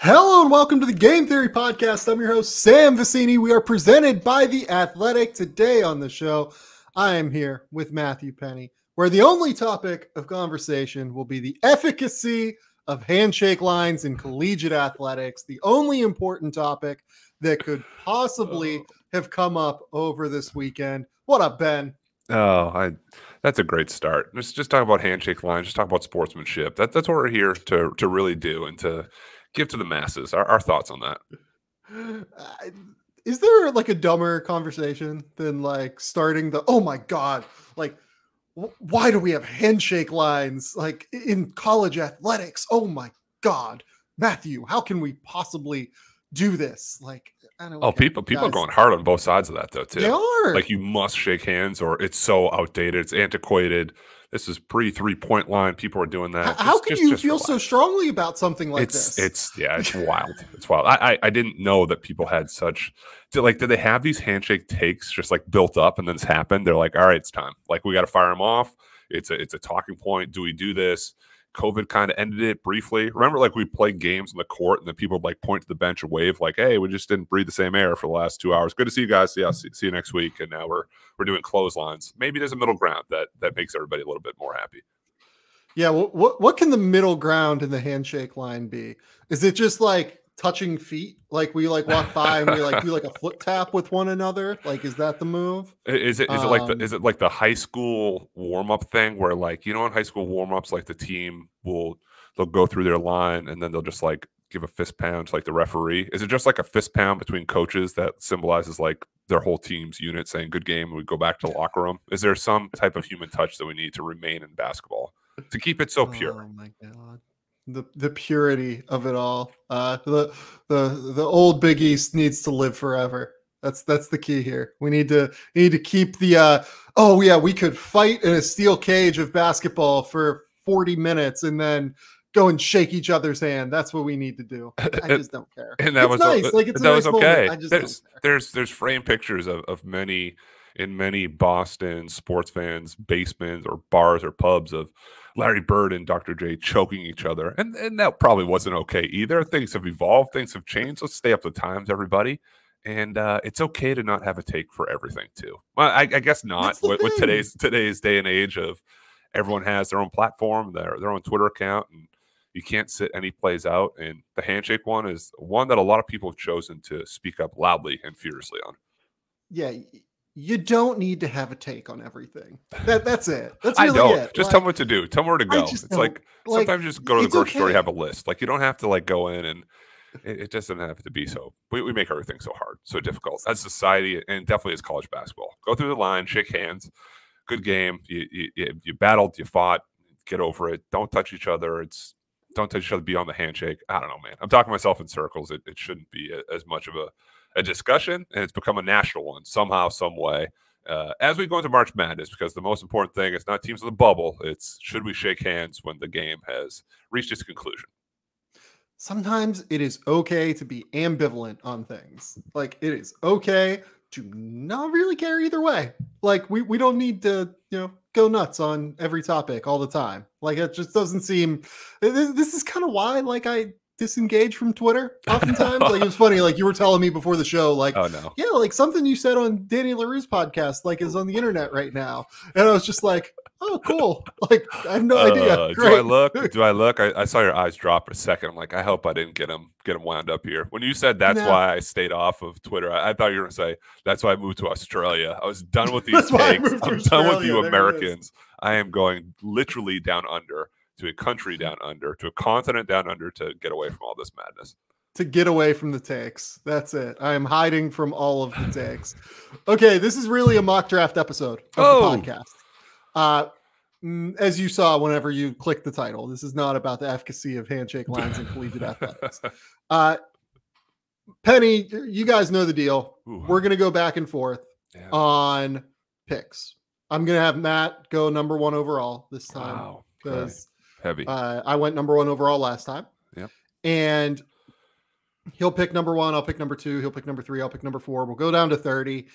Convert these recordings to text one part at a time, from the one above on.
Hello and welcome to the Game Theory Podcast. I'm your host, Sam Vecenie. We are presented by The Athletic. Today on the show, I am here with Matthew Pennie, where the only topic of conversation will be the efficacy of handshake lines in collegiate athletics, the only important topic that could possibly have come up over this weekend. What up, Ben? That's a great start. Just talk about handshake lines, just talk about sportsmanship. That's what we're here to really do and to give to the masses our thoughts on that. Is there like a dumber conversation than like starting the, oh my God, like, why do we have handshake lines like in college athletics? Oh my God, Matthew, how can we possibly do this? Like, I don't know. People are going hard on both sides of that though too. They are. Like, you must shake hands or it's so outdated, it's antiquated. This is pre-3-point line. People are doing that. How can you feel so strongly about something like this? It's wild. It's wild. I didn't know that people had such. Did they have these handshake takes just like built up and then it's happened? They're like, all right, it's time. Like, we got to fire them off. It's a talking point. Do we do this? COVID kind of ended it briefly. Remember, like, we played games in the court and then people would like point to the bench and wave like, hey, we just didn't breathe the same air for the last 2 hours. Good to see you guys. See you next week. And now we're doing clotheslines. Maybe there's a middle ground that makes everybody a little bit more happy. Yeah. What can the middle ground in the handshake line be? Is it just like touching feet? Like, we like walk by and we like do like a foot tap with one another? Like, is that the move? Is it like the high school warm-up thing where, like, in high school warm-ups, like, the team they'll go through their line and then they'll just like give a fist pound to like the referee? Is it just like a fist pound between coaches that symbolizes like their whole team's unit saying good game and we go back to the locker room? Is there some type of human touch that we need to remain in basketball to keep it so pure? Oh my God. The purity of it all. The old Big East needs to live forever. That's the key here. We need to keep the we could fight in a steel cage of basketball for 40 minutes and then go and shake each other's hand. That's what we need to do. I just don't care. And that was nice. Like, it's that was okay. I just there's framed pictures of many Boston sports fans' basements or bars or pubs of Larry Bird and Dr. J choking each other. And that probably wasn't okay either. Things have evolved. Things have changed. Let's stay up to times, everybody. And it's okay to not have a take for everything too. Well, I guess not with today's day and age of everyone has their own platform, their own Twitter account, and you can't sit any plays out. And the handshake one is one that a lot of people have chosen to speak up loudly and furiously on. Yeah. You don't need to have a take on everything. That's it. That's really I know. it. Just tell me what to do. Tell me where to go. It's like sometimes just go to the grocery store, you have a list. Like, you don't have to like go in and it just doesn't have to be so. We make everything so hard, so difficult as society, and definitely as college basketball. Go through the line, shake hands, good game. You battled, you fought, get over it. Don't touch each other. Don't touch each other beyond the handshake. I don't know, man. I'm talking myself in circles. It shouldn't be as much of a discussion, and it's become a national one somehow, some way. As we go into March Madness, because the most important thing is not teams in the bubble. It's should we shake hands when the game has reached its conclusion? Sometimes it is okay to be ambivalent on things. Like, it is okay to not really care either way. Like, we don't need to, go nuts on every topic all the time. Like, it just doesn't seem. This is kind of why, like, I disengage from Twitter oftentimes. Like, it was funny, like, you were telling me before the show, like, oh no, yeah, like something you said on Danny LaRue's podcast like is on the internet right now, and I was just like, oh cool, like, I have no idea. Do I look? I saw your eyes drop a second. I'm like, I hope I didn't get him wound up here. When you said that's why I stayed off of Twitter, I thought you were gonna say that's why I moved to Australia. I was done with these takes. I'm done with you Americans. I am going literally down under, to a country down under, to a continent down under, to get away from all this madness. To get away from the takes. That's it. I am hiding from all of the takes. Okay, this is really a mock draft episode of the podcast. As you saw whenever you clicked the title, this is not about the efficacy of handshake lines in collegiate athletics. Pennie, you guys know the deal. Ooh. We're going to go back and forth on picks. I'm going to have Matt go number 1 overall this time. Wow. Because heavy. I went number 1 overall last time. Yep. And he'll pick number 1. I'll pick number 2. He'll pick number 3. I'll pick number 4. We'll go down to 30.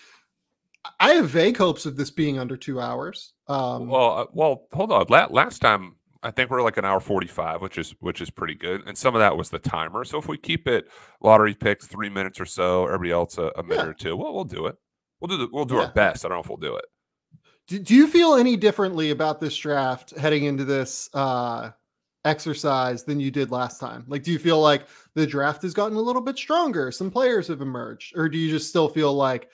I have vague hopes of this being under 2 hours. Well, hold on. Last time I think we're like an hour 45, which is pretty good. And some of that was the timer. So if we keep it lottery picks 3 minutes or so, everybody else a minute or two, we'll do it. We'll do our best. I don't know if we'll do it. Do you feel any differently about this draft heading into this exercise than you did last time? Like, do you feel like the draft has gotten a little bit stronger? Some players have emerged, or do you just still feel like,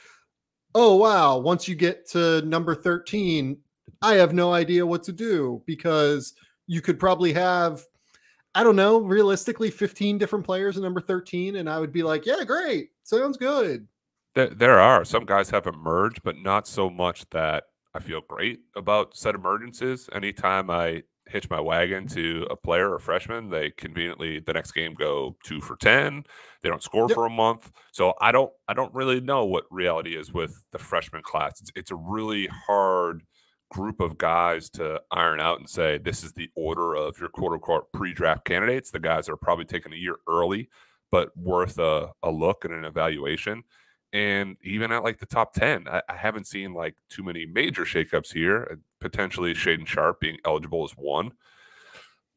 oh wow, once you get to number 13, I have no idea what to do, because you could probably have, I don't know, realistically 15 different players in number 13, and I would be like, yeah, great, sounds good. There are some guys have emerged, but not so much that I feel great about said emergences. Anytime I hitch my wagon to a player or freshman, they conveniently the next game go 2 for 10. They don't score for a month. So I don't really know what reality is with the freshman class. It's a really hard group of guys to iron out and say this is the order of your quote unquote pre-draft candidates. The guys that are probably taken a year early, but worth a look and an evaluation. And even at like the top 10, I haven't seen like too many major shakeups here. Potentially Shaden Sharp being eligible as one.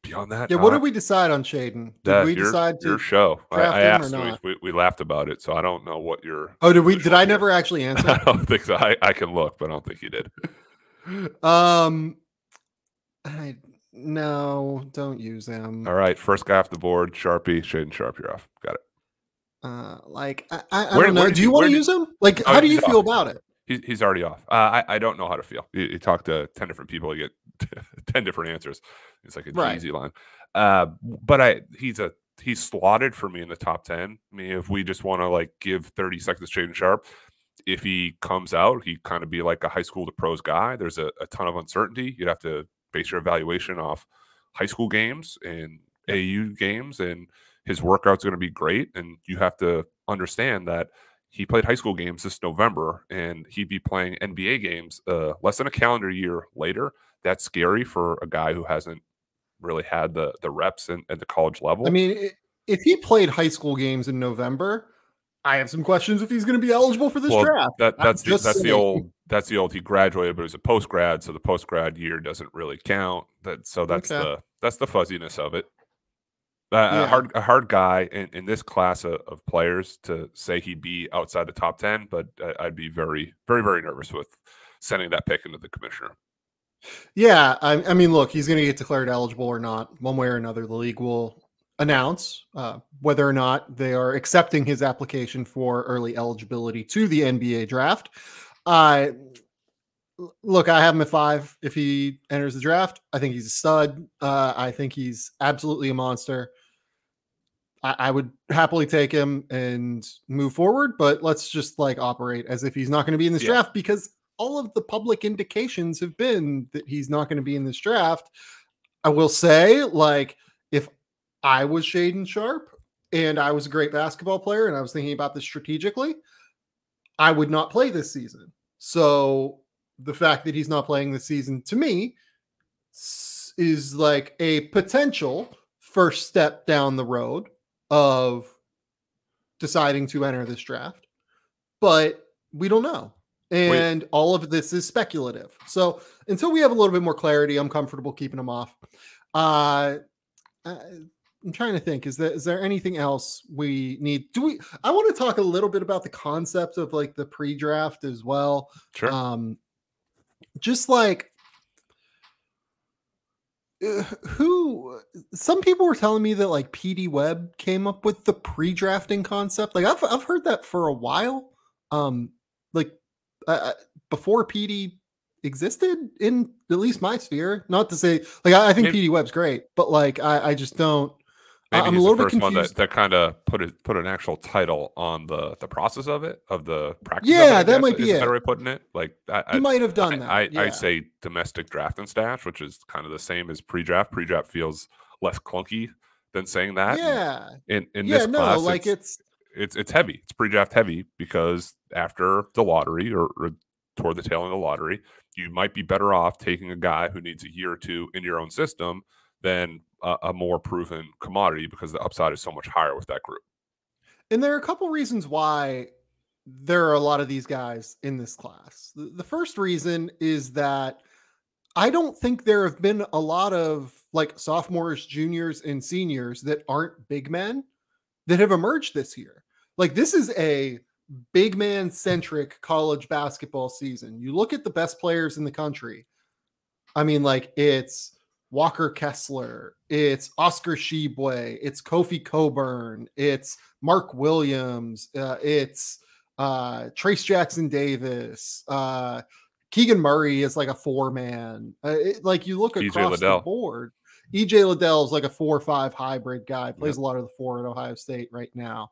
Beyond that, what did we decide on Shaden? Did we decide to your show? I asked. Or not? We laughed about it, so I don't know what your. Oh, did I never actually answer? I don't think so. I can look, but I don't think you did. No, don't use him. All right, first guy off the board, Sharpie, Shaden Sharp. You're off. Got it. I don't know. Do you want to use him? Like, how do you feel about it? He's already off. I don't know how to feel. You talk to 10 different people, you get 10 different answers. It's like a easy line. But he's slotted for me in the top 10. I mean, if we just want to like give 30 seconds to Shaden Sharp, if he comes out, he'd kind of be like a high school to pros guy. There's a ton of uncertainty. You'd have to base your evaluation off high school games and AU games, and his workout's going to be great. And you have to understand that he played high school games this November, and he'd be playing NBA games less than a calendar year later. That's scary for a guy who hasn't really had the reps at the college level. I mean, if he played high school games in November, I have some questions if he's going to be eligible for this draft. That's the old. He graduated, but it was a post grad, so the post grad year doesn't really count. That's the fuzziness of it. A hard guy in this class of players to say he'd be outside the top 10, but I'd be very, very, very nervous with sending that pick into the commissioner. Yeah, I mean, look, he's going to get declared eligible or not. One way or another, the league will announce whether or not they are accepting his application for early eligibility to the NBA draft. Look, I have him at 5 if he enters the draft. I think he's a stud. I think he's absolutely a monster. I would happily take him and move forward, but let's just like operate as if he's not going to be in this draft, because all of the public indications have been that he's not going to be in this draft. I will say, like, if I was Shaden Sharp and I was a great basketball player and I was thinking about this strategically, I would not play this season. So the fact that he's not playing this season to me is like a potential first step down the road of deciding to enter this draft, but we don't know. And all of this is speculative. So until we have a little bit more clarity, I'm comfortable keeping him off. I'm trying to think, is there anything else we need? I want to talk a little bit about the concept of like the pre-draft as well. Sure. Just like some people were telling me that like PD Webb came up with the pre-drafting concept. Like I've heard that for a while. Before PD existed in at least my sphere. Not to say like I think PD Webb's great, but like I just don't. Maybe I'm a little bit confused. That kind of put an actual title on the process of the practice. Yeah, that might be a better way of putting it. Like he might have done that. I say domestic draft and stash, which is kind of the same as pre-draft. Pre-draft feels less clunky than saying that. Yeah. In this class, like it's heavy. It's pre-draft heavy because after the lottery or toward the tail end of the lottery, you might be better off taking a guy who needs a year or two in your own system than a more proven commodity, because the upside is so much higher with that group. And there are a couple reasons why there are a lot of these guys in this class. The first reason is that I don't think there have been a lot of like sophomores, juniors, and seniors that aren't big men that have emerged this year. Like, this is a big man centric college basketball season. You look at the best players in the country. I mean, like, it's Walker Kessler, it's Oscar Tshiebwe, it's Kofi Coburn, it's Mark Williams, it's Trace Jackson Davis, Keegan Murray is like a 4-man. Like, you look across the board. EJ Liddell is like a 4-5 hybrid guy, plays a lot of the 4 at Ohio State right now.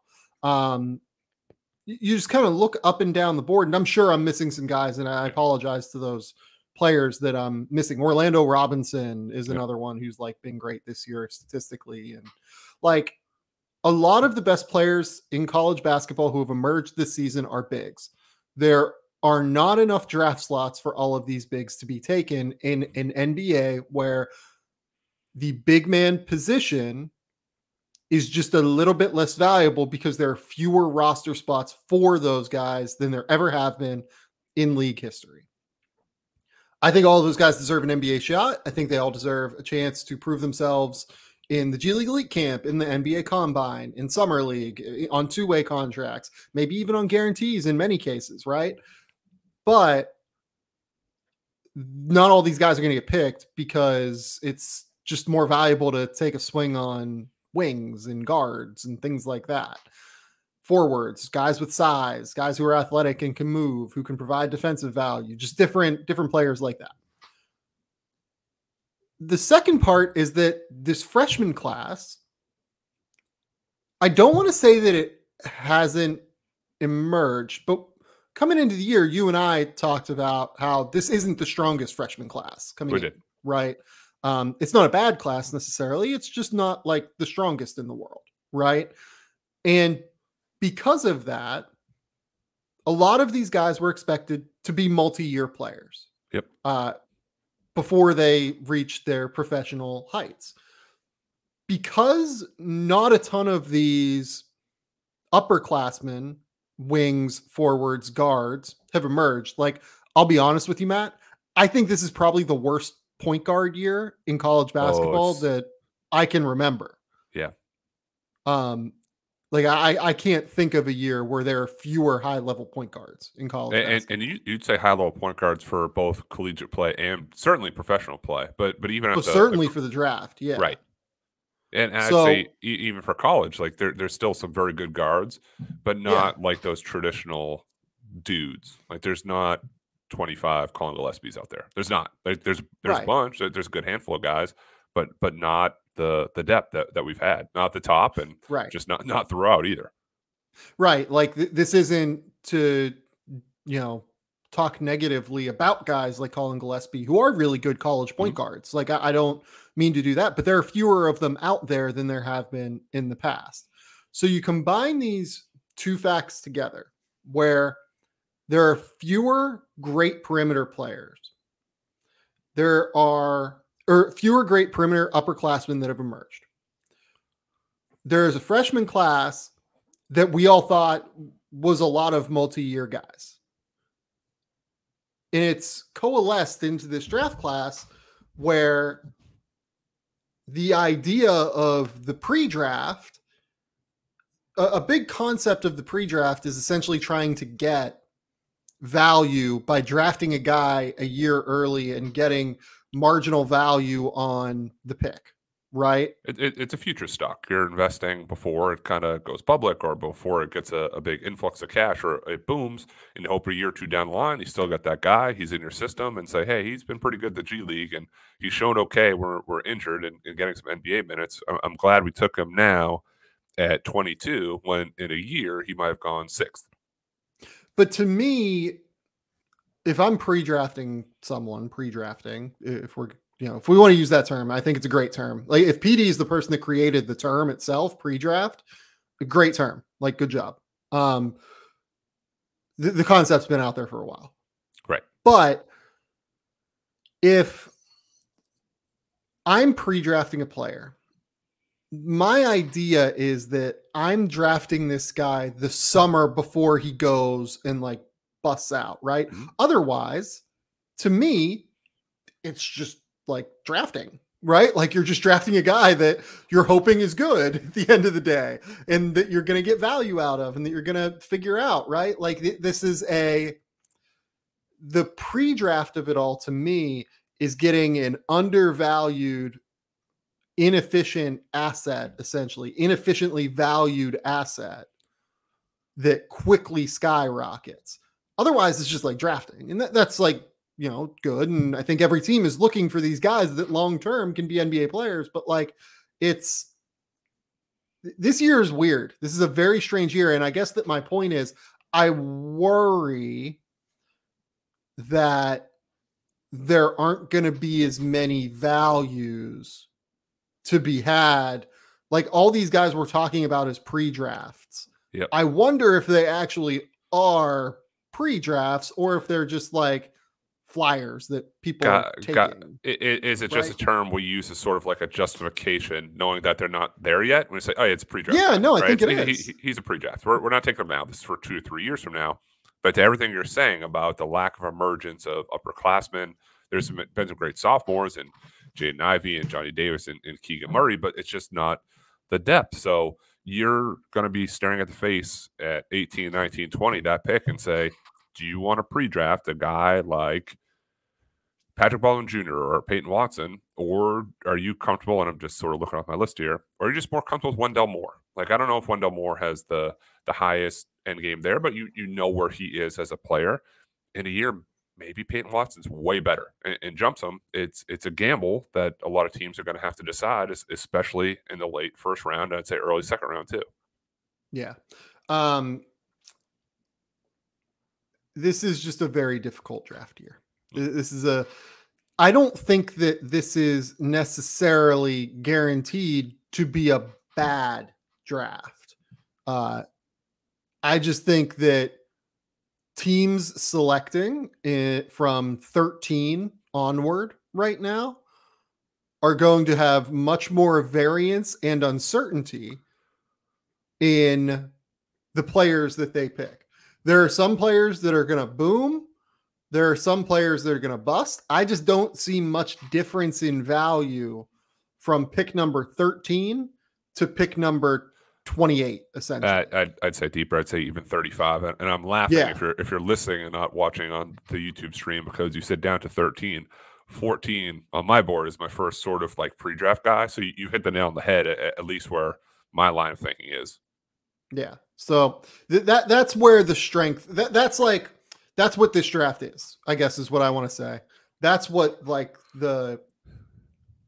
You just kind of look up and down the board, and I'm sure I'm missing some guys, and I apologize to those players that I'm missing. Orlando Robinson is another one who's like been great this year statistically. And like, a lot of the best players in college basketball who have emerged this season are bigs. There are not enough draft slots for all of these bigs to be taken in an NBA where the big man position is just a little bit less valuable because there are fewer roster spots for those guys than there ever have been in league history. I think all of those guys deserve an NBA shot. I think they all deserve a chance to prove themselves in the G League Elite Camp, in the NBA Combine, in Summer League, on 2-way contracts, maybe even on guarantees in many cases, right? But not all these guys are going to get picked because it's just more valuable to take a swing on wings and guards and things like that. Forwards, guys with size, guys who are athletic and can move, who can provide defensive value, just different players like that. The second part is that this freshman class, I don't want to say that it hasn't emerged, but coming into the year, you and I talked about how this isn't the strongest freshman class coming in, right? It's not a bad class necessarily. It's just not like the strongest in the world, right? And because of that, a lot of these guys were expected to be multi-year players. Yep. Before they reach their professional heights. Because not a ton of these upperclassmen, wings, forwards, guards have emerged. Like, I'll be honest with you, Matt, I think this is probably the worst point guard year in college basketball that I can remember. Yeah. Like, I can't think of a year where there are fewer high-level point guards in college basketball. And you'd say high-level point guards for both collegiate play and certainly professional play, but even certainly for the draft, yeah. Right. And I'd say even for college, like there's still some very good guards, but not like those traditional dudes. Like, there's not 25 Colin Gillespie's out there. There's not. There's a bunch. There's a good handful of guys, but not the depth that we've had, not the top, and just not throughout either. Right. Like, this isn't to, talk negatively about guys like Colin Gillespie, who are really good college point guards. Like, I don't mean to do that, but there are fewer of them out there than there have been in the past. So you combine these two facts together, where there are fewer great perimeter players. There are fewer great perimeter upperclassmen that have emerged. There's a freshman class that we all thought was a lot of multi-year guys. And it's coalesced into this draft class where the idea of the pre-draft, a big concept of the pre-draft is essentially trying to get value by drafting a guy a year early and getting marginal value on the pick, right? It's a future stock. You're investing before it kind of goes public or before it gets a big influx of cash or it booms, and you hope a year or two down the line, you still got that guy, he's in your system, and say, hey, he's been pretty good at the G League and he's shown okay. We're injured and getting some NBA minutes. I'm glad we took him now at 22 when in a year he might have gone 6th. But to me, if I'm pre-drafting someone, if we want to use that term, I think it's a great term. Like, if PD is the person that created the term itself, pre-draft, a great term. Like, good job. The concept's been out there for a while. Right. But if I'm pre-drafting a player, my idea is that I'm drafting this guy the summer before he goes and like busts out, right? Otherwise, to me, it's just like drafting. right? Like you're just drafting a guy that you're hoping is good at the end of the day and that you're going to get value out of and that you're going to figure out, right? Like this is the pre-draft of it all to me is getting an undervalued, inefficient asset, essentially inefficiently valued asset that quickly skyrockets. Otherwise it's just like drafting. And that's like, good. And I think every team is looking for these guys that long-term can be NBA players, but like this year is weird. This is a very strange year. And I guess that my point is I worry that there aren't going to be as many values to be had. Like all these guys we're talking about as pre-drafts. Yep. I wonder if they actually are pre-drafts or if they're just like flyers that people are taking. Is it just a term we use as sort of like a justification, knowing that they're not there yet? When we say, oh, it's a pre-draft. Yeah, no, right? I think it is. He's a pre-draft. We're not taking him now. This is for 2 to 3 years from now. But to everything you're saying about the lack of emergence of upperclassmen, there's been some great sophomores and Jaden Ivey and Johnny Davis and Keegan Murray, but it's just not the depth. So you're going to be staring at the face at 18, 19, 20, that pick and say, do you want to pre-draft a guy like Patrick Baldwin Jr. or Peyton Watson, or are you comfortable, and I'm just sort of looking off my list here, or are you just more comfortable with Wendell Moore? Like, I don't know if Wendell Moore has the highest end game there, but you know where he is as a player. In a year, maybe Peyton Watson's way better and jumps him. It's a gamble that a lot of teams are going to have to decide, especially in the late first round, I'd say early second round too. Yeah. This is just a very difficult draft year. I don't think that this is necessarily guaranteed to be a bad draft. I just think that teams selecting from 13 onward right now are going to have much more variance and uncertainty in the players that they pick. There are some players that are going to boom. There are some players that are going to bust. I just don't see much difference in value from pick number 13 to pick number 28, essentially. I'd say deeper. I'd say even 35. And I'm laughing if you're listening and not watching on the YouTube stream, because you said down to 13. 14 on my board is my first sort of like pre-draft guy. So you hit the nail on the head, at least where my line of thinking is. Yeah. So that's where the strength, that's what this draft is, I guess, is what I want to say. That's what like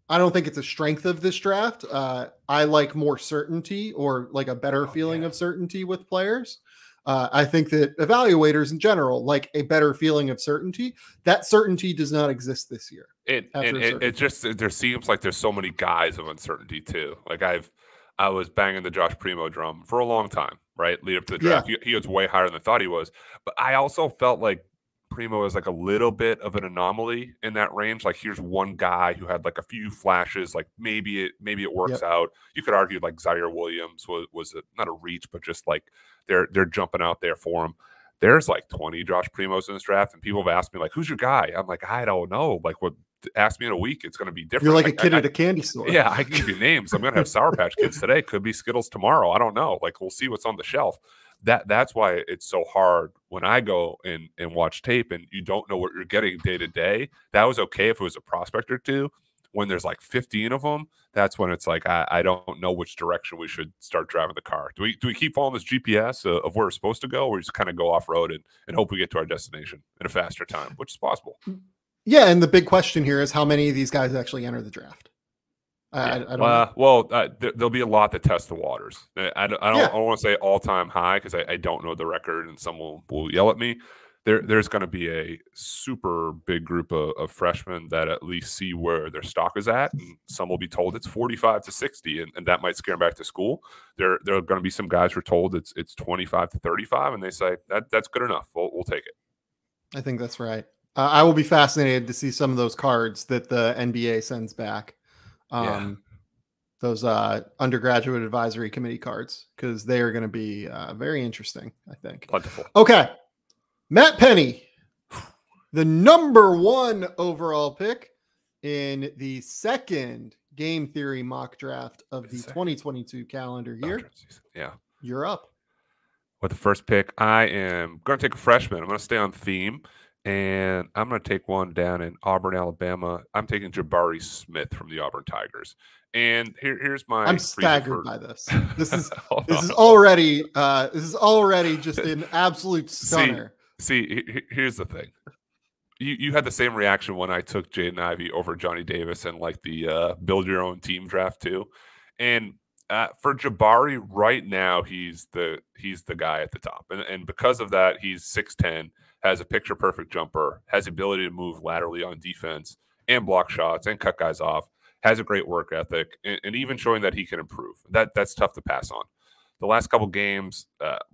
I don't think it's a strength of this draft. I like more certainty, or like a better feeling of certainty with players. I think that evaluators in general like a better feeling of certainty. That certainty does not exist this year. It just, there seems like there's so many guys of uncertainty too. Like I was banging the Josh Primo drum for a long time, right? Lead up to the draft. Yeah. He was way higher than I thought he was. But I also felt like Primo is like a little bit of an anomaly in that range. Like here's one guy who had like a few flashes, like maybe it works out. You could argue like Zaire Williams was not a reach, but just like they're jumping out there for him. There's like 20 Josh Primos in this draft, and people have asked me like, who's your guy? I'm like, I don't know. Like, what? Ask me in a week, it's going to be different. You're like a kid at a candy store. Yeah, I can give you names. I'm going to have Sour Patch Kids today. Could be Skittles tomorrow. I don't know. Like, we'll see what's on the shelf. That's why it's so hard when I go and watch tape and you don't know what you're getting day to day. That was okay if it was a prospect or two. When there's like 15 of them, that's when it's like I don't know which direction we should start driving the car. Do we keep following this GPS of where we're supposed to go, or we just kind of go off road and hope we get to our destination in a faster time, which is possible? Yeah, and the big question here is how many of these guys actually enter the draft. I don't know. Well, there'll be a lot that test the waters. I don't want to say all-time high because I don't know the record, and someone will yell at me. There's going to be a super big group of freshmen that at least see where their stock is at, and some will be told it's 45 to 60, and that might scare them back to school. There are going to be some guys who are told it's 25 to 35, and they say that's good enough. We'll take it. I think that's right. I will be fascinated to see some of those cards that the NBA sends back. Those undergraduate advisory committee cards, because they are going to be very interesting, I think. Plentiful. Okay. Matt Pennie, the number 1 overall pick in the second game theory mock draft of the 2022 calendar year. Yeah. You're up. With the first pick, I am going to take a freshman. I'm going to stay on theme, and I'm going to take one down in Auburn, Alabama. I'm taking Jabari Smith from the Auburn Tigers. And here's my. I'm staggered by this. This is already just an absolute stunner. Here's the thing. You had the same reaction when I took Jaden Ivey over Johnny Davis and like the build your own team draft too. And for Jabari right now, he's the guy at the top. And because of that, he's 6'10", has a picture perfect jumper, has the ability to move laterally on defense and block shots and cut guys off, has a great work ethic, and even showing that he can improve. That's tough to pass on. The last couple games,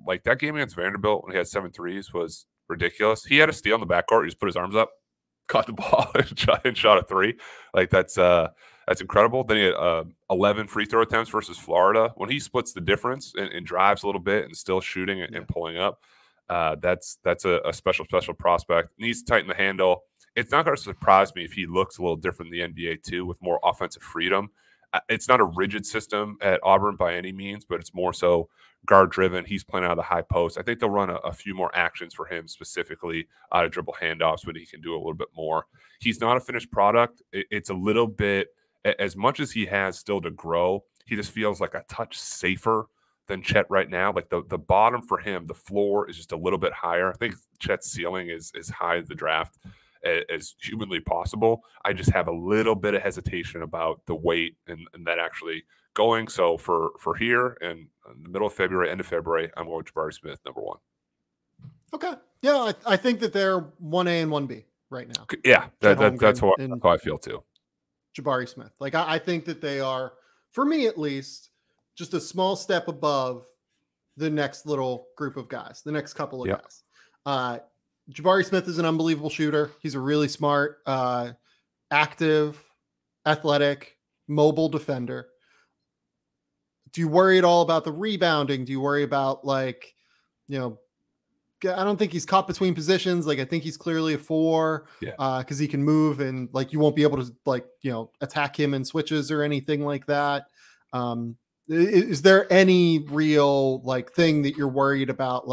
like that game against Vanderbilt when he had 7 threes was ridiculous. He had a steal in the backcourt. He just put his arms up, caught the ball, and shot a 3. Like that's incredible. Then he had 11 free throw attempts versus Florida. When he splits the difference and drives a little bit and still shooting and pulling up, that's a special prospect. Needs to tighten the handle. It's not going to surprise me if he looks a little different in the NBA too, with more offensive freedom. It's not a rigid system at Auburn by any means, but it's more so guard-driven. He's playing out of the high post. I think they'll run a few more actions for him, specifically out of dribble handoffs, but he can do a little bit more. He's not a finished product. It's a little bit, as much as he has still to grow, he just feels like a touch safer than Chet right now. Like the bottom for him, the floor is just a little bit higher. I think Chet's ceiling is high in the draft as humanly possible. I just have a little bit of hesitation about the weight and that actually going. So for here and in the middle of February, end of February, I'm going with Jabari Smith, number 1. Okay. Yeah, I think that they're 1A and 1B right now. Yeah, that's how I feel too. Jabari Smith. Like I think that they are, for me at least, just a small step above the next little group of guys, the next couple of guys. Jabari Smith is an unbelievable shooter. He's a really smart, active, athletic, mobile defender. Do you worry at all about the rebounding? Do you worry about I don't think he's caught between positions. Like I think he's clearly a 4 because he can move and you won't be able to attack him in switches or anything like that. Is there any real thing that you're worried about?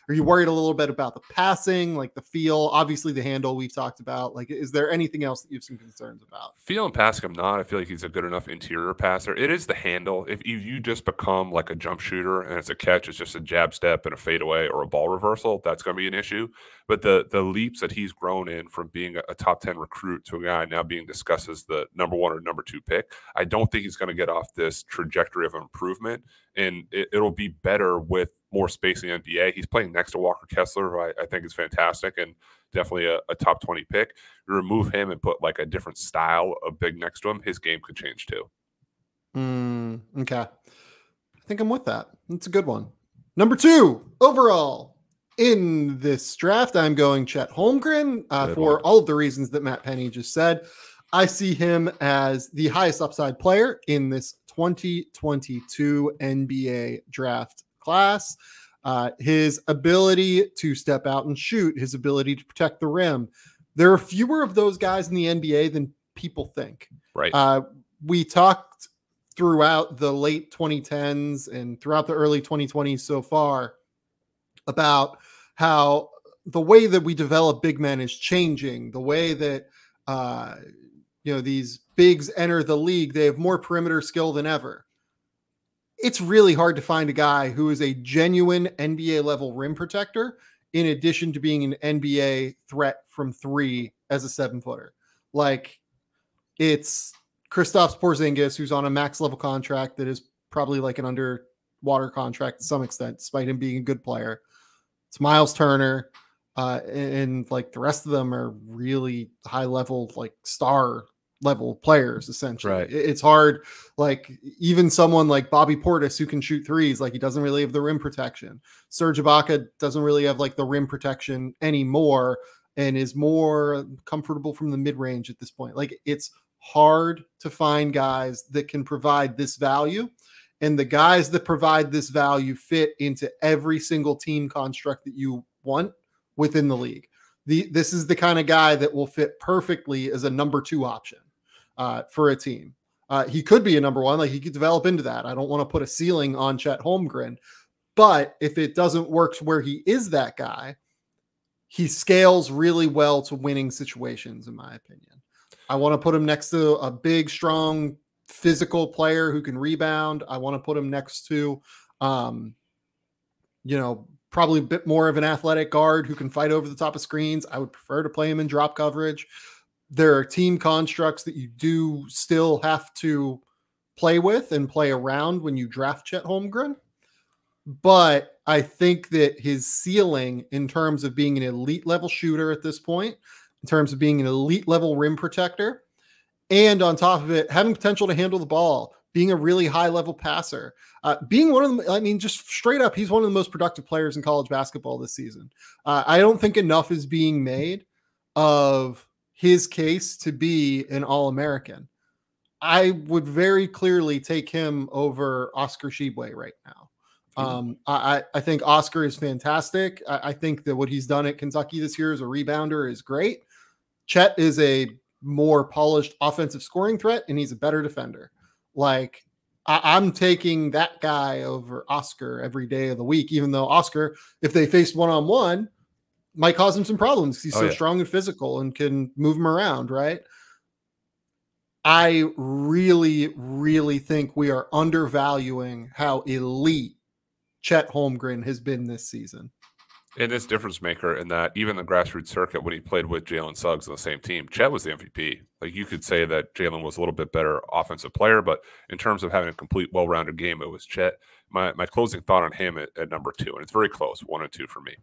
Are you worried a little bit about the passing, the feel, obviously the handle we've talked about? Is there anything else that you have some concerns about? Feel and passing, I'm not. I feel like he's a good enough interior passer. It is the handle. If you just become like a jump shooter and it's a catch, it's just a jab step and a fadeaway or a ball reversal, that's going to be an issue. But the leaps that he's grown in from being a top 10 recruit to a guy now being discussed as the number 1 or number 2 pick, I don't think he's going to get off this trajectory of improvement. And it'll be better with more space in the NBA. He's playing next to Walker Kessler, who I think is fantastic and definitely a top 20 pick. You remove him and put a different style of big next to him, his game could change too. Okay. I think I'm with that. That's a good one. Number 2 overall in this draft, I'm going Chet Holmgren for all of the reasons that Matt Pennie just said. I see him as the highest upside player in this 2022 NBA draft class. His ability to step out and shoot, his ability to protect the rim. There are fewer of those guys in the NBA than people think. Right. We talked throughout the late 2010s and throughout the early 2020s so far about how the way that we develop big men is changing. The way that these bigs enter the league, they have more perimeter skill than ever. It's really hard to find a guy who is a genuine NBA level rim protector in addition to being an NBA threat from 3 as a 7-footer. It's Kristaps Porzingis, who's on a max level contract that is probably an underwater contract to some extent, despite him being a good player. It's Miles Turner, and the rest of them are really high level, star level players, essentially. Right. It's hard. Even someone like Bobby Portis, who can shoot threes, he doesn't really have the rim protection. Serge Ibaka doesn't really have the rim protection anymore and is more comfortable from the mid-range at this point. It's hard to find guys that can provide this value, and the guys that provide this value fit into every single team construct that you want within the league. This is the kind of guy that will fit perfectly as a number 2 option. for a team. He could be a number one, like he could develop into that. I don't want to put a ceiling on Chet Holmgren, but if it doesn't work where he is that guy, he scales really well to winning situations, in my opinion. I want to put him next to a big, strong, physical player who can rebound. I want to put him next to, probably a bit more of an athletic guard who can fight over the top of screens. I would prefer to play him in drop coverage. There are team constructs that you do still have to play with and play around when you draft Chet Holmgren. But I think that his ceiling in terms of being an elite level shooter at this point, in terms of being an elite level rim protector, and on top of it, having potential to handle the ball, being a really high level passer, being one of them, just straight up, he's one of the most productive players in college basketball this season. I don't think enough is being made of his case to be an All-American. I would very clearly take him over Oscar Tshiebwe right now. I think Oscar is fantastic. I think that what he's done at Kentucky this year as a rebounder is great. Chet is a more polished offensive scoring threat, and he's a better defender. Like, I'm taking that guy over Oscar every day of the week, even though Oscar, if they faced one-on-one, might cause him some problems because he's so strong and physical and can move him around, right? I really, really think we are undervaluing how elite Chet Holmgren has been this season. And this difference maker in that even the grassroots circuit, when he played with Jalen Suggs on the same team, Chet was the MVP. Like, you could say that Jalen was a little bit better offensive player, but in terms of having a complete, well-rounded game, it was Chet. My closing thought on him at number 2, and it's very close, 1 and 2 for me.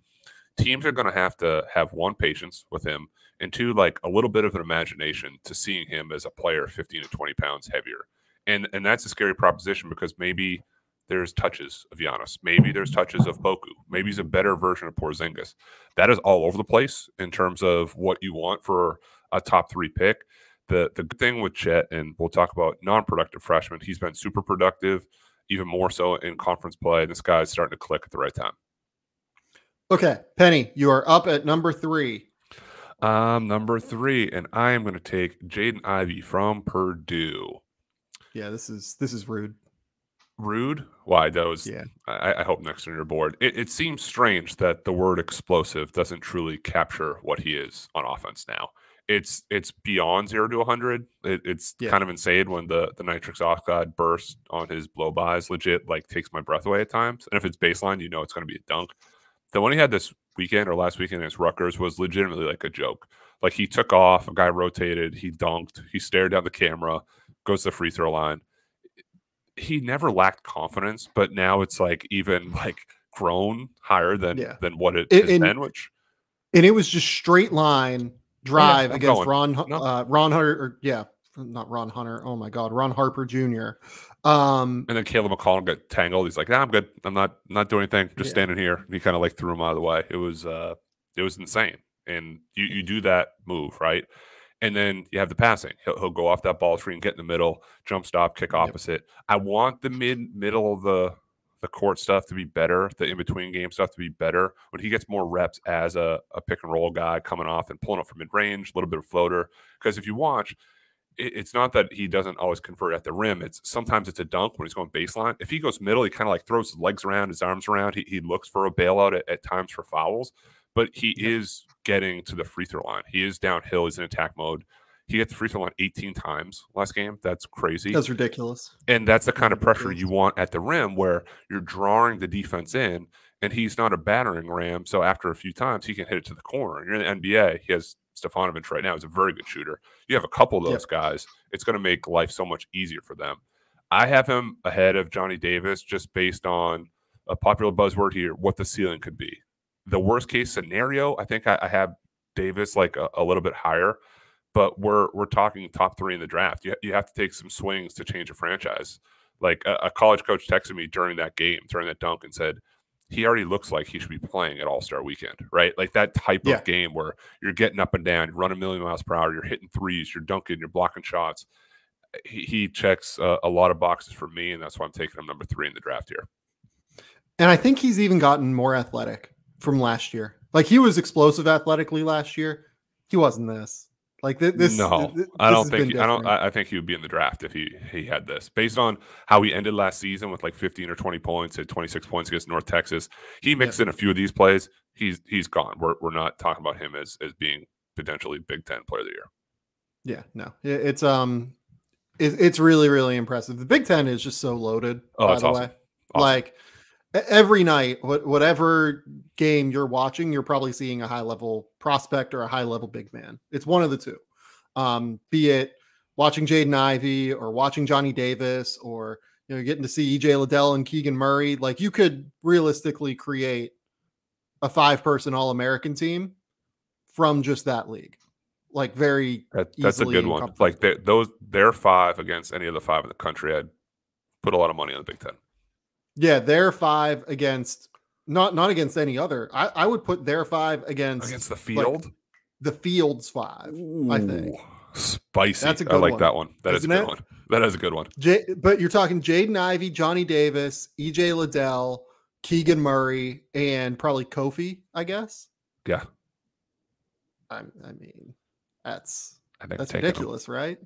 Teams are going to have 1, patience with him, and 2, like a little bit of an imagination to seeing him as a player 15 to 20 pounds heavier. And that's a scary proposition because maybe there's touches of Giannis. Maybe there's touches of Poku. Maybe he's a better version of Porzingis. That is all over the place in terms of what you want for a top 3 pick. The good thing with Chet, and we'll talk about non-productive freshmen, he's been super productive, even more so in conference play. This guy's starting to click at the right time. Okay, Penny, you are up at number 3. Number 3, and I am going to take Jaden Ivey from Purdue. Yeah, this is rude. Rude? Why? That was. Yeah. I hope next on your board. It seems strange that the word explosive doesn't truly capture what he is on offense now. It's beyond 0 to 100. It's kind of insane when the nitrous oxide burst on his blow-bys legit takes my breath away at times. And if it's baseline, it's going to be a dunk. The one he had this weekend or last weekend against Rutgers was legitimately like a joke. Like, he took off, a guy rotated, he dunked, he stared down the camera, goes to the free throw line. He never lacked confidence, but now it's even grown higher than what it has been. And it was just straight line drive against Ron Hunter, not Ron Hunter. Oh my God, Ron Harper Jr. And then Caleb McCollum got tangled. He's like, "Nah, I'm good. I'm not doing anything. Just standing here." And he kind of threw him out of the way. It was insane. And you do that move, right? And then you have the passing. He'll go off that ball screen, get in the middle, jump stop, kick opposite. I want the middle of the court stuff to be better, the in-between game stuff to be better. When he gets more reps as a pick-and-roll guy coming off and pulling up from mid-range, a little bit of floater. Because if you watch, it's not that he doesn't always convert at the rim. Sometimes it's a dunk when he's going baseline. If he goes middle, he kind of throws his legs around, his arms around. He looks for a bailout at times for fouls. But he is getting to the free throw line. He is downhill. He's in attack mode. He hit the free throw line 18 times last game. That's crazy. That's ridiculous. And that's the kind of pressure you want at the rim where you're drawing the defense in, and he's not a battering ram. So after a few times, he can hit it to the corner. You're in the NBA. He has Stefanovic right now. He's a very good shooter. You have a couple of those guys. It's going to make life so much easier for them. I have him ahead of Johnny Davis just based on a popular buzzword here, what the ceiling could be. The worst case scenario, I think I have Davis a little bit higher, but we're talking top 3 in the draft. You have to take some swings to change a franchise. A college coach texted me during that game, during that dunk, and said he already looks like he should be playing at All-Star Weekend, right? That type of game where you're getting up and down, you're running 1,000,000 miles per hour, you're hitting threes, you're dunking, you're blocking shots. He checks a lot of boxes for me, and that's why I'm taking him number 3 in the draft here. And I think he's even gotten more athletic from last year. He was explosive athletically last year. He wasn't this. Like this. No, I don't think. I think he would be in the draft if he had this. Based on how he ended last season with like 15 or 20 points at 26 points against North Texas, he mixed in a few of these plays. He's gone. We're not talking about him as being potentially Big Ten Player of the Year. Yeah, no, it's really, really impressive. The Big Ten is just so loaded. Oh, by the awesome. way, like every night, whatever game you're watching, you're probably seeing a high level prospect or a high level big man. It's one of the two. Be it watching Jaden Ivey or watching Johnny Davis, or getting to see EJ Liddell and Keegan Murray. Like, you could realistically create a 5-person All-American team from just that league. Like, very that's a good one. Like they're 5 against any of the 5 in the country. I'd put a lot of money on the Big Ten. Yeah, they're 5 against not against any other. I would put their 5 against the field. Like, the field's 5. Ooh, I think spicy. That's a good one. That one. That is a good one. That is a good one. But you're talking Jaden Ivey, Johnny Davis, EJ Liddell, Keegan Murray, and probably Kofi, I guess. Yeah. I mean, that's ridiculous, right?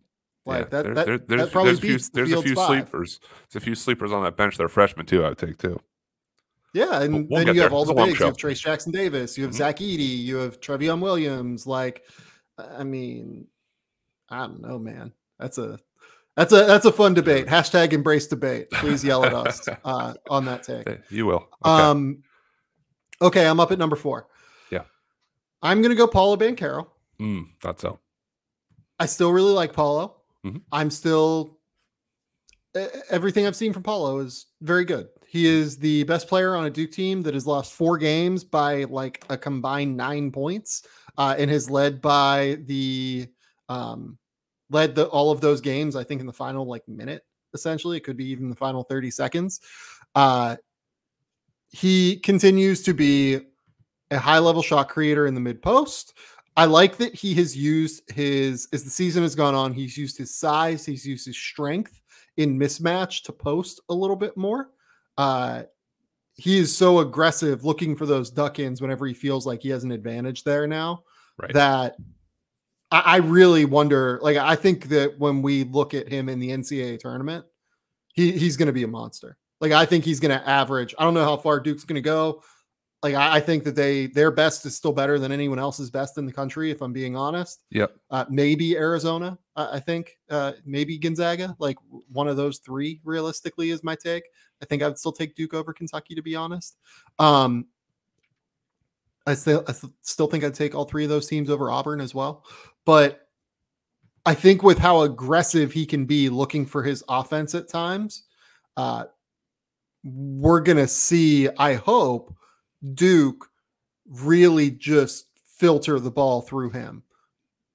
Like yeah, that probably beats the field's 5. Sleepers. There's a few sleepers on that bench that are freshmen too. I would take too. Yeah, and then you have all the bigs. You have Trace Jackson Davis. You have Zach Edey. You have Trevion Williams. Like, I mean, I don't know, man. That's a fun debate. Hashtag embrace debate. Please yell at us on that take. You will. Okay. Okay, I'm up at number 4. Yeah. I'm gonna go Paolo Banchero. Thought so. I still really like Paolo. Mm-hmm. I'm still everything I've seen from Paolo is very good. He is the best player on a Duke team that has lost 4 games by like a combined 9 points, and has led by all of those games, I think, in the final like minute. Essentially, it could be even the final 30 seconds. He continues to be a high-level shot creator in the mid-post. I like that he has used as the season has gone on, he's used his size, he's used his strength in mismatch to post a little bit more. He is so aggressive looking for those duck-ins whenever he feels like he has an advantage there now, right, that I really wonder, like, I think that when we look at him in the NCAA tournament, he's going to be a monster. Like, I think he's going to average. I don't know how far Duke's going to go. Like, I think that their best is still better than anyone else's best in the country, if I'm being honest. Yep. Maybe Arizona, I think. Maybe Gonzaga. Like, one of those 3, realistically, is my take. I think I would still take Duke over Kentucky, to be honest. I still think I'd take all 3 of those teams over Auburn as well. But I think with how aggressive he can be looking for his offense at times, we're going to see, I hope, Duke really just filter the ball through him.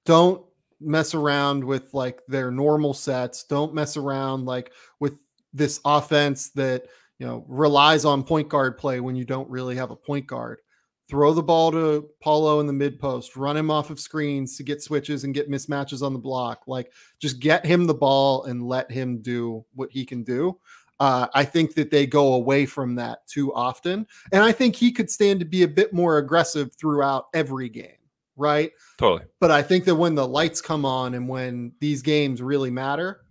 Don't mess around with like their normal sets. Don't mess around like with this offense that, relies on point guard play when you don't really have a point guard. Throw the ball to Paolo in the mid post, run him off of screens to get switches and get mismatches on the block. Like, just get him the ball and let him do what he can do. I think that they go away from that too often. And I think he could stand to be a bit more aggressive throughout every game, right? Totally. But I think that when the lights come on and when these games really matter,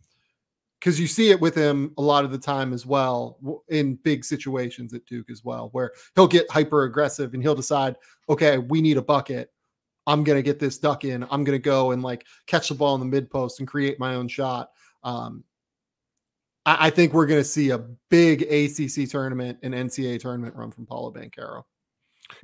because you see it with him a lot of the time as well in big situations at Duke as well, where he'll get hyper aggressive and he'll decide, okay, we need a bucket. I'm going to get this duck in. I'm going to go and like catch the ball in the mid post and create my own shot. I think we're going to see a big ACC tournament and NCAA tournament run from Paolo Banchero.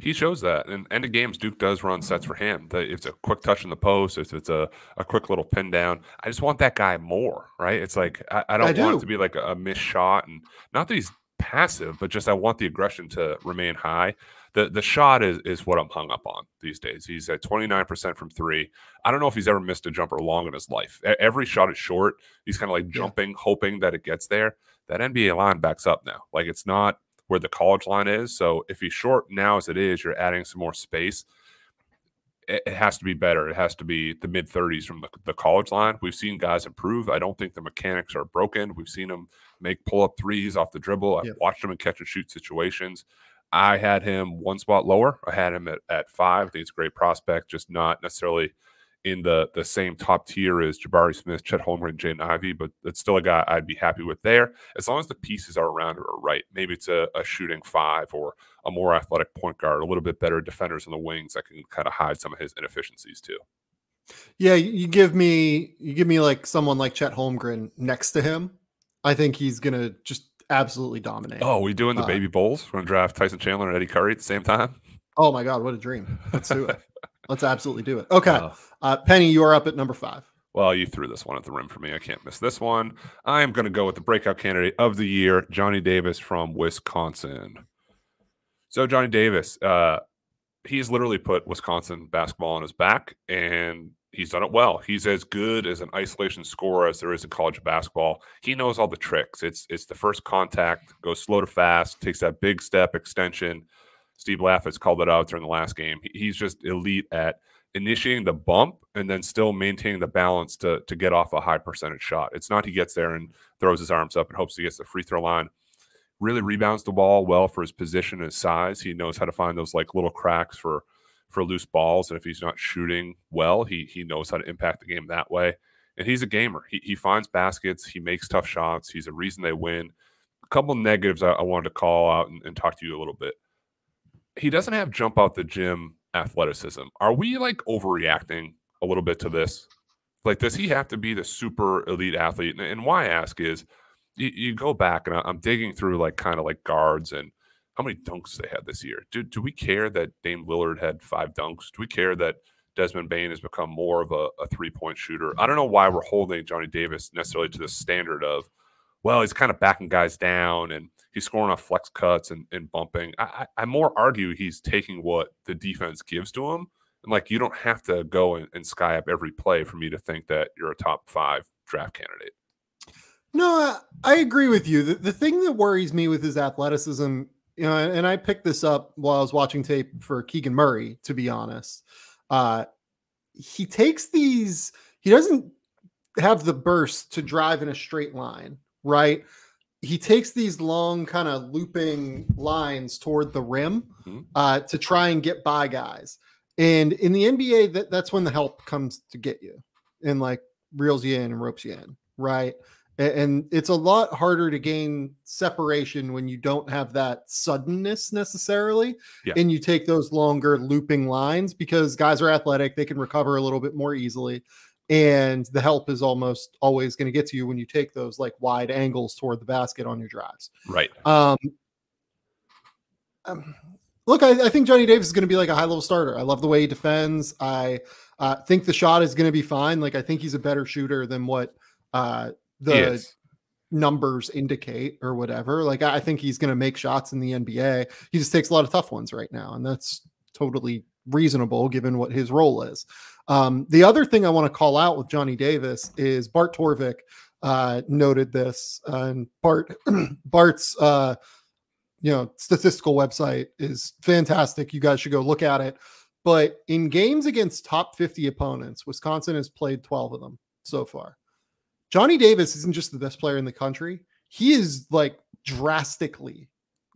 He shows that. And end of games, Duke does run sets for him. If it's a quick touch in the post, if it's a quick little pin down, I just want that guy more, right? It's like I don't want it to be like a missed shot. And not that he's passive, but just I want the aggression to remain high. The shot is what I'm hung up on these days. He's at 29% from 3. I don't know if he's ever missed a jumper long in his life. Every shot is short. He's kind of like jumping, hoping that it gets there. That NBA line backs up now. Like, it's not where the college line is. So if he's short now as it is, you're adding some more space. It has to be better. It has to be the mid-30s from the college line. We've seen guys improve. I don't think the mechanics are broken. We've seen them make pull-up threes off the dribble. I've watched them in catch-and-shoot situations. I had him one spot lower. I had him at 5. I think he's a great prospect, just not necessarily in the same top tier as Jabari Smith, Chet Holmgren, Jaden Ivey, but it's still a guy I'd be happy with there as long as the pieces are around it are right. Maybe it's a shooting 5 or a more athletic point guard, a little bit better defenders on the wings that can kind of hide some of his inefficiencies too. Yeah, you give me like someone like Chet Holmgren next to him. I think he's gonna just absolutely dominate. Oh, we doing the baby bowls? We're gonna draft Tyson Chandler and Eddie Curry at the same time? Oh my God, what a dream! Let's do it. Let's absolutely do it. Okay, Penny, you are up at number 5. Well, you threw this one at the rim for me. I can't miss this one. I am going to go with the breakout candidate of the year, Johnny Davis from Wisconsin. So Johnny Davis, he's literally put Wisconsin basketball on his back, and he's done it well. He's as good as an isolation scorer as there is in college basketball. He knows all the tricks. It's the first contact, goes slow to fast, takes that big step extension. Steve Laffitz called it out during the last game. He's just elite at initiating the bump and then still maintaining the balance to get off a high percentage shot. It's not he gets there and throws his arms up and hopes he gets the free throw line. Really rebounds the ball well for his position and his size. He knows how to find those like little cracks for loose balls. And if he's not shooting well, he knows how to impact the game that way. And he's a gamer. He finds baskets. He makes tough shots. He's a reason they win. A couple negatives I wanted to call out and talk to you a little bit. He doesn't have jump out the gym athleticism. Are we like overreacting a little bit to this? Like, does he have to be the super elite athlete? And why I ask is you go back and I'm digging through like kind of like guards and how many dunks they had this year. Do we care that Dame Lillard had 5 dunks? Do we care that Desmond Bane has become more of a 3-point shooter? I don't know why we're holding Johnny Davis necessarily to the standard of, well, he's kind of backing guys down and he's scoring off flex cuts and bumping. I more argue he's taking what the defense gives to him. And, like, you don't have to go and sky up every play for me to think that you're a top 5 draft candidate. No, I agree with you. The thing that worries me with his athleticism, you know, and I picked this up while I was watching tape for Keegan Murray, to be honest. He takes these – he doesn't have the burst to drive in a straight line, right? He takes these long kind of looping lines toward the rim to try and get by guys. And in the NBA, that's when the help comes to get you and like reels you in and ropes you in, right? And it's a lot harder to gain separation when you don't have that suddenness necessarily. Yeah. And you take those longer looping lines because guys are athletic. They can recover a little bit more easily. And the help is almost always going to get to you when you take those like wide angles toward the basket on your drives. Right. Look, I think Johnny Davis is going to be like a high-level starter. I love the way he defends. I think the shot is going to be fine. Like, I think he's a better shooter than what the numbers indicate or whatever. Like, I think he's going to make shots in the NBA. He just takes a lot of tough ones right now, and that's totally reasonable given what his role is. The other thing I want to call out with Johnny Davis is Bart Torvik noted this, and Bart's statistical website is fantastic. You guys should go look at it. But in games against top 50 opponents, Wisconsin has played 12 of them so far. Johnny Davis isn't just the best player in the country. He is like drastically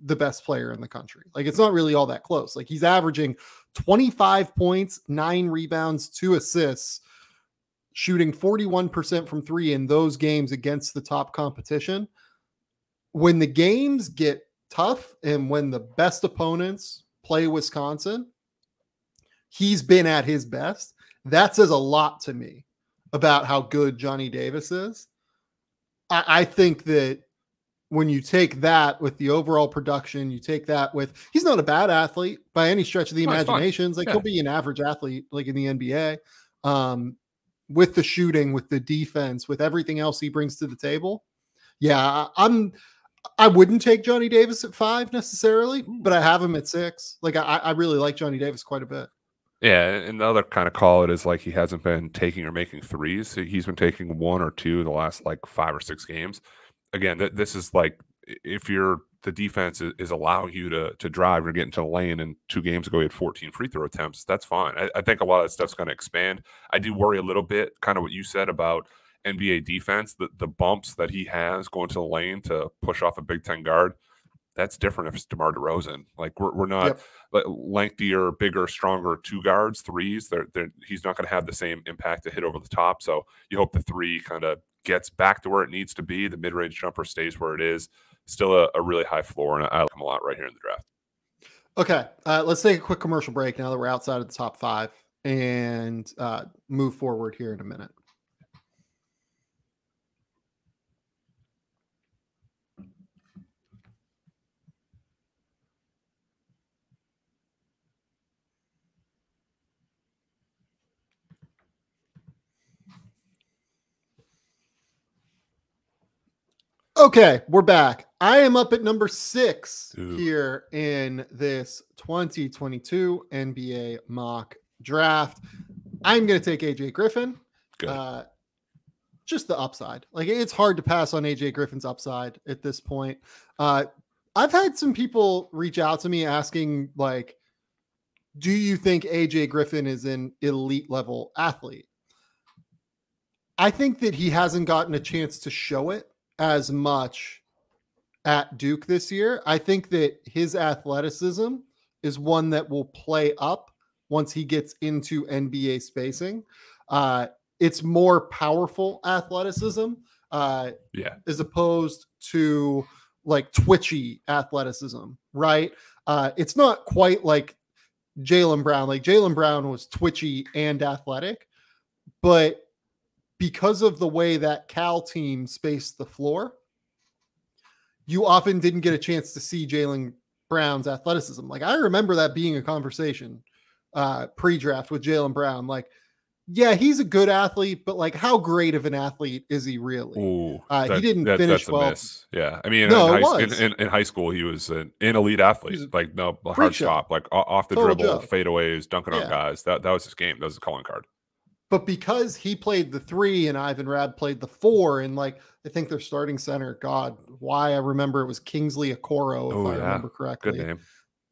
the best player in the country. Like, it's not really all that close. Like, he's averaging 25 points, 9 rebounds, 2 assists, shooting 41% from 3 in those games against the top competition. When the games get tough and when the best opponents play Wisconsin, he's been at his best. That says a lot to me about how good Johnny Davis is. I think that when you take that with the overall production, you take that with, he's not a bad athlete by any stretch of the imaginations. Like, he'll be an average athlete, like in the NBA, with the shooting, with the defense, with everything else he brings to the table. Yeah, I wouldn't take Johnny Davis at 5 necessarily, but I have him at 6. Like, I really like Johnny Davis quite a bit. Yeah, and the other kind of call it is like he hasn't been taking or making threes. He's been taking 1 or 2 the last like 5 or 6 games. Again, this is like if the defense is allowing you to drive or get into the lane, and 2 games ago he had 14 free throw attempts, that's fine. I think a lot of that stuff's going to expand. I do worry a little bit, kind of what you said about NBA defense, the bumps that he has going to the lane to push off a Big Ten guard. that's different if it's DeMar DeRozan. Like we're not lengthier, bigger, stronger two guards, threes. He's not going to have the same impact to hit over the top. So you hope the three kind of gets back to where it needs to be. The mid-range jumper stays where it is. Still a really high floor, and I like him a lot right here in the draft. Okay, let's take a quick commercial break now that we're outside of the top 5 and move forward here in a minute. Okay, we're back. I am up at number 6 here in this 2022 NBA mock draft. I'm going to take AJ Griffin. Just the upside. Like, it's hard to pass on AJ Griffin's upside at this point. I've had some people reach out to me asking, like, do you think AJ Griffin is an elite level athlete? I think that he hasn't gotten a chance to show it as much at Duke this year. I think that his athleticism is one that will play up once he gets into NBA spacing. It's more powerful athleticism as opposed to like twitchy athleticism, right? It's not quite like Jaylen Brown. Like Jaylen Brown was twitchy and athletic, but because of the way that Cal team spaced the floor, you often didn't get a chance to see Jaylen Brown's athleticism. Like I remember that being a conversation pre-draft with Jaylen Brown. Like, yeah, he's a good athlete, but like how great of an athlete is he really? He didn't finish well. Miss. Yeah. I mean, in high school, he was an elite athlete. Like hard stop, like off the dribble, fadeaways, dunking on guys. That was his game. That was his calling card. But because he played the 3 and Ivan Rabb played the 4, and like I think their starting center, God, why I remember it was Kingsley Okoro, if I remember correctly. Good name.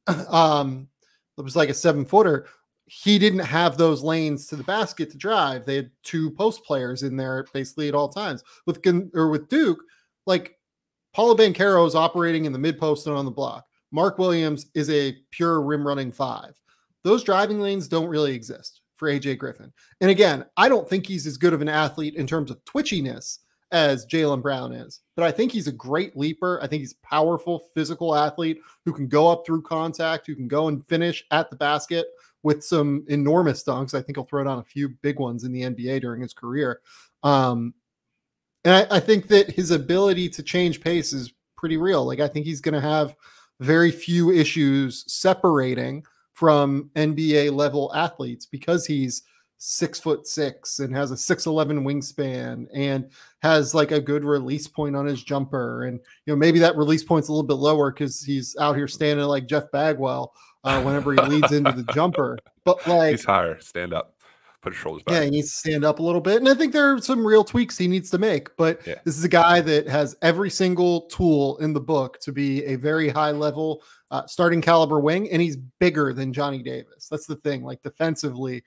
It was like a 7-footer. He didn't have those lanes to the basket to drive. They had 2 post players in there basically at all times. With Duke, like Paolo Banchero is operating in the mid post and on the block. Mark Williams is a pure rim running 5. Those driving lanes don't really exist for AJ Griffin. And again, I don't think he's as good of an athlete in terms of twitchiness as Jaylen Brown is, but I think he's a great leaper. I think he's a powerful physical athlete who can go up through contact, who can go and finish at the basket with some enormous dunks. I think he'll throw down a few big ones in the NBA during his career. And I think that his ability to change pace is pretty real. Like I think he's going to have very few issues separating from NBA level athletes because he's 6'6" and has a 6'11" wingspan and has like a good release point on his jumper. And, you know, maybe that release point's a little bit lower because he's out here standing like Jeff Bagwell whenever he leads into the jumper. But like he's higher, stand up, put his shoulders back. Yeah, he needs to stand up a little bit. And I think there are some real tweaks he needs to make. But this is a guy that has every single tool in the book to be a very high level starting caliber wing, and he's bigger than Johnny Davis. That's the thing. Like defensively,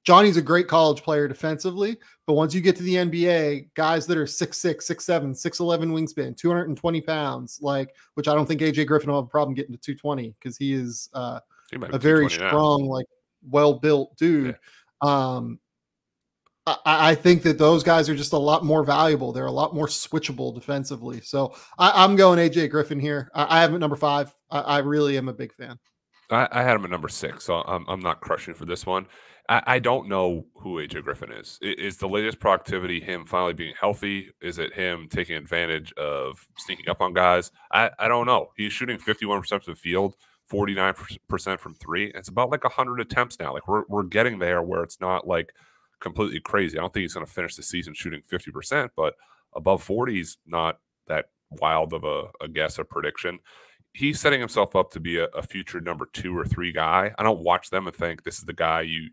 Johnny's a great college player defensively, but once you get to the NBA, guys that are 6'6", 6'7", 6'11" wingspan, 220 pounds, like, which I don't think AJ Griffin will have a problem getting to 220 because he is a very strong, like well-built dude. Yeah. I think that those guys are just a lot more valuable. They're a lot more switchable defensively. So I'm going AJ Griffin here. I have him at number 5. I really am a big fan. I had him at number 6, so I'm not crushing for this one. I don't know who AJ Griffin is. Is the latest productivity him finally being healthy? Is it him taking advantage of sneaking up on guys? I don't know. He's shooting 51% from the field, 49% from 3. It's about like 100 attempts now. Like we're getting there where it's not like completely crazy. I don't think he's going to finish the season shooting 50%, but above 40 is not that wild of a guess or prediction. He's setting himself up to be a future number 2 or 3 guy. I don't watch them and think this is the guy you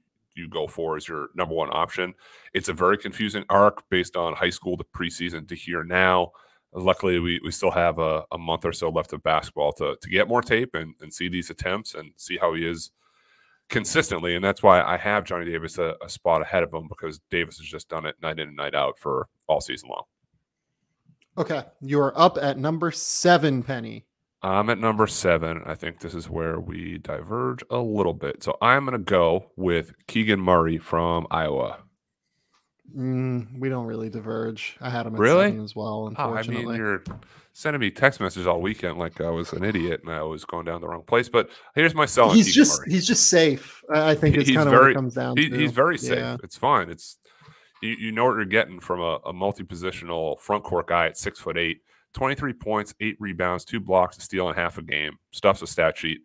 go for as your number 1 option. It's a very confusing arc based on high school to preseason to here now. Luckily, we still have a month or so left of basketball to get more tape and see these attempts and see how he is consistently. And that's why I have Johnny Davis a spot ahead of him, because Davis has just done it night in and night out for all season long. Okay. You're up at number 7, Pennie. I'm at number 7. I think this is where we diverge a little bit. So I'm going to go with Keegan Murray from Iowa. We don't really diverge. I had him at Really? 7 as well, unfortunately. I mean, you're sending me text messages all weekend like I was an idiot and I was going down the wrong place. But here's my sell on Keegan Murray. He's just safe. I think it's kind of what it comes down to. He's very safe. It's fine. It's you know what you're getting from a multi-positional front court guy at 6'8", 23 points, 8 rebounds, 2 blocks, a steal in half a game. Stuffs a stat sheet.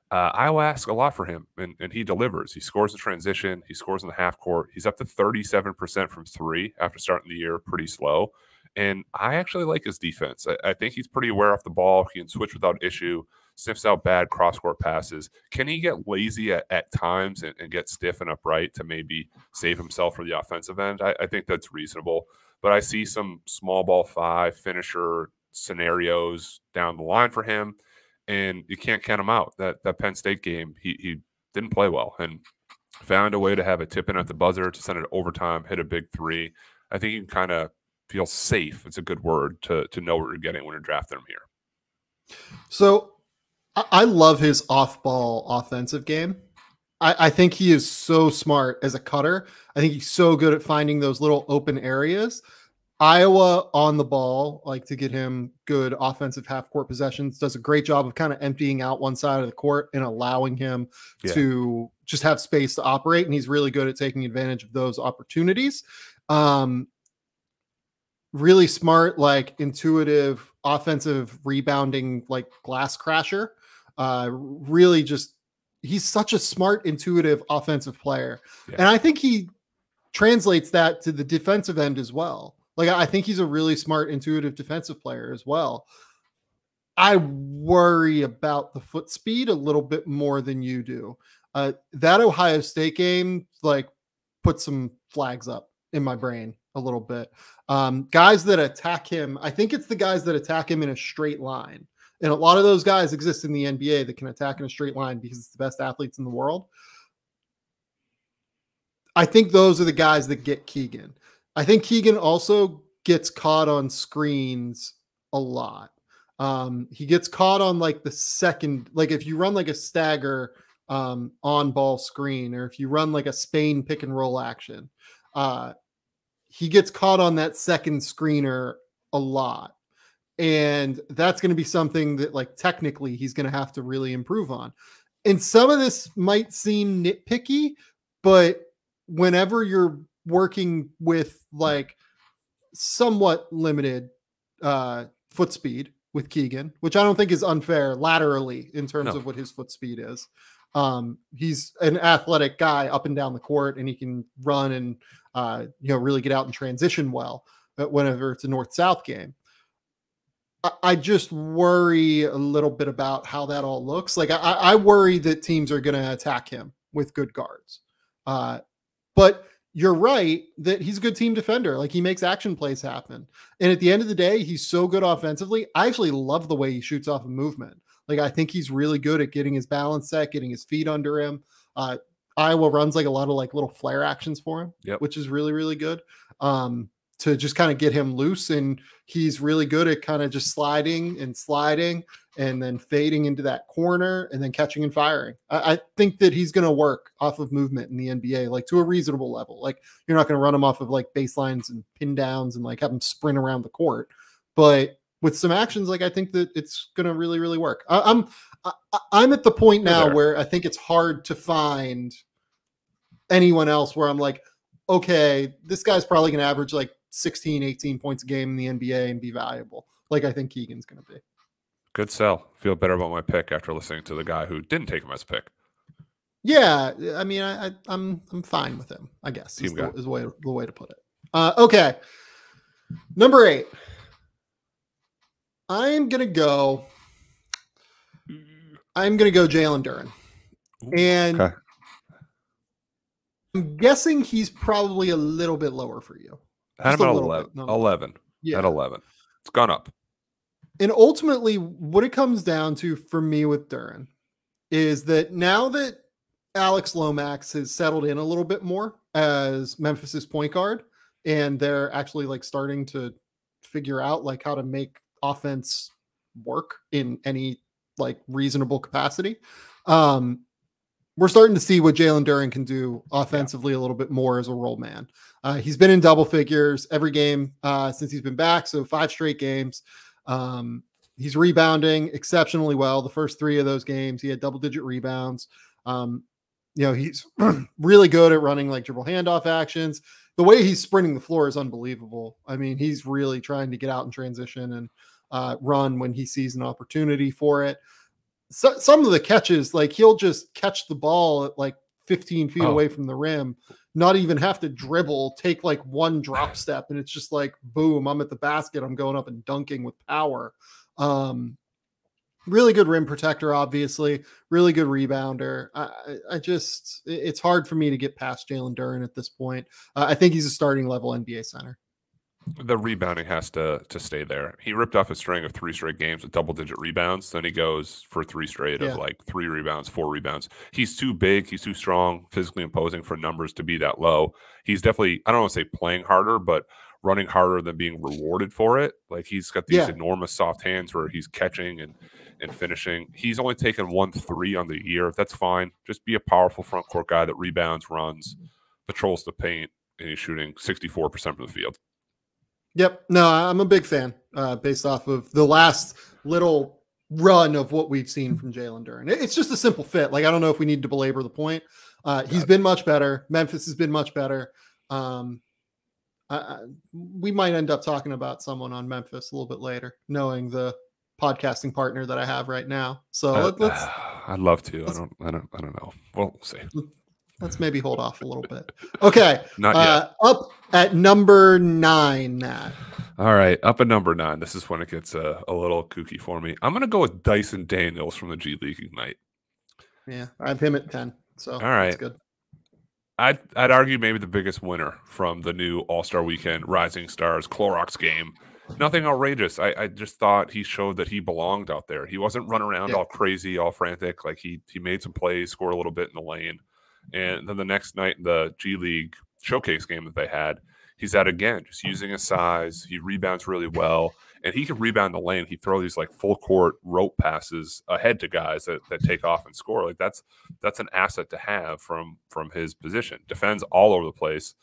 Iowa asks a lot for him, and he delivers. He scores in transition. He scores in the half court. He's up to 37% from 3 after starting the year pretty slow. And I actually like his defense. I think he's pretty aware off the ball. He can switch without issue, sniffs out bad cross-court passes. Can he get lazy at times and get stiff and upright to maybe save himself for the offensive end? I think that's reasonable. But I see some small ball 5 finisher scenarios down the line for him. And you can't count him out. That Penn State game, he didn't play well and found a way to have a tip in at the buzzer to send it overtime, hit a big 3. I think you can kind of feel safe. It's a good word to know what you're getting when you're drafting him here. So I love his off-ball offensive game. I think he is so smart as a cutter. I think he's so good at finding those little open areas. Iowa on the ball, like to get him good offensive half-court possessions, does a great job of kind of emptying out one side of the court and allowing him to just have space to operate. And he's really good at taking advantage of those opportunities. Really smart, like intuitive offensive rebounding, like glass crasher. Really just, he's such a smart, intuitive offensive player. Yeah. And I think he translates that to the defensive end as well. Like, I think he's a really smart, intuitive defensive player as well. I worry about the foot speed a little bit more than you do. That Ohio State game, like, put some flags up in my brain a little bit. Guys that attack him, I think it's the guys that attack him in a straight line. And a lot of those guys exist in the NBA that can attack in a straight line because it's the best athletes in the world. I think those are the guys that get Keegan. I think Keegan also gets caught on screens a lot. He gets caught on like the second, like if you run like a stagger on ball screen, or if you run like a Spain pick and roll action, he gets caught on that second screener a lot. And that's going to be something that, like, technically he's going to have to really improve on. And some of this might seem nitpicky, but whenever you're working with like somewhat limited foot speed with Keegan, which I don't think is unfair laterally in terms of what his foot speed is. He's an athletic guy up and down the court, and he can run and really get out and transition well whenever it's a north-south game. I just worry a little bit about how that all looks. Like, I worry that teams are going to attack him with good guards. But you're right that he's a good team defender. Like, he makes action plays happen. And at the end of the day, he's so good offensively. I actually love the way he shoots off of movement. Like, I think he's really good at getting his balance set, getting his feet under him. Iowa runs like a lot of like little flare actions for him, which is really, really good. To just kind of get him loose. And he's really good at kind of just sliding and then fading into that corner and then catching and firing. I think that he's going to work off of movement in the NBA, like to a reasonable level. Like, you're not going to run him off of like baselines and pin downs and like have him sprint around the court, but with some actions, like, I think that it's going to really, really work. I'm at the point now where I think it's hard to find anyone else where I'm like, okay, this guy's probably going to average like 16, 18 points a game in the NBA and be valuable. Like, I think Keegan's going to be. Good sell. Feel better about my pick after listening to the guy who didn't take him as a pick. Yeah, I mean, I'm fine with him, I guess, is the way to put it. Okay, number 8. I'm gonna go Jalen Duren. And okay. I'm guessing he's probably a little bit lower for you. At about 11. Yeah. At 11. It's gone up. And ultimately, what it comes down to for me with Duren is that now that Alex Lomax has settled in a little bit more as Memphis's point guard, and they're actually like starting to figure out like how to make offense work in any like reasonable capacity. We're starting to see what Jalen Duren can do offensively a little bit more as a role man. He's been in double figures every game since he's been back. So 5 straight games. He's rebounding exceptionally well. The first 3 of those games, he had double-digit rebounds. He's really good at running like dribble handoff actions. The way he's sprinting the floor is unbelievable. I mean, he's really trying to get out in transition and run when he sees an opportunity for it. So, some of the catches, like he'll just catch the ball at like 15 feet away from the rim, not even have to dribble, take like one drop step, and it's just like, boom, I'm at the basket. I'm going up and dunking with power. Really good rim protector, obviously. Really good rebounder. It's hard for me to get past Jalen Duren at this point. I think he's a starting level NBA center. The rebounding has to stay there. He ripped off a string of 3 straight games with double-digit rebounds. Then he goes for 3 straight of like 3 rebounds, 4 rebounds. He's too big. He's too strong, physically imposing for numbers to be that low. He's definitely, I don't want to say playing harder, but running harder than being rewarded for it. Like he's got these enormous soft hands where he's catching and finishing. He's only taken 1 3 on the year. That's fine. Just be a powerful front court guy that rebounds, runs, patrols the paint, and he's shooting 64% from the field. Yep. No, I'm a big fan based off of the last little run of what we've seen from Jalen Duren. It's just a simple fit. Like, I don't know if we need to belabor the point. He's been much better. Memphis has been much better. We might end up talking about someone on Memphis a little bit later, knowing the podcasting partner that I have right now. So let's. I'd love to. I don't know. We'll see. Let's maybe hold off a little bit. Okay. Not yet. Up at number 9, Matt. All right. Up at number 9. This is when it gets a little kooky for me. I'm going to go with Dyson Daniels from the G League Ignite. Yeah. I have him at 10. So all right. That's good. I'd argue maybe the biggest winner from the new All-Star Weekend Rising Stars Clorox game. Nothing outrageous. I just thought he showed that he belonged out there. He wasn't running around all crazy, all frantic. Like he made some plays, scored a little bit in the lane. And then the next night in the G League showcase game that they had, he's at again, just using his size. He rebounds really well, and he can rebound the lane. He throws these like full court rope passes ahead to guys that take off and score. Like that's an asset to have from his position. Defends all over the place.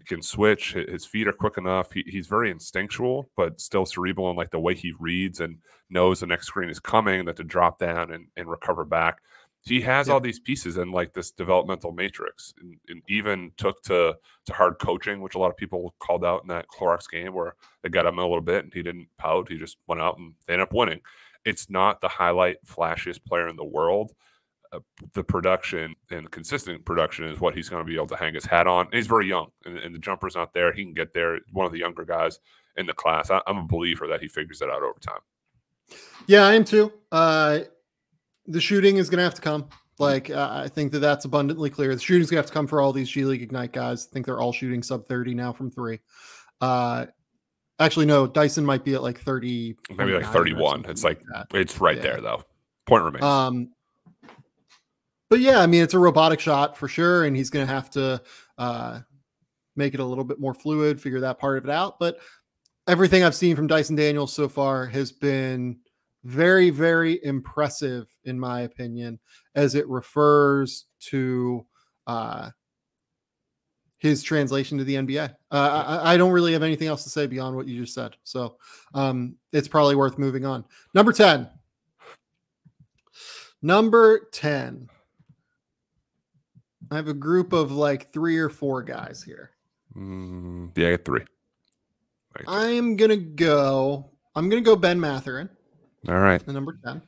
Can switch. His feet are quick enough. He's very instinctual, but still cerebral in like the way he reads and knows the next screen is coming, that to drop down and recover back. He has all these pieces in like this developmental matrix, and even took to hard coaching, which a lot of people called out in that Clorox game where they got him a little bit and he didn't pout. He just went out and they ended up winning. It's not the highlight flashiest player in the world. The production and consistent production is what he's going to be able to hang his hat on. And he's very young, and the jumper's not there. He can get there. One of the younger guys in the class. I'm a believer that he figures it out over time. Yeah, I am too. The shooting is going to have to come. Like, I think that's abundantly clear. The shooting's going to have to come for all these G League Ignite guys. I think they're all shooting sub 30 now from 3. Actually, no, Dyson might be at like 30. Maybe like 31. It's like it's right there, though. Point remains. But yeah, I mean, it's a robotic shot for sure. And he's going to have to make it a little bit more fluid, figure that part of it out. But everything I've seen from Dyson Daniels so far has been very, very impressive, in my opinion, as it refers to his translation to the NBA. I don't really have anything else to say beyond what you just said. So it's probably worth moving on. Number 10. I have a group of like 3 or 4 guys here. Yeah, I got 3. I'm gonna go Ben Mathurin. All right. The number 10.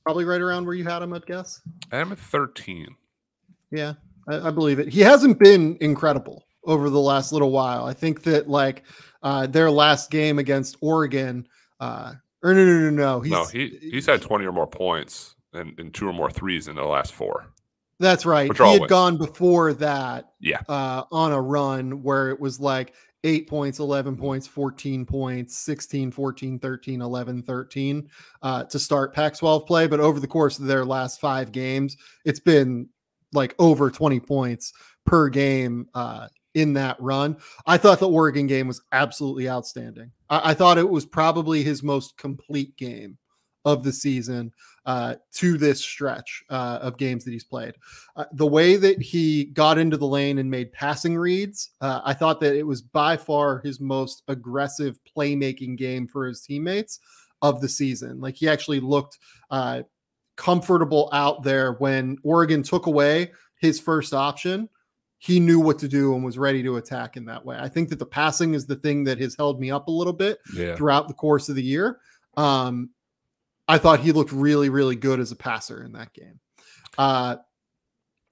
Probably right around where you had him, I'd guess. I'm at 13. Yeah, I believe it. He hasn't been incredible over the last little while. I think that like their last game against Oregon, no. He's had 20 or more points and 2 or more threes in the last 4. That's right. He had gone before that on a run where it was like 8 points, 11 points, 14 points, 16, 14, 13, 11, 13 to start Pac-12 play. But over the course of their last 5 games, it's been like over 20 points per game in that run. I thought the Oregon game was absolutely outstanding. I thought it was probably his most complete game of the season to this stretch of games that he's played. The way that he got into the lane and made passing reads, I thought that it was by far his most aggressive playmaking game for his teammates of the season. Like, he actually looked comfortable out there when Oregon took away his first option. He knew what to do and was ready to attack in that way. I think that the passing is the thing that has held me up a little bit throughout the course of the year. I thought he looked really, really good as a passer in that game.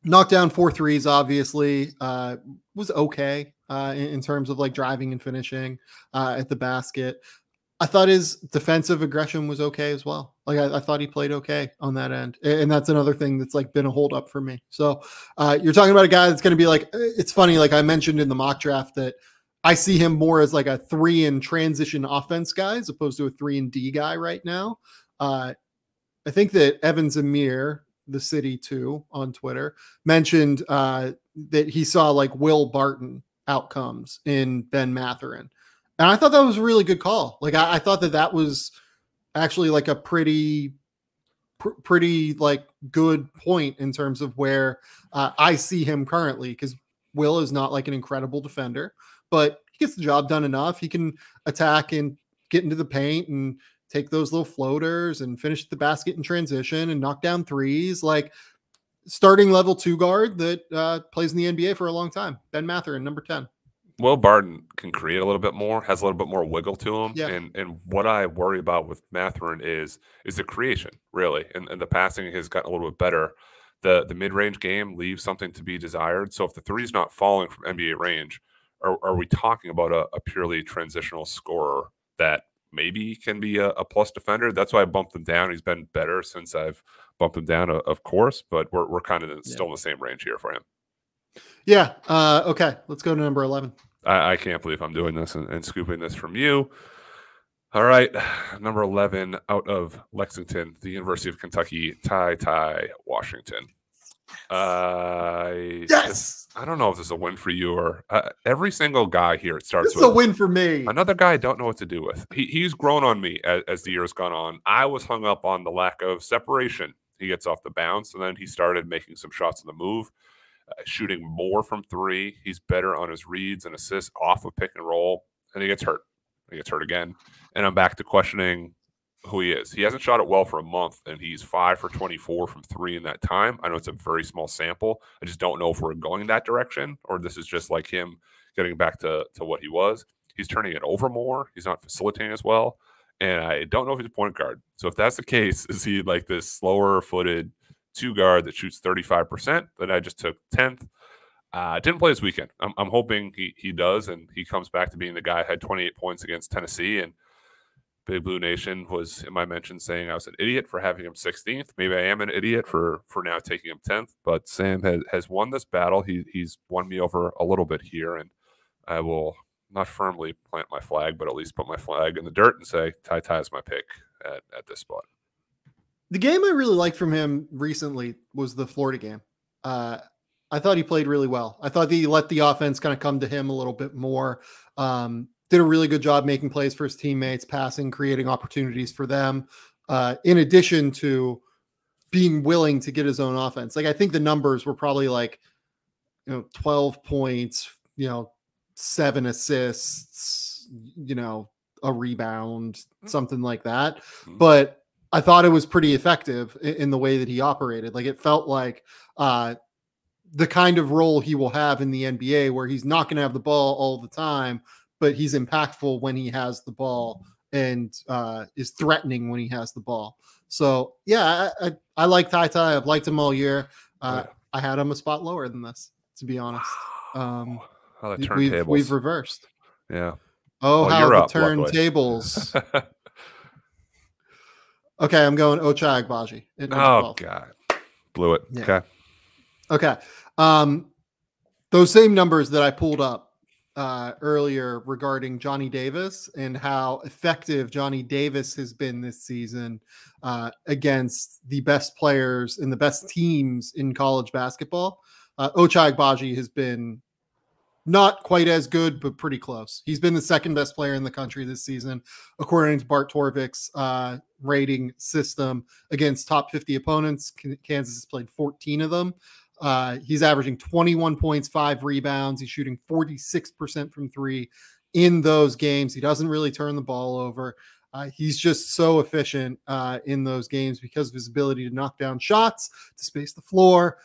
Knocked down 4 threes, obviously, was okay in terms of like driving and finishing at the basket. I thought his defensive aggression was okay as well. Like, I thought he played okay on that end. And that's another thing that's like been a hold up for me. So you're talking about a guy that's going to be like, it's funny. Like I mentioned in the mock draft that I see him more as like a 3 in transition offense guy as opposed to a 3 and D guy right now. I think that Evans Amir, the city too, on Twitter, mentioned that he saw like Will Barton outcomes in Ben Mathurin. And I thought that was a really good call. Like, I thought that was actually like a pretty like good point in terms of where I see him currently, because Will is not like an incredible defender, but he gets the job done enough. He can attack and get into the paint and take those little floaters and finish the basket in transition and knock down threes. Like, starting level 2 guard that plays in the NBA for a long time. Ben Mathurin, number 10. Will Barton can create a little bit more, has a little bit more wiggle to him. Yeah. And what I worry about with Mathurin is the creation, really. And the passing has gotten a little bit better. The mid-range game leaves something to be desired. So if the three's not falling from NBA range, are we talking about a purely transitional scorer that maybe can be a plus defender? That's why I bumped him down. He's been better since I've bumped him down, of course, but we're kind of still in the same range here for him. Yeah. Okay. Let's go to number 11. I can't believe I'm doing this and scooping this from you. All right. Number 11 out of Lexington, the University of Kentucky, Ty Washington. Yes. I don't know if this is a win for you or every single guy here. It starts with a win for me. Another guy I don't know what to do with. He's grown on me as the year's gone on. I was hung up on the lack of separation. He gets off the bounce, and then he started making some shots on the move. Shooting more from 3. He's better on his reads and assists off of pick and roll, and he gets hurt. He gets hurt again. And I'm back to questioning who he is. He hasn't shot it well for a month, and he's 5 for 24 from 3 in that time. I know it's a very small sample. I just don't know if we're going that direction or this is just like him getting back to what he was. He's turning it over more. He's not facilitating as well. And I don't know if he's a point guard. So if that's the case, is he like this slower-footed 2 guard that shoots 35%, that I just took 10th. Didn't play this weekend. I'm hoping he does, and he comes back to being the guy who had 28 points against Tennessee. And Big Blue Nation was in my mention saying I was an idiot for having him 16th. Maybe I am an idiot for now taking him 10th. But Sam has won this battle. He's won me over a little bit here, and I will not firmly plant my flag, but at least put my flag in the dirt and say Ty is my pick at this spot. The game I really liked from him recently was the Florida game. I thought he played really well. I thought he let the offense kind of come to him a little bit more. Did a really good job making plays for his teammates, passing, creating opportunities for them, in addition to being willing to get his own offense. Like, I think the numbers were probably like, 12 points, 7 assists, a rebound, something like that. But I thought it was pretty effective in the way that he operated. Like, it felt like the kind of role he will have in the NBA, where he's not going to have the ball all the time, but he's impactful when he has the ball and is threatening when he has the ball. So, yeah, I like Ty. I've liked him all year. I had him a spot lower than this, to be honest. We've reversed. Yeah. Oh, how the turntables. Okay, I'm going Ochai Agbaji. Oh, God. Blew it. Yeah. Okay. Those same numbers that I pulled up earlier regarding Johnny Davis and how effective Johnny Davis has been this season against the best players and the best teams in college basketball. Ochai Agbaji has been Not quite as good, but pretty close. He's been the second best player in the country this season, according to Bart Torvik's rating system against top 50 opponents. Kansas has played 14 of them. He's averaging 21 points, 5 rebounds. He's shooting 46% from 3 in those games. He doesn't really turn the ball over. He's just so efficient in those games because of his ability to knock down shots, to space the floor,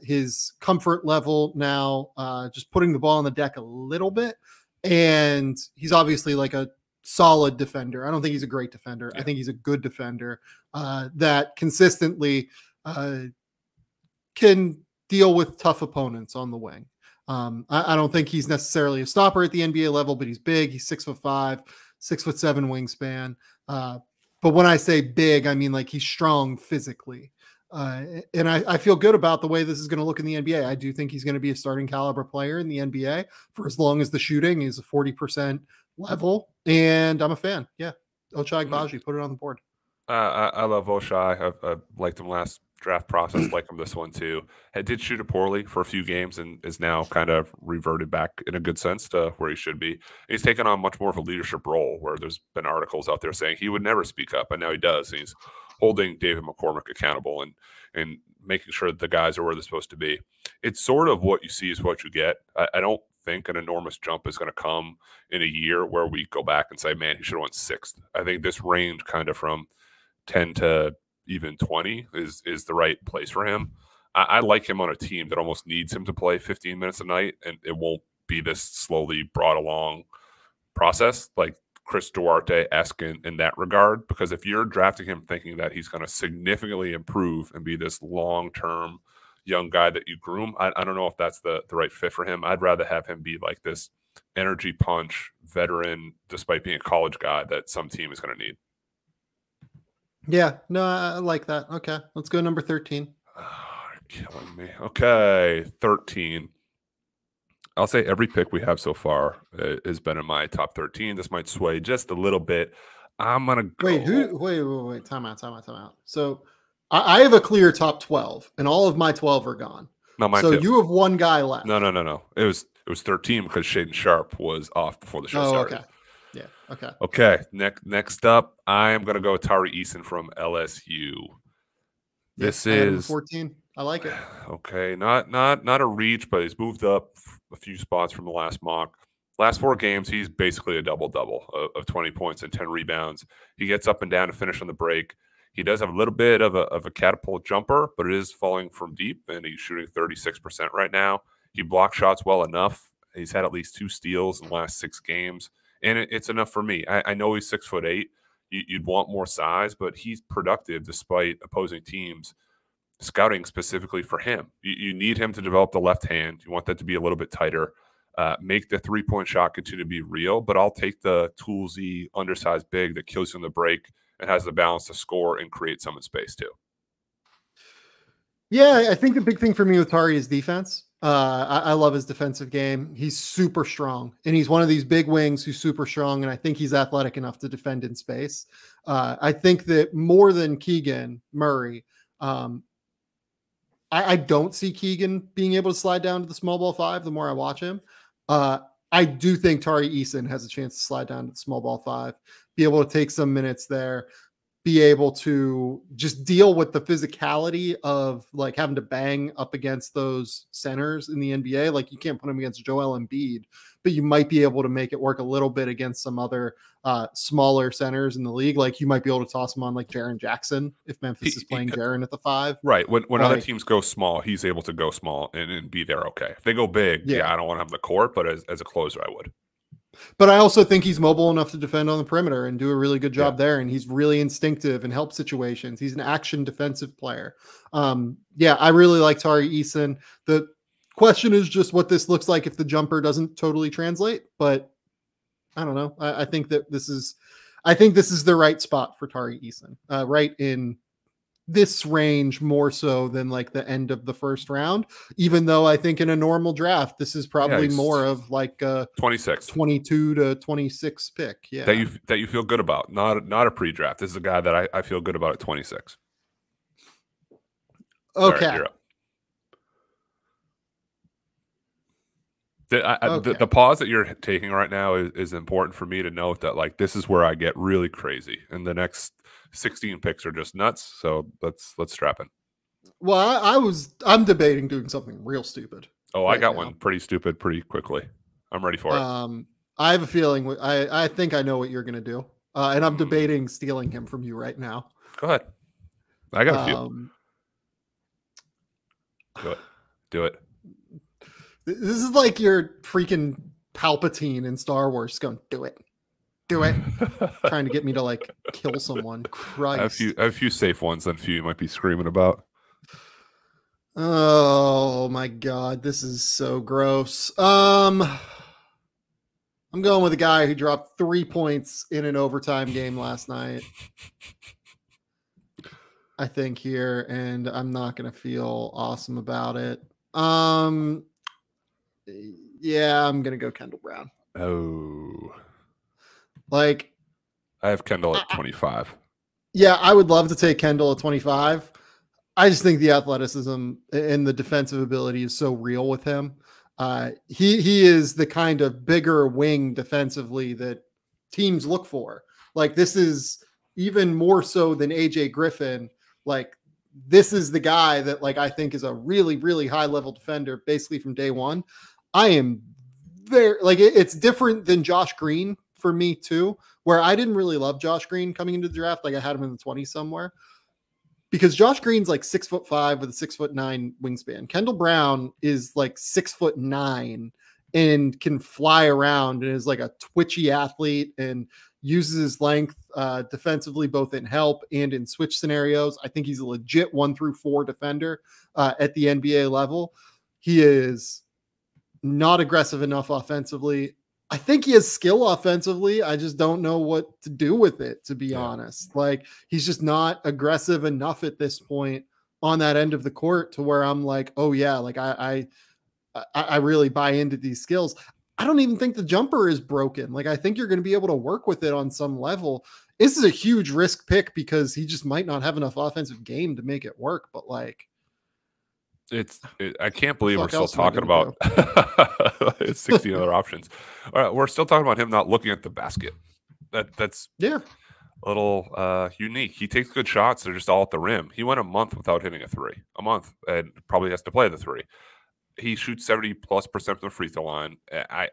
his comfort level now, just putting the ball on the deck a little bit. And he's obviously like a solid defender. I don't think he's a great defender. Yeah. I think he's a good defender that consistently can deal with tough opponents on the wing. I don't think he's necessarily a stopper at the NBA level, but he's big. He's 6'5", 6'7" wingspan. But when I say big, I mean like he's strong physically. And I feel good about the way this is going to look in the NBA. I do think he's going to be a starting caliber player in the NBA for as long as the shooting is a 40% level. And I'm a fan. Yeah. Ochai Agbaji, put it on the board. I love Ochai. I've liked him last draft process, like him this one too. He did shoot it poorly for a few games and is now kind of reverted back in a good sense to where he should be. He's taken on much more of a leadership role where there's been articles out there saying he would never speak up, and now he does. And he's holding David McCormick accountable and making sure that the guys are where they're supposed to be. It's sort of what you see is what you get. I don't think an enormous jump is going to come in a year where we go back and say, man, he should have went 6th. I think this range kind of from 10 to even 20 is the right place for him. I like him on a team that almost needs him to play 15 minutes a night, and it won't be this slowly brought along process like Chris Duarte-esque in that regard, because if you're drafting him thinking that he's going to significantly improve and be this long-term young guy that you groom, I don't know if that's the right fit for him. I'd rather have him be like this energy punch veteran, despite being a college guy, that some team is going to need. Yeah, no, I like that. Okay, let's go number 13. Oh, you're killing me. Okay, 13. I'll say every pick we have so far has been in my top 13. This might sway just a little bit. I'm going to go. Wait. Time out. So I have a clear top 12, and all of my 12 are gone. No, mine so too. You have one guy left. No. It was 13 because Shaedon Sharpe was off before the show started. Okay. Yeah. Okay. Okay. Next up, I am going to go with Tari Easton from LSU. This is 14. I like it. Okay. Not a reach, but he's moved up a few spots from the last mock. Last 4 games, he's basically a double-double of 20 points and 10 rebounds. He gets up and down to finish on the break. He does have a little bit of a catapult jumper, but it is falling from deep, and he's shooting 36% right now. He blocks shots well enough. He's had at least 2 steals in the last 6 games. And it's enough for me. I know he's 6'8". You'd want more size, but he's productive despite opposing teams scouting specifically for him. You need him to develop the left hand. You want that to be a little bit tighter. Make the 3-point shot continue to be real, but I'll take the toolsy, undersized big that kills you on the break and has the balance to score and create some in space too. Yeah, I think the big thing for me with Tari is defense. I love his defensive game. He's super strong, and he's one of these big wings who's super strong, and I think he's athletic enough to defend in space. I think that more than Keegan Murray, I don't see Keegan being able to slide down to the small ball 5 the more I watch him. I do think Tari Easton has a chance to slide down to the small ball 5, be able to take some minutes there, be able to just deal with the physicality of like having to bang up against those centers in the NBA. Like you can't put him against Joel Embiid, but you might be able to make it work a little bit against some other smaller centers in the league. Like you might be able to toss him on like Jaren Jackson if Memphis is playing Jaren at the 5. Right. When other teams go small, he's able to go small and be there. Okay. If they go big, yeah I don't want to have the court, but as a closer, I would. But I also think he's mobile enough to defend on the perimeter and do a really good job there. And he's really instinctive and help situations. He's an action defensive player. I really like Tari Easton. The question is just what this looks like if the jumper doesn't totally translate. But I don't know. I think this is the right spot for Tari Easton, right in this range more so than like the end of the first round, even though I think in a normal draft, this is probably more of like a 22 to 26 pick. Yeah. That you feel good about, not a pre-draft. This is a guy that I feel good about at 26. Okay. Right, you're up. The pause that you're taking right now is important for me to note that like this is where I get really crazy, and the next 16 picks are just nuts. So let's strap in. Well, I'm debating doing something real stupid. Oh, I got one pretty stupid pretty quickly. I'm ready for it. I have a feeling I think I know what you're gonna do, and I'm debating stealing him from you right now. Go ahead. I got a few. Do it. This is like your freaking Palpatine in Star Wars going, do it. Trying to get me to like kill someone. Christ. I have a few safe ones and a few you might be screaming about. Oh my God. This is so gross. I'm going with a guy who dropped 3 points in an overtime game last night. I think here, and I'm not going to feel awesome about it. Yeah, I'm gonna go Kendall Brown. Oh, like I have Kendall at 25. Yeah, I would love to take Kendall at 25. I just think the athleticism and the defensive ability is so real with him. He is the kind of bigger wing defensively that teams look for. Like this is even more so than AJ Griffin. Like this is the guy that like I think is a really, really high level defender basically from day one. I am very like it's different than Josh Green for me too, where I didn't really love Josh Green coming into the draft. Like I had him in the 20s somewhere because Josh Green's like 6'5" with a 6'9" wingspan. Kendall Brown is like 6'9" and can fly around and is like a twitchy athlete and uses his length defensively, both in help and in switch scenarios. I think he's a legit 1-4 defender at the NBA level. He is not aggressive enough offensively. I think he has skill offensively. I just don't know what to do with it, to be honest. Like he's just not aggressive enough at this point on that end of the court to where I'm like, oh yeah, like I really buy into these skills. I don't even think the jumper is broken. Like I think you're going to be able to work with it on some level. This is a huge risk pick because he just might not have enough offensive game to make it work. But like, I can't believe we're still talking about 16 other options. All right, we're still talking about him not looking at the basket. That's a little unique. He takes good shots. They're just all at the rim. He went a month without hitting a three. A month, and probably has to play the three. He shoots 70+% from the free throw line. I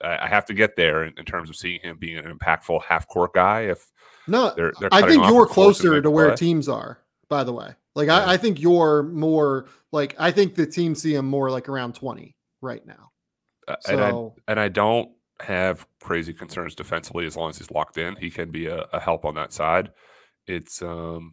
have to get there in terms of seeing him being an impactful half court guy. If they're I think you're closer to where teams are. By the way, like I think you're more like I think the teams see him more like around 20 right now. And I don't have crazy concerns defensively as long as he's locked in. He can be a help on that side. It's the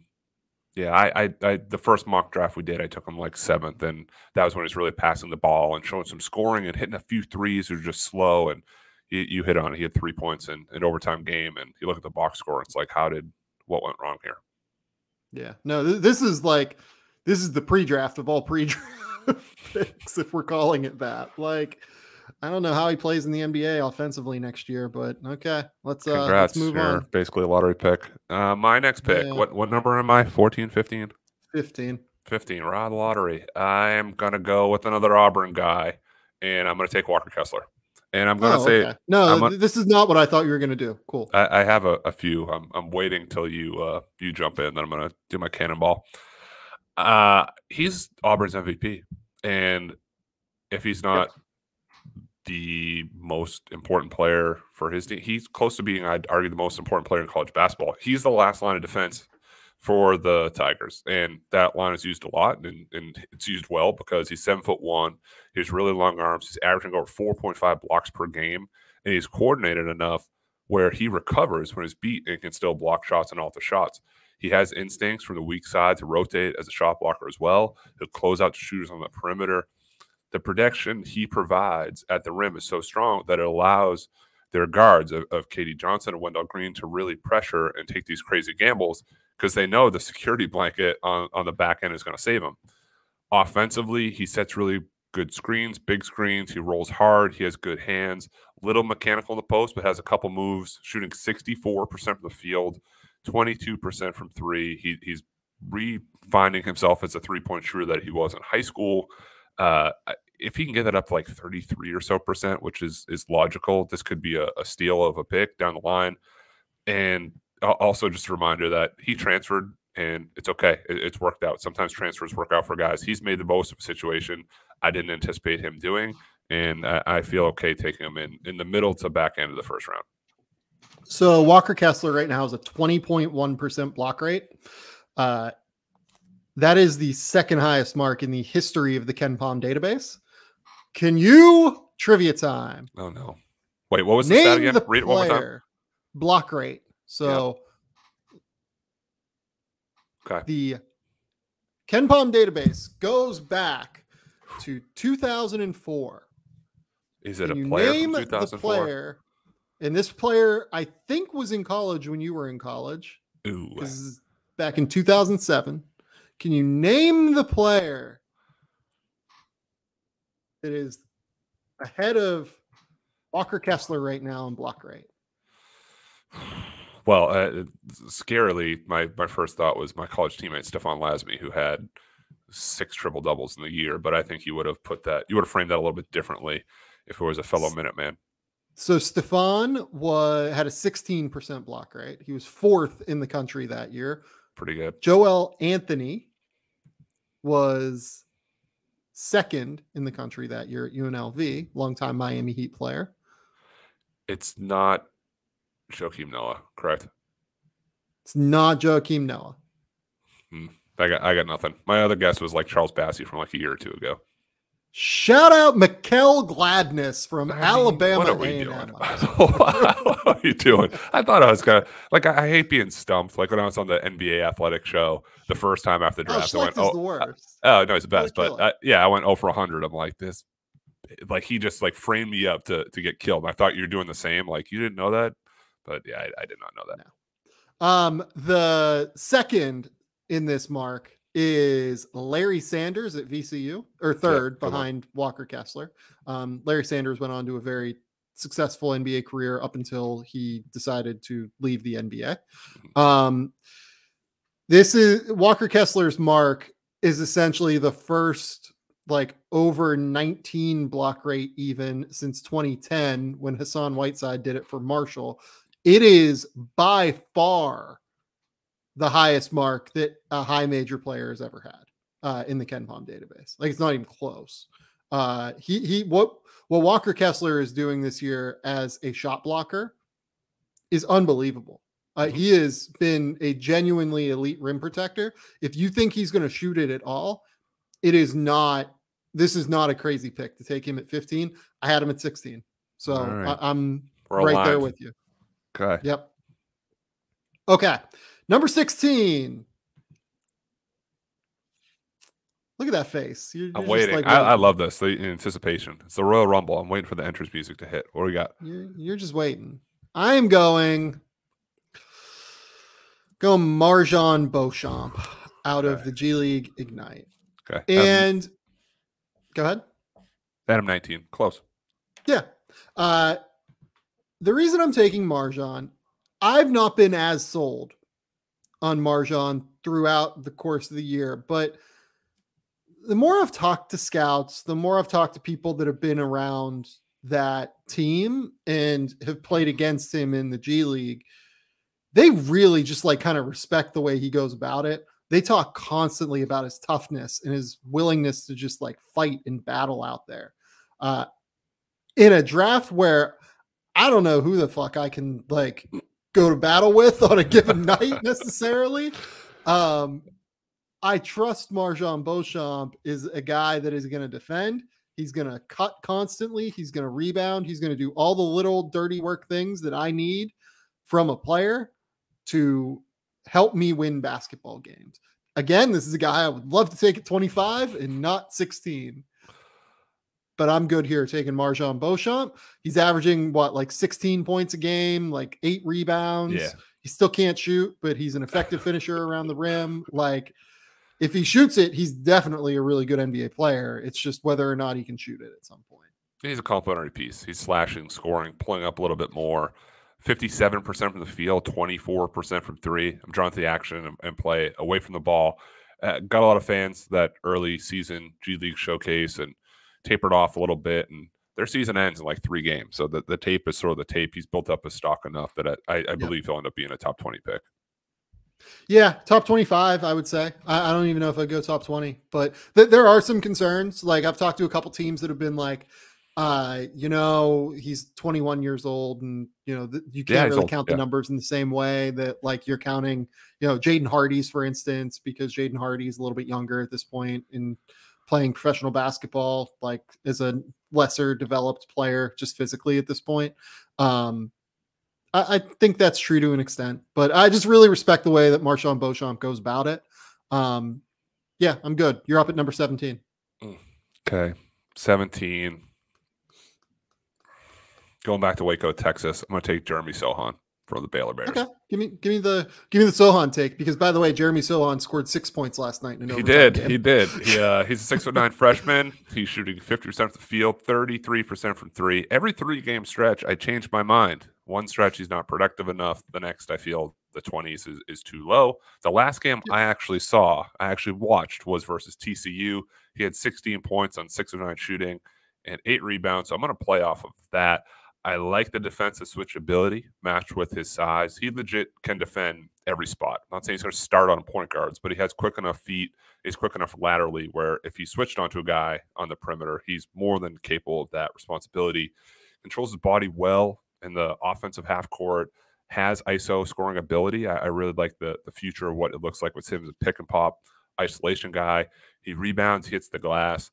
first mock draft we did, I took him like 7th, and that was when he was really passing the ball and showing some scoring and hitting a few threes that were just slow. And you hit on it. He had 3 points in an overtime game, and you look at the box score, it's like, what went wrong here? Yeah, no, this is the pre-draft of all pre-draft picks, if we're calling it that. Like, I don't know how he plays in the NBA offensively next year, but okay, let's move on. Basically a lottery pick. My next pick, what number am I? 14, 15? 15. 15, we're on the lottery. I am going to go with another Auburn guy, and I'm going to take Walker Kessler. And I'm going to say okay. No, this is not what I thought you were going to do. Cool. I have a few. I'm waiting till you jump in. Then I'm going to do my cannonball. He's Auburn's MVP, and if he's not the most important player for his team, he's close to being, I'd argue, the most important player in college basketball. He's the last line of defense for the Tigers, and that line is used a lot, and it's used well because he's 7'1". He has really long arms. He's averaging over 4.5 blocks per game, and he's coordinated enough where he recovers when he's beat and can still block shots and alter shots. He has instincts from the weak side to rotate as a shot blocker as well. He'll close out shooters on the perimeter. The protection he provides at the rim is so strong that it allows their guards of KD Johnson and Wendell Green to really pressure and take these crazy gambles because they know the security blanket on the back end is going to save them. Offensively, he sets really good screens, big screens. He rolls hard. He has good hands. Little mechanical in the post, but has a couple moves, shooting 64% from the field, 22% from three. He's refinding himself as a three-point shooter that he was in high school. if he can get that up to like 33 or so %, which is logical, this could be a steal of a pick down the line. And also just a reminder that he transferred, and it's okay. It's worked out. Sometimes transfers work out for guys. He's made the most of a situation I didn't anticipate him doing, and I feel okay taking him in the middle to back end of the first round. So Walker Kessler right now is a 20.1% block rate. That is the second highest mark in the history of the KenPom database. Can you trivia time? Oh no! Wait, what was the stat again? Read it one more time. Block rate. So okay, the KenPom database goes back to 2004. Is it a player from 2004? The player, and this player I think was in college when you were in college. Ooh, this is back in 2007. Can you name the player that is ahead of Walker Kessler right now in block rate? Well, scarily, my first thought was my college teammate Stefan Lasme, who had 6 triple doubles in the year. But I think you would have framed that a little bit differently if it was a fellow Minuteman. So Stefan had a 16% block rate. He was 4th in the country that year. Pretty good. Joel Anthony was 2nd in the country that year at UNLV, longtime Miami Heat player. It's not Joakim Noah, correct? It's not Joakim Noah. I got nothing. My other guess was like Charles Bassey from like a year or two ago. Shout out Mikal Gladness from Alabama. What are we doing? What are you doing? I thought I was gonna I hate being stumped. Like when I was on the NBA Athletic show the first time after the draft, I went, the worst. No, he's the best. But I went 0 for 100. I'm like this. Like he just like framed me up to get killed. And I thought you were doing the same. Like you didn't know that, but yeah, I did not know that. No. The second in this mark is Larry Sanders at VCU, or third behind Walker Kessler. Larry Sanders went on to a very successful NBA career up until he decided to leave the NBA. This is Walker Kessler's mark is essentially the first like over 19 block rate even since 2010 when Hassan Whiteside did it for Marshall. It is by far the highest mark that a high major player has ever had in the KenPom database. Like it's not even close. What Walker Kessler is doing this year as a shot blocker is unbelievable. He has been a genuinely elite rim protector. If you think he's going to shoot it at all, this is not a crazy pick to take him at 15. I had him at 16. So I'm right there with you. Okay. Yep. Okay. Number 16. Look at that face. I'm waiting. Like I love this. The anticipation. It's the Royal Rumble. I'm waiting for the entrance music to hit. What do we got? You're just waiting. I am going Marjon Beauchamp out of the G League Ignite. Okay. And go ahead. Adam 19. Close. Yeah. The reason I'm taking Marjon, I've not been as sold on Marjon throughout the course of the year, but the more I've talked to scouts, the more I've talked to people that have been around that team and have played against him in the G League, they really just like kind of respect the way he goes about it. They talk constantly about his toughness and his willingness to just like fight and battle out there. In a draft where I don't know who the fuck I can like go to battle with on a given night necessarily. I trust Marjon Beauchamp is a guy that is going to defend. He's going to cut constantly. He's going to rebound. He's going to do all the little dirty work things that I need from a player to help me win basketball games. Again, this is a guy I would love to take at 25 and not 16. But I'm good here taking Marjon Beauchamp. He's averaging like 16 points a game, like 8 rebounds. Yeah. He still can't shoot, but he's an effective finisher around the rim. Like if he shoots it, he's definitely a really good NBA player. It's just whether or not he can shoot it at some point. He's a complementary piece. He's slashing, scoring, pulling up a little bit more. 57% from the field, 24% from 3. I'm drawn to the action and play away from the ball. Got a lot of fans that early season G League showcase, and tapered off a little bit, and their season ends in like 3 games. So the tape is sort of the tape. He's built up his stock enough that I believe he'll end up being a top 20 pick. Yeah, top 25, I would say. I don't even know if I'd go top 20, but there are some concerns. Like, I've talked to a couple teams that have been like, he's 21 years old, and, you can't really count the numbers in the same way that, like, you're counting, Jaden Hardy's, for instance, because Jaden Hardy is a little bit younger at this point in playing professional basketball, like, as a lesser developed player, just physically at this point. I think that's true to an extent, but I just really respect the way that Marshawn Beauchamp goes about it. Yeah, I'm good. You're up at number 17. Okay. 17. Going back to Waco, Texas, I'm going to take Jeremy Sohan for the Baylor Bears. Okay. Give me the Sohan take, because, by the way, Jeremy Sohan scored 6 points last night. He did. He's a 6'9" freshman. He's shooting 50% of the field, 33% from 3. Every 3-game stretch, I changed my mind. One stretch, he's not productive enough. The next, I feel the 20s is too low. The last game I actually watched was versus TCU. He had 16 points on 6 of 9 shooting and 8 rebounds. So I'm going to play off of that. I like the defensive switchability matched with his size. He legit can defend every spot. I'm not saying he's going to start on point guards, but he has quick enough feet. He's quick enough laterally where if he switched onto a guy on the perimeter, he's more than capable of that responsibility. Controls his body well in the offensive half court, has ISO scoring ability. I really like the future of what it looks like with him as a pick and pop isolation guy. He rebounds, he hits the glass.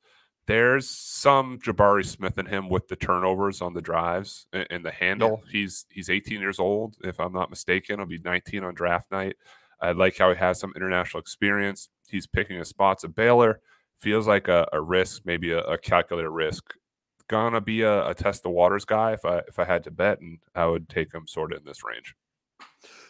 There's some Jabari Smith in him with the turnovers on the drives and the handle. Yeah. He's 18 years old, if I'm not mistaken. He'll be 19 on draft night. I like how he has some international experience. He's picking his spots at Baylor. Feels like a risk, maybe a calculated risk. Gonna be a test the waters guy if I had to bet, and I would take him sort of in this range.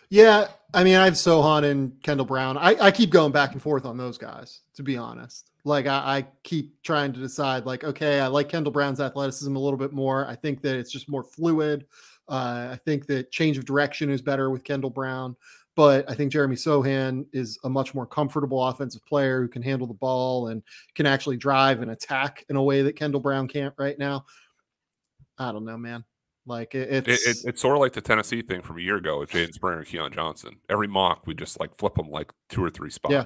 Yeah, I mean, I have Sohan and Kendall Brown. I keep going back and forth on those guys, to be honest. Like, I keep trying to decide, like, okay, I like Kendall Brown's athleticism a little bit more. I think that it's just more fluid. I think that change of direction is better with Kendall Brown. But I think Jeremy Sohan is a much more comfortable offensive player who can handle the ball and can actually drive and attack in a way that Kendall Brown can't right now. I don't know, man. Like, it's sort of like the Tennessee thing from a year ago with Jaden Springer and Keon Johnson. Every mock, we just like flip them like 2 or 3 spots. Yeah,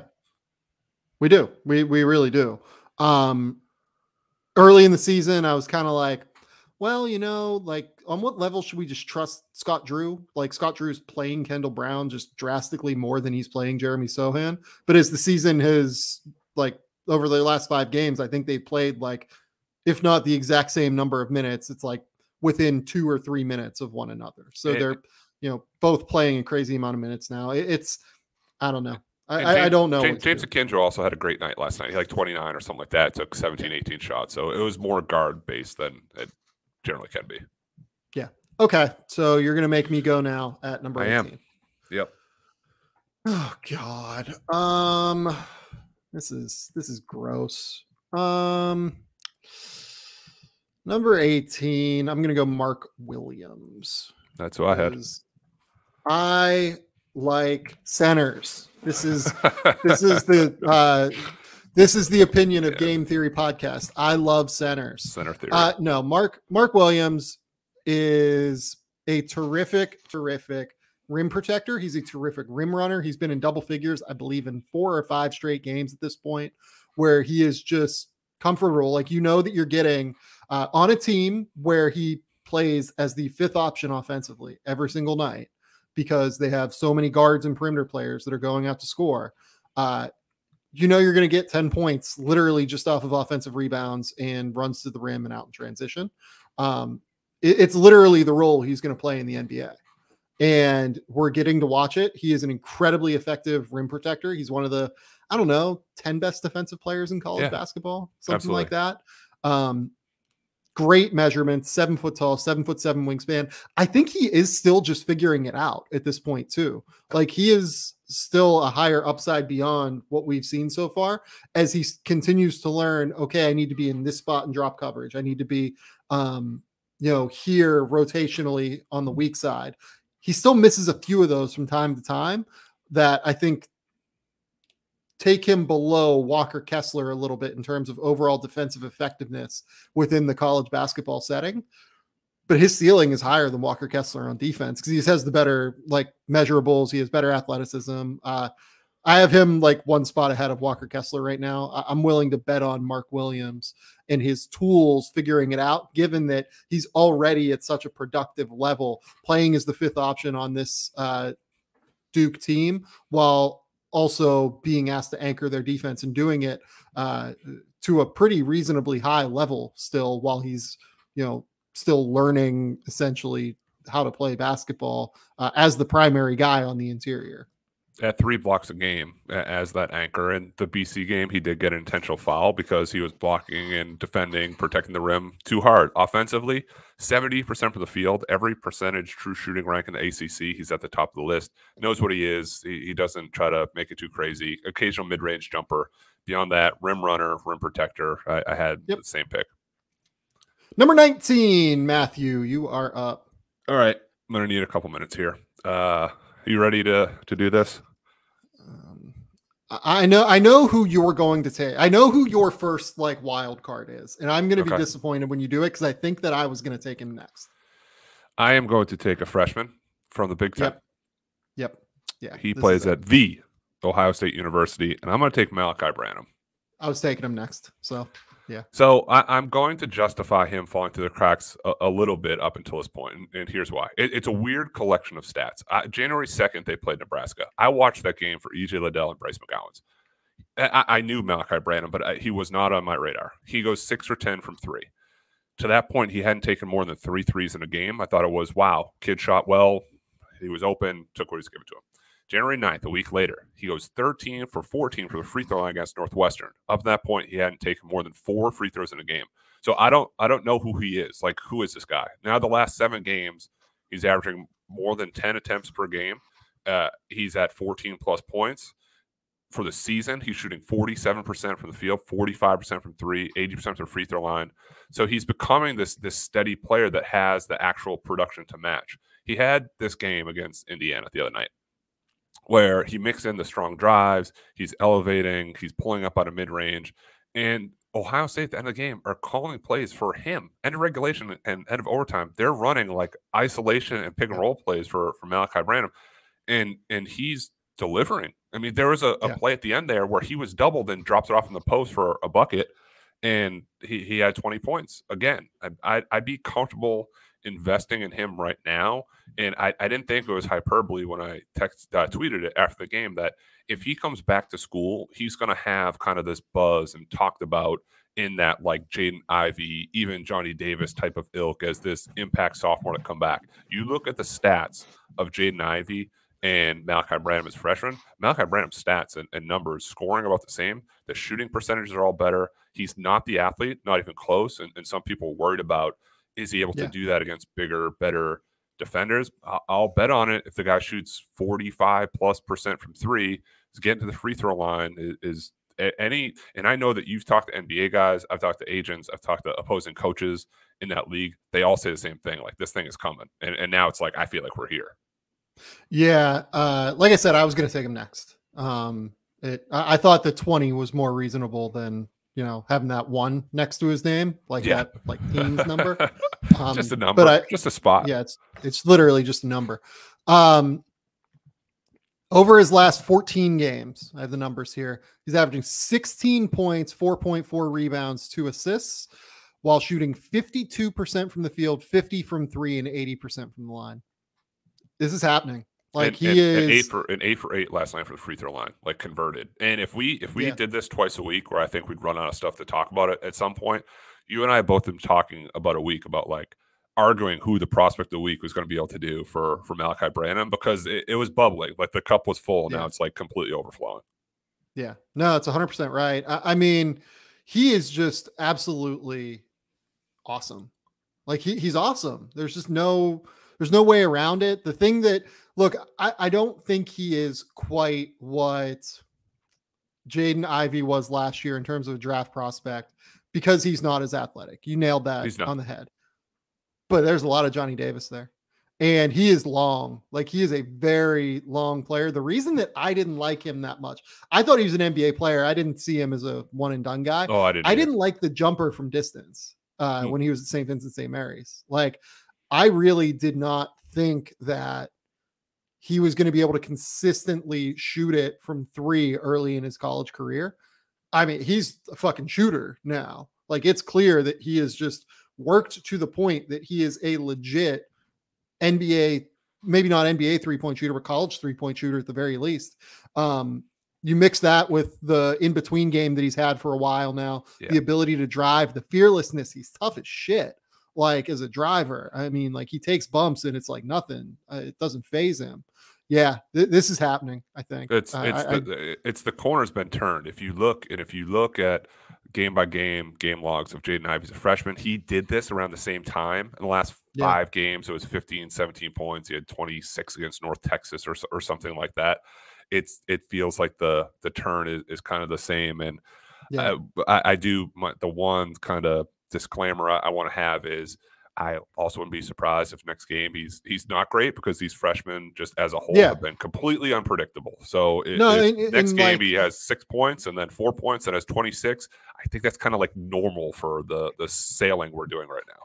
we do. We really do. Early in the season, I was kind of like, well, like, on what level should we just trust Scott Drew? Like, Scott Drew's playing Kendall Brown just drastically more than he's playing Jeremy Sohan. But as the season has, like, over the last 5 games, I think they've played, like, if not the exact same number of minutes, it's like within 2 or 3 minutes of one another. So they're, both playing a crazy amount of minutes now. I don't know. I don't know. James Akinjo also had a great night last night. He had like 29 or something like that. Took 17, 18 shots. So it was more guard based than it generally can be. Yeah. Okay. So you're going to make me go now at number 18. I am. Yep. Oh God. This is gross. Number 18, I'm going to go Mark Williams. That's who I had. I like centers. This is the opinion of Game Theory Podcast. I love centers. Center theory. No, Mark Williams is a terrific rim protector. He's a terrific rim runner. He's been in double figures, I believe, in 4 or 5 straight games at this point, where he is just comfortable. Like, that you're getting on a team where he plays as the 5th option offensively every single night, because they have so many guards and perimeter players that are going out to score. You're going to get 10 points literally just off of offensive rebounds and runs to the rim and out in transition. It's literally the role he's going to play in the NBA. And we're getting to watch it. He is an incredibly effective rim protector. He's one of the, 10 best defensive players in college basketball, something absolutely. Like that. Great measurements, 7 foot tall, 7'7" wingspan. I think he is still just figuring it out at this point too. Like, he is still a higher upside beyond what we've seen so far, as he continues to learn, okay, I need to be in this spot and drop coverage. I need to be, here rotationally on the weak side. He still misses a few of those from time to time that I think take him below Walker Kessler a little bit in terms of overall defensive effectiveness within the college basketball setting. But his ceiling is higher than Walker Kessler on defense because he has the better like measurables. He has better athleticism. I have him like one spot ahead of Walker Kessler right now. I'm willing to bet on Mark Williams and his tools figuring it out, given that he's already at such a productive level, playing as the fifth option on this Duke team, while also being asked to anchor their defense and doing it to a pretty reasonably high level still, while he's, still learning essentially how to play basketball as the primary guy on the interior. At 3 blocks a game as that anchor. In the BC game, he did get an intentional foul because he was blocking and defending, protecting the rim too hard. Offensively, 70% from the field, every percentage true shooting rank in the ACC. He's at the top of the list, knows what he is. He doesn't try to make it too crazy. Occasional mid-range jumper. Beyond that, rim runner, rim protector. I had the same pick. Number 19, Matthew, you are up. All right. I'm going to need a couple minutes here. Are you ready to do this? I know who you're going to take. I know who your first like wild card is, and I'm going to be disappointed when you do it because I think that I was going to take him next. I am going to take a freshman from the Big Ten. Yep. Yeah. He plays at the Ohio State University, and I'm going to take Malachi Branham. I was taking him next, so yeah. So I'm going to justify him falling through the cracks a little bit up until this point, and here's why. It's a weird collection of stats. January 2nd, they played Nebraska. I watched that game for E.J. Liddell and Bryce McGowan's. I knew Malachi Branham, but he was not on my radar. He goes 6 for 10 from 3. To that point, he hadn't taken more than 3 threes in a game. I thought it was, wow, kid shot well. He was open, took what he was given to him. January 9th, a week later, he goes 13 for 14 for the free throw line against Northwestern. Up to that point, he hadn't taken more than 4 free throws in a game. So I don't know who he is. Like, who is this guy? Now, the last 7 games, he's averaging more than 10 attempts per game. He's at 14-plus points. For the season, he's shooting 47% from the field, 45% from 3, 80% from the free throw line. So he's becoming this steady player that has the actual production to match. He had this game against Indiana the other night, where he mixed in the strong drives, he's elevating, he's pulling up out of mid-range, and Ohio State at the end of the game are calling plays for him. End of regulation and end of overtime, they're running like isolation and pick and roll plays for Malachi Branham, and he's delivering. I mean, there was a play at the end there where he was doubled and dropped it off in the post for a bucket, and he had 20 points. Again, I'd be comfortable investing in him right now. And I didn't think it was hyperbole when I tweeted it after the game that if he comes back to school, he's going to have kind of this buzz and talked about in that like Jaden Ivey, even Johnny Davis type of ilk as this impact sophomore to come back. You look at the stats of Jaden Ivey and Malachi Branham as freshman. Malachi Branham's stats and numbers, scoring about the same. The shooting percentages are all better. He's not the athlete, not even close. And some people are worried about, is he able to do that against bigger, better defenders? I'll bet on it. If the guy shoots 45+% from 3, is getting to the free throw line is any. And I know that you've talked to NBA guys, I've talked to agents, I've talked to opposing coaches in that league. They all say the same thing. Like, this thing is coming. And now it's like, I feel like we're here. Yeah. Like I said, I was going to take him next. I thought that 20 was more reasonable than, having that 1 next to his name, like that, like team's number. Just a number, but just a spot. Yeah, it's literally just a number. Over his last 14 games, I have the numbers here. He's averaging 16 points, 4.4 rebounds, 2 assists, while shooting 52% from the field, 50 from 3, and 80% from the line. This is happening. Like, he is 8 for 8 last night for the free throw line, like converted. And if we did this twice a week, where I think we'd run out of stuff to talk about it at some point, you and I both been talking about a week about like arguing who the prospect of the week was going to be able to do for Malachi Branham, because it was bubbling, like the cup was full. Now it's like completely overflowing. Yeah, no, it's 100% right. I mean, he is just absolutely awesome. Like he's awesome. There's no way around it. The thing that, look, I don't think he is quite what Jaden Ivey was last year in terms of a draft prospect, because he's not as athletic. You nailed that on the head. But there's a lot of Johnny Davis there. And he is long. Like, he is a very long player. The reason that I didn't like him that much, I thought he was an NBA player. I didn't see him as a one and done guy. Oh, I didn't like the jumper from distance when he was at St. Vincent St. Mary's. Like, I really did not think that he was going to be able to consistently shoot it from 3 early in his college career. I mean, he's a fucking shooter now. Like, it's clear that he has just worked to the point that he is a legit NBA, maybe not NBA 3-point shooter, but college 3-point shooter at the very least. You mix that with the in-between game that he's had for a while now, the ability to drive, the fearlessness. He's tough as shit. Like, as a driver, I mean, like, he takes bumps and it's like nothing. It doesn't phase him. Yeah, this is happening. I think it's the corner's been turned. If you look at game by game logs of Jaden Ivey as a freshman, he did this around the same time in the last 5 games. It was 15, 17 points. He had 26 against North Texas or something like that. It feels like the turn is kind of the same. And I do the one kind of disclaimer I want to have is I also wouldn't be surprised if next game he's not great, because these freshmen just as a whole have been completely unpredictable. So next game he has 6 points and then 4 points and has 26. I think that's kind of like normal for the sailing we're doing right now.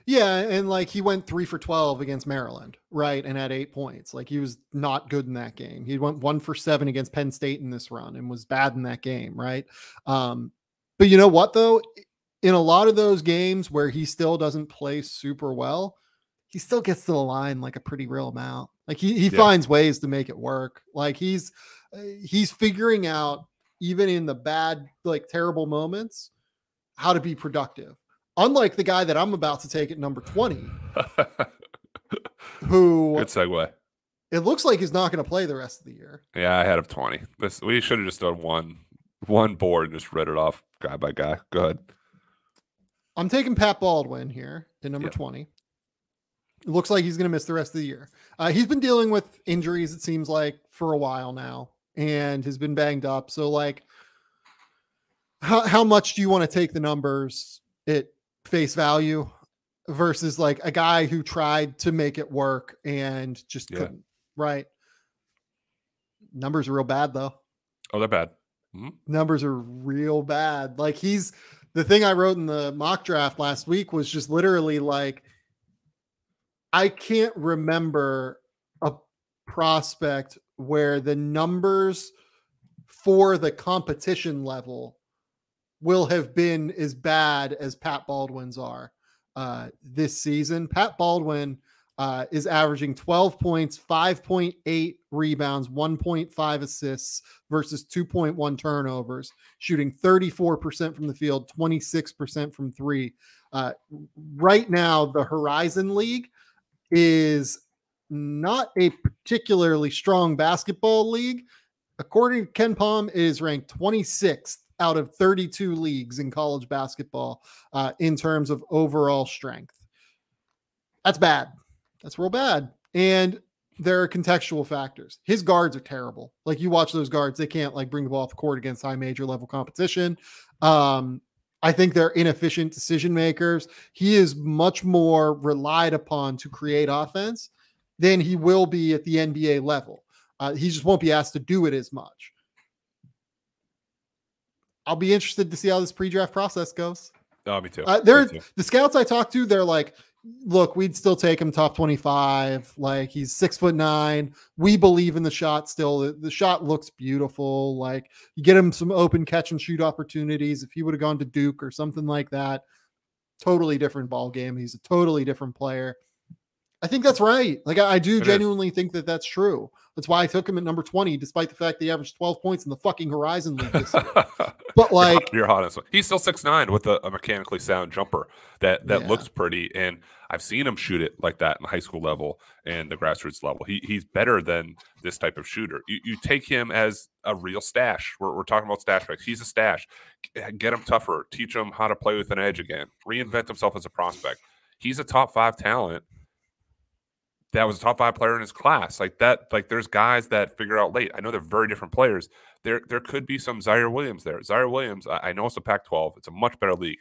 Yeah, and like, he went 3 for 12 against Maryland, right, and had 8 points. Like, he was not good in that game. He went 1 for 7 against Penn State in this run and was bad in that game, right? But you know what, though? In a lot of those games where he still doesn't play super well, he still gets to the line like a pretty real amount. Like, he finds ways to make it work. Like, he's figuring out, even in the bad, like, terrible moments, how to be productive. Unlike the guy that I'm about to take at number 20, who, good segue. It looks like he's not going to play the rest of the year. Yeah, I had him 20. We should have just done one board and just read it off guy by guy. Go ahead. I'm taking Pat Baldwin here at number 20. It looks like he's going to miss the rest of the year. He's been dealing with injuries, it seems like, for a while now, and has been banged up. So, like, how much do you want to take the numbers at face value versus, like, a guy who tried to make it work and just couldn't, right? Numbers are real bad, though. Oh, they're bad. Mm-hmm. Numbers are real bad. Like, the thing I wrote in the mock draft last week was just literally like, I can't remember a prospect where the numbers for the competition level will have been as bad as Pat Baldwin's are this season. Pat Baldwin is averaging 12 points, 5.8 rebounds, 1.5 assists versus 2.1 turnovers, shooting 34% from the field, 26% from 3. Right now, the Horizon League is not a particularly strong basketball league. According to Ken Palm, it is ranked 26th out of 32 leagues in college basketball in terms of overall strength. That's bad. That's real bad. And there are contextual factors. His guards are terrible. Like, you watch those guards, they can't, like, bring the ball off the court against high major level competition. I think they're inefficient decision makers. He is much more relied upon to create offense than he will be at the NBA level. He just won't be asked to do it as much. I'll be interested to see how this pre-draft process goes. Oh, me too. The scouts I talked to, they're like, look, we'd still take him top 25. Like, he's 6'9". We believe in the shot still. The shot looks beautiful. Like, you get him some open catch and shoot opportunities. If he would have gone to Duke or something like that, totally different ball game. He's a totally different player. I think that's right. Like, I do genuinely think that that's true. That's why I took him at number 20, despite the fact that he averaged 12 points in the fucking Horizon League this year. But, like, you're honest. He's still 6'9" with a mechanically sound jumper that looks pretty. And I've seen him shoot it like that in the high school level and the grassroots level. He's better than this type of shooter. You take him as a real stash. We're talking about stash picks. He's a stash. Get him tougher. Teach him how to play with an edge again. Reinvent himself as a prospect. He's a top 5 talent. That was a top 5 player in his class. Like that, like, there's guys that figure out late. I know they're very different players. There could be some Zaire Williams there. Zaire Williams, I know it's a Pac-12. It's a much better league.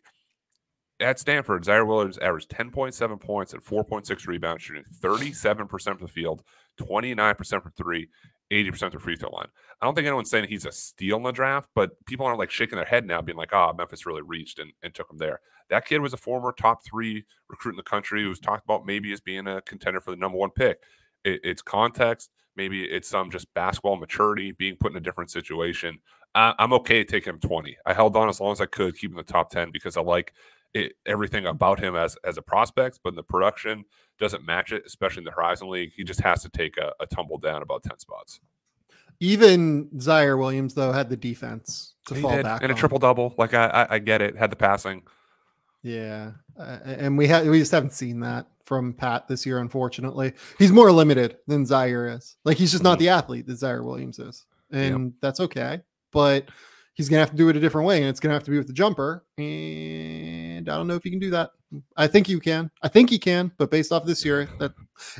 at Stanford, Zaire Williams averaged 10.7 points and 4.6 rebounds, shooting 37% from the field, 29% from three, 80% from free throw line. I don't think anyone's saying he's a steal in the draft, but people aren't like shaking their head now, being like, Memphis really reached and took him there. That kid was a former top 3 recruit in the country who was talked about maybe as being a contender for the number 1 pick. It's context. Maybe it's some just basketball maturity, being put in a different situation. I'm okay taking him 20. I held on as long as I could, keeping the top 10 because I like everything about him as a prospect, but the production doesn't match it, especially in the Horizon League. He just has to take a tumble down about 10 spots. Even Zaire Williams, though, had the defense to fall back and on. A triple-double. Like, I get it. Had the passing. Yeah. And we just haven't seen that from Pat this year, unfortunately. He's more limited than Zaire is. Like, he's just not the athlete that Zaire Williams is. And that's okay. But he's going to have to do it a different way, and it's going to have to be with the jumper. And I don't know if he can do that. I think you can. I think he can, but based off this year, that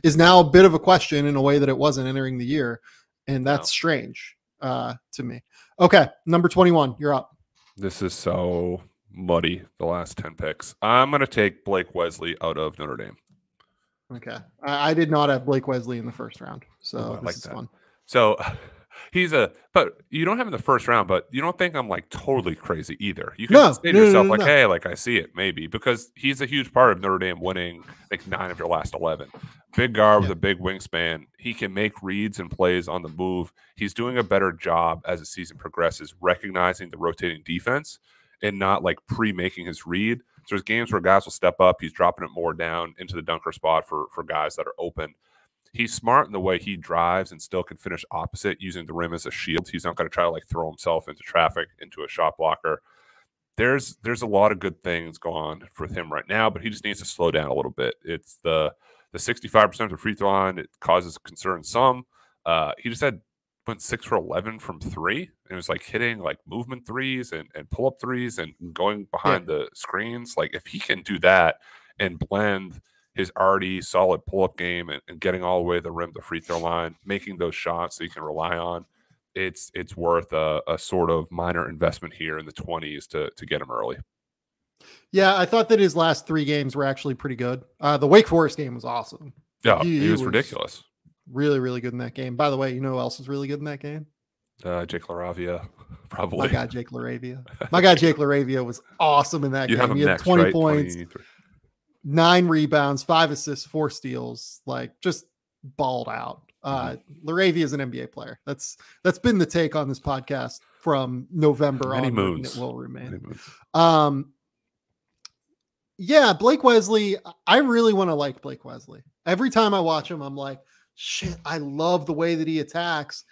is now a bit of a question in a way that it wasn't entering the year. And that's strange to me. Okay, number 21, you're up. This is so muddy, the last 10 picks. I'm going to take Blake Wesley out of Notre Dame. Okay. I did not have Blake Wesley in the first round, so this is fun. So but you don't have him in the first round, but you don't think I'm like totally crazy either. You can say to yourself, hey, like I see it maybe, because he's a huge part of Notre Dame winning like 9 of your last 11. Big guard with a big wingspan. He can make reads and plays on the move. He's doing a better job as the season progresses, recognizing the rotating defense and not like pre-making his read. So there's games where guys will step up. He's dropping it more down into the dunker spot for guys that are open. He's smart in the way he drives and still can finish opposite, using the rim as a shield. He's not going to try to like throw himself into traffic, into a shot blocker. There's a lot of good things going on with him right now, but he just needs to slow down a little bit. It's the 65% of the free throw line. It causes concern some. He just went 6 for 11 from 3. And it was like hitting like movement threes and pull-up threes and going behind the screens. Like if he can do that and blend his already solid pull-up game and getting all the way to the rim, the free throw line, making those shots that you can rely on, it's worth a sort of minor investment here in the 20s to get him early. Yeah, I thought that his last 3 games were actually pretty good. The Wake Forest game was awesome. Yeah, he was ridiculous. Really, really good in that game. By the way, you know who else was really good in that game? Jake LaRavia, probably. My guy, Jake LaRavia. My guy, Jake LaRavia was awesome in that game. He had 20 points. 9 rebounds, 5 assists, 4 steals, like just balled out. LaRavia is an NBA player. That's been the take on this podcast from November on. It will remain. Yeah, Blake Wesley. I really want to like Blake Wesley. Every time I watch him, I'm like, shit, I love the way that he attacks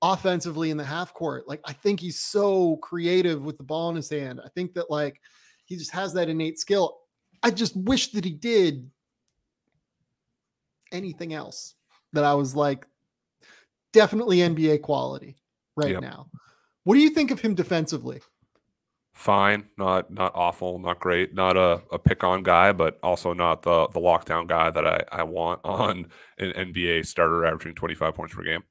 offensively in the half court. Like, I think he's so creative with the ball in his hand. I think that like he just has that innate skill. I just wish that he did anything else that I was like, definitely NBA quality now. What do you think of him defensively? Fine, not awful, not great, not a pick-on guy, but also not the lockdown guy that I want on an NBA starter averaging 25 points per game.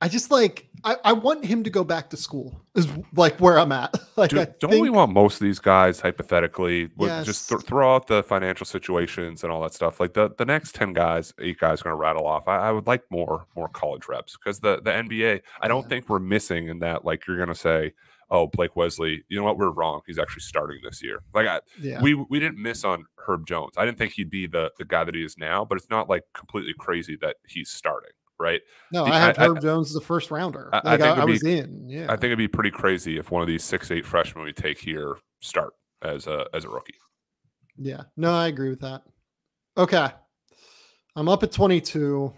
I just like I want him to go back to school is like where I'm at. Like, don't we want most of these guys hypothetically just throw out the financial situations and all that stuff? Like the next 8 guys are going to rattle off. I would like more college reps, because the NBA, I don't think we're missing in that. Like, you're going to say, oh, Blake Wesley, you know what? We're wrong. He's actually starting this year. Like we didn't miss on Herb Jones. I didn't think he'd be the guy that he is now, but it's not like completely crazy that he's starting. Right? No, I had Herb Jones as a first rounder. I was in. Yeah, I think it'd be pretty crazy if one of these 6'8" freshmen we take here start as a rookie. Yeah, no, I agree with that. Okay, I'm up at 22.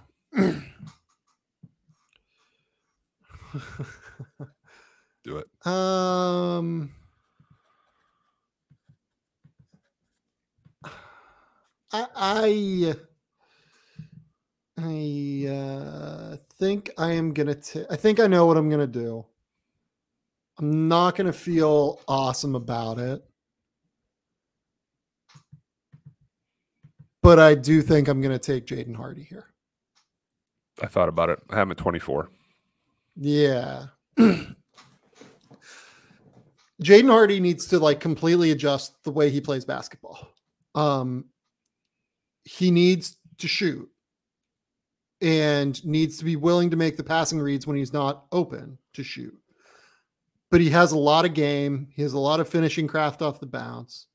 Do it. I think I am going to I think I know what I'm going to do. I'm not going to feel awesome about it. But I do think I'm going to take Jaden Hardy here. I thought about it. I have him at 24. Yeah. Jaden Hardy needs to like completely adjust the way he plays basketball. He needs to shoot and needs to be willing to make the passing reads when he's not open to shoot. But he has a lot of game. He has a lot of finishing craft off the bounce.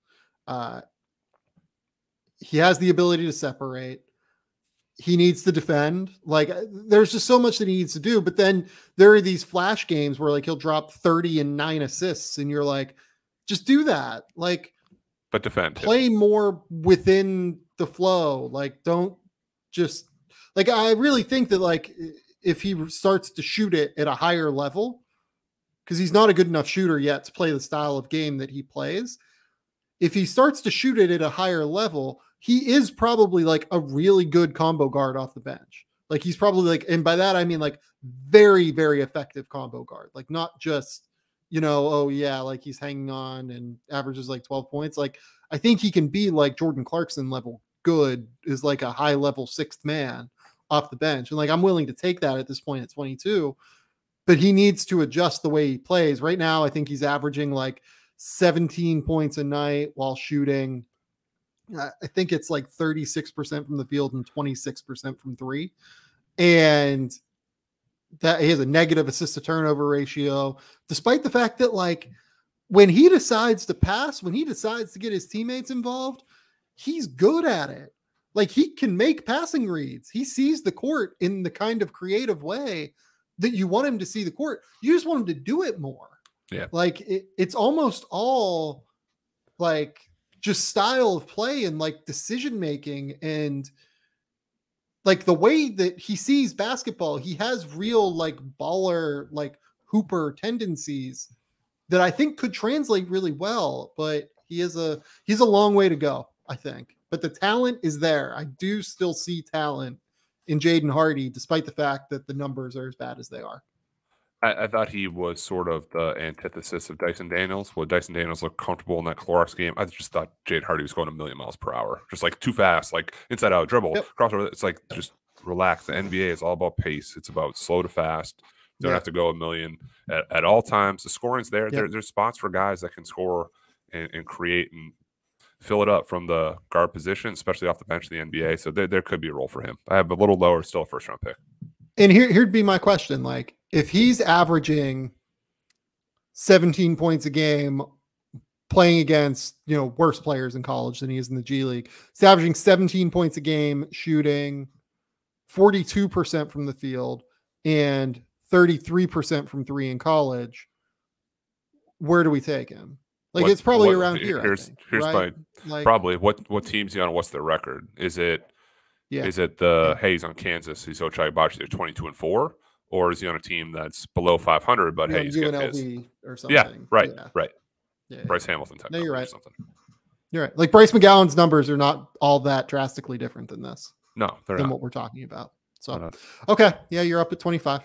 He has the ability to separate. He needs to defend. Like, there's just so much that he needs to do. But then there are these flash games where like he'll drop 30 and 9 assists, and you're like, just do that. Like, but defend. Play more within the flow. Like, don't just like. I really think that like if he starts to shoot it at a higher level, because he's not a good enough shooter yet to play the style of game that he plays. If he starts to shoot it at a higher level, he is probably like a really good combo guard off the bench. Like he's probably like, and by that, I mean like very, very effective combo guard. Like not just, you know, oh yeah, like he's hanging on and averages like 12 points. Like I think he can be like Jordan Clarkson level good, is like a high level sixth man off the bench. And like, I'm willing to take that at this point at 22, but he needs to adjust the way he plays. Right now, I think he's averaging like 17 points a night while shooting. I think it's like 36% from the field and 26% from three. And that he has a negative assist to turnover ratio, despite the fact that like when he decides to pass, when he decides to get his teammates involved, he's good at it. Like he can make passing reads. He sees the court in the kind of creative way that you want him to see the court. You just want him to do it more. Yeah. Like it's almost all like just style of play and like decision-making and like the way that he sees basketball. He has real like baller, like hooper tendencies that I think could translate really well, but he's a long way to go, I think. But the talent is there. I do still see talent in Jaden Hardy, despite the fact that the numbers are as bad as they are. I thought he was sort of the antithesis of Dyson Daniels. Well, Dyson Daniels looked comfortable in that Clorox game. I just thought Jaden Hardy was going a million miles per hour, just like too fast, like inside out dribble, crossover. It's like just relax. The NBA is all about pace. It's about slow to fast. You don't have to go a million at all times. The scoring's there. There's spots for guys that can score and create and fill it up from the guard position, especially off the bench of the NBA. So there could be a role for him. I have a little lower, still a first round pick. And here'd be my question. Like, if he's averaging 17 points a game playing against, you know, worse players in college than he is in the G League, he's averaging 17 points a game, shooting 42% from the field and 33% from three in college, where do we take him? Like, it's probably around here. Here's right? my like, probably what team's he on? What's their record? Is it hey, he's on Kansas, he's Ochai Bachi, they're 22-4, or is he on a team that's below 500? But hey, he's UNLV or something. Yeah, right. Yeah, Bryce Hamilton type. No, you're right. Or something. You're right. Like Bryce McGowan's numbers are not all that drastically different than this. No, they're not. What we're talking about. So, okay, yeah, you're up at 25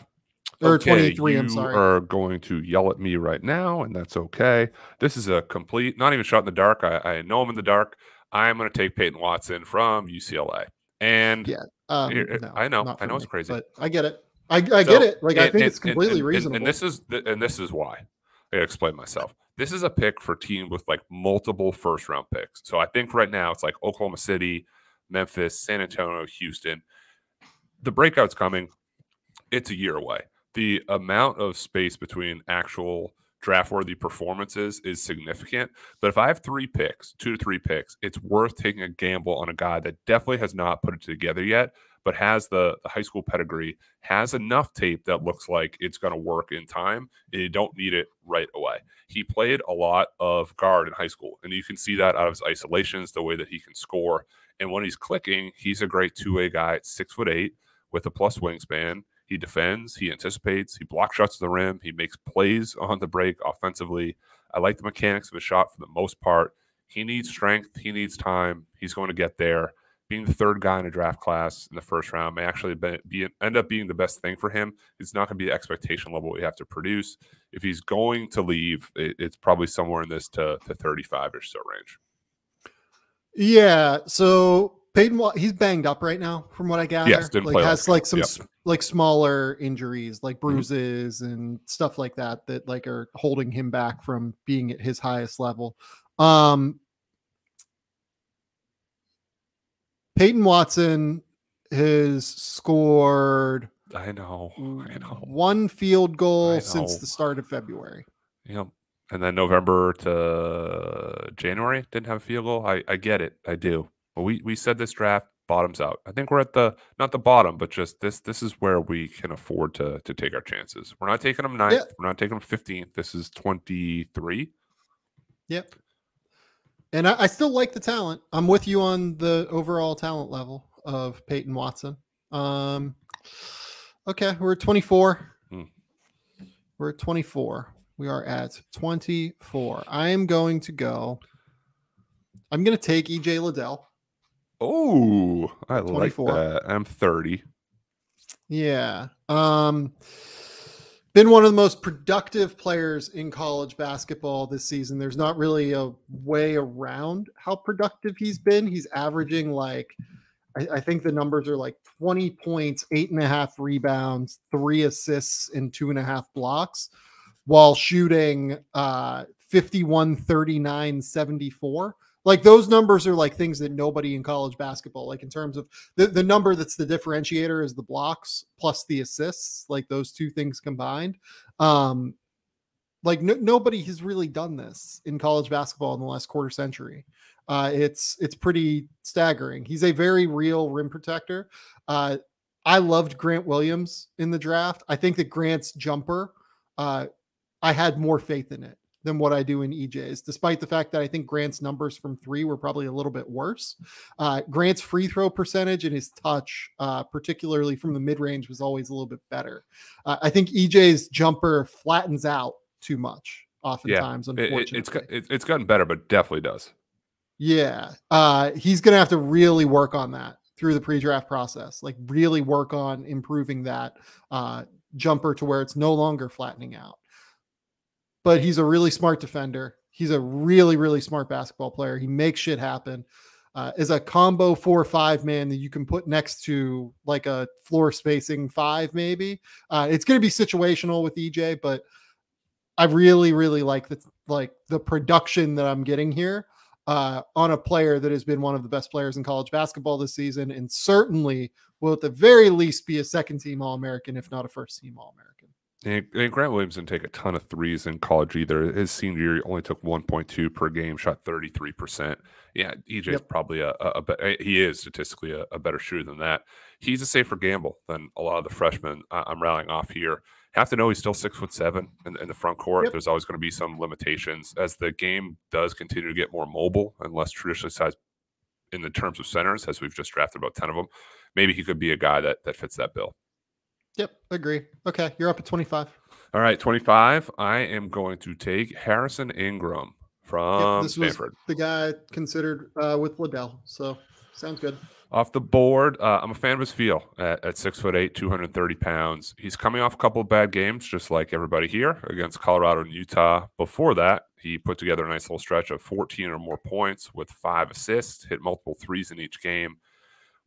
or 23. I'm sorry. You are going to yell at me right now, and that's okay. This is a complete, not even shot in the dark. I know I'm in the dark. I'm going to take Peyton Watson from UCLA. And no, I know it's crazy, but I get it. I get it. Like I think it's completely reasonable. And this is why I gotta explain myself. This is a pick for a team with like multiple first round picks. So I think right now it's like Oklahoma City, Memphis, San Antonio, Houston. The breakout's coming. It's a year away. The amount of space between actual draft-worthy performances is significant. But if I have 2 to 3 picks, it's worth taking a gamble on a guy that definitely has not put it together yet, but has the high school pedigree, has enough tape that looks like it's going to work in time, and you don't need it right away. He played a lot of guard in high school, and you can see that out of his isolations, the way that he can score. And when he's clicking, he's a great two-way guy at 6'8" with a plus wingspan. He defends, he anticipates, he blocks shots to the rim, he makes plays on the break offensively. I like the mechanics of his shot for the most part. He needs strength, he needs time, he's going to get there. Being the third guy in a draft class in the first round may actually end up being the best thing for him. It's not going to be the expectation level we have to produce. If he's going to leave, it's probably somewhere in this to 35 or so range. Yeah, so he's banged up right now, from what I gather. Yes, didn't play has like some yep. like smaller injuries, like bruises and stuff like that like are holding him back from being at his highest level. Peyton Watson has scored. I know. One field goal since the start of February. Yep. And then November to January, didn't have a field goal. I get it. I do. But we said this draft bottoms out. I think we're at not the bottom, but just this is where we can afford to take our chances. We're not taking them 9th. Yep. We're not taking them 15th. This is 23. Yep. And I still like the talent. I'm with you on the overall talent level of Peyton Watson. Okay, we're at 24. We're at 24. We are at 24. I'm going to take EJ Liddell. Oh, I like that. I'm 30. Yeah. Been one of the most productive players in college basketball this season. There's not really a way around how productive he's been. He's averaging I think the numbers are 20 points, 8.5 rebounds, 3 assists, and 2.5 blocks, while shooting 51, 39, 74. Those numbers are things that nobody in college basketball, in terms of the number that's the differentiator is the blocks plus the assists, those two things combined. Nobody has really done this in college basketball in the last quarter century. It's pretty staggering. He's a very real rim protector. I loved Grant Williams in the draft. I think that Grant's jumper, I had more faith in it than what I do in EJ's, despite the fact that I think Grant's numbers from 3 were probably a little bit worse. Grant's free throw percentage and his touch, particularly from the mid-range, was always a little bit better. I think EJ's jumper flattens out too much oftentimes, unfortunately. It's gotten better, but definitely does. Yeah. He's going to have to really work on that through the pre-draft process, really work on improving that jumper to where it's no longer flattening out. But he's a really smart defender. He's a really, really smart basketball player. He makes shit happen. As a combo 4-5 man that you can put next to a floor spacing 5, maybe. It's going to be situational with EJ, but I really, really like the production that I'm getting here on a player that has been one of the best players in college basketball this season, and certainly will at the very least be a second-team All-American, if not a first-team All-American. And Grant Williamson didn't take a ton of threes in college either. His senior year, he only took 1.2 per game, shot 33%. Yeah, EJ's probably he is statistically a better shooter than that. He's a safer gamble than a lot of the freshmen I'm rallying off here. Have to know he's still 6'7" in the front court. There's always going to be some limitations as the game does continue to get more mobile and less traditionally sized in the terms of centers, as we've just drafted about 10 of them. Maybe he could be a guy that fits that bill. Yep, agree. Okay, you're up at 25. All right, 25. I am going to take Harrison Ingram from Stanford. Was the guy considered with Liddell, so sounds good. Off the board, I'm a fan of his feel at 6'8", 230 pounds. He's coming off a couple of bad games, just like everybody here, against Colorado and Utah. Before that, he put together a nice little stretch of 14 or more points with 5 assists, hit multiple threes in each game.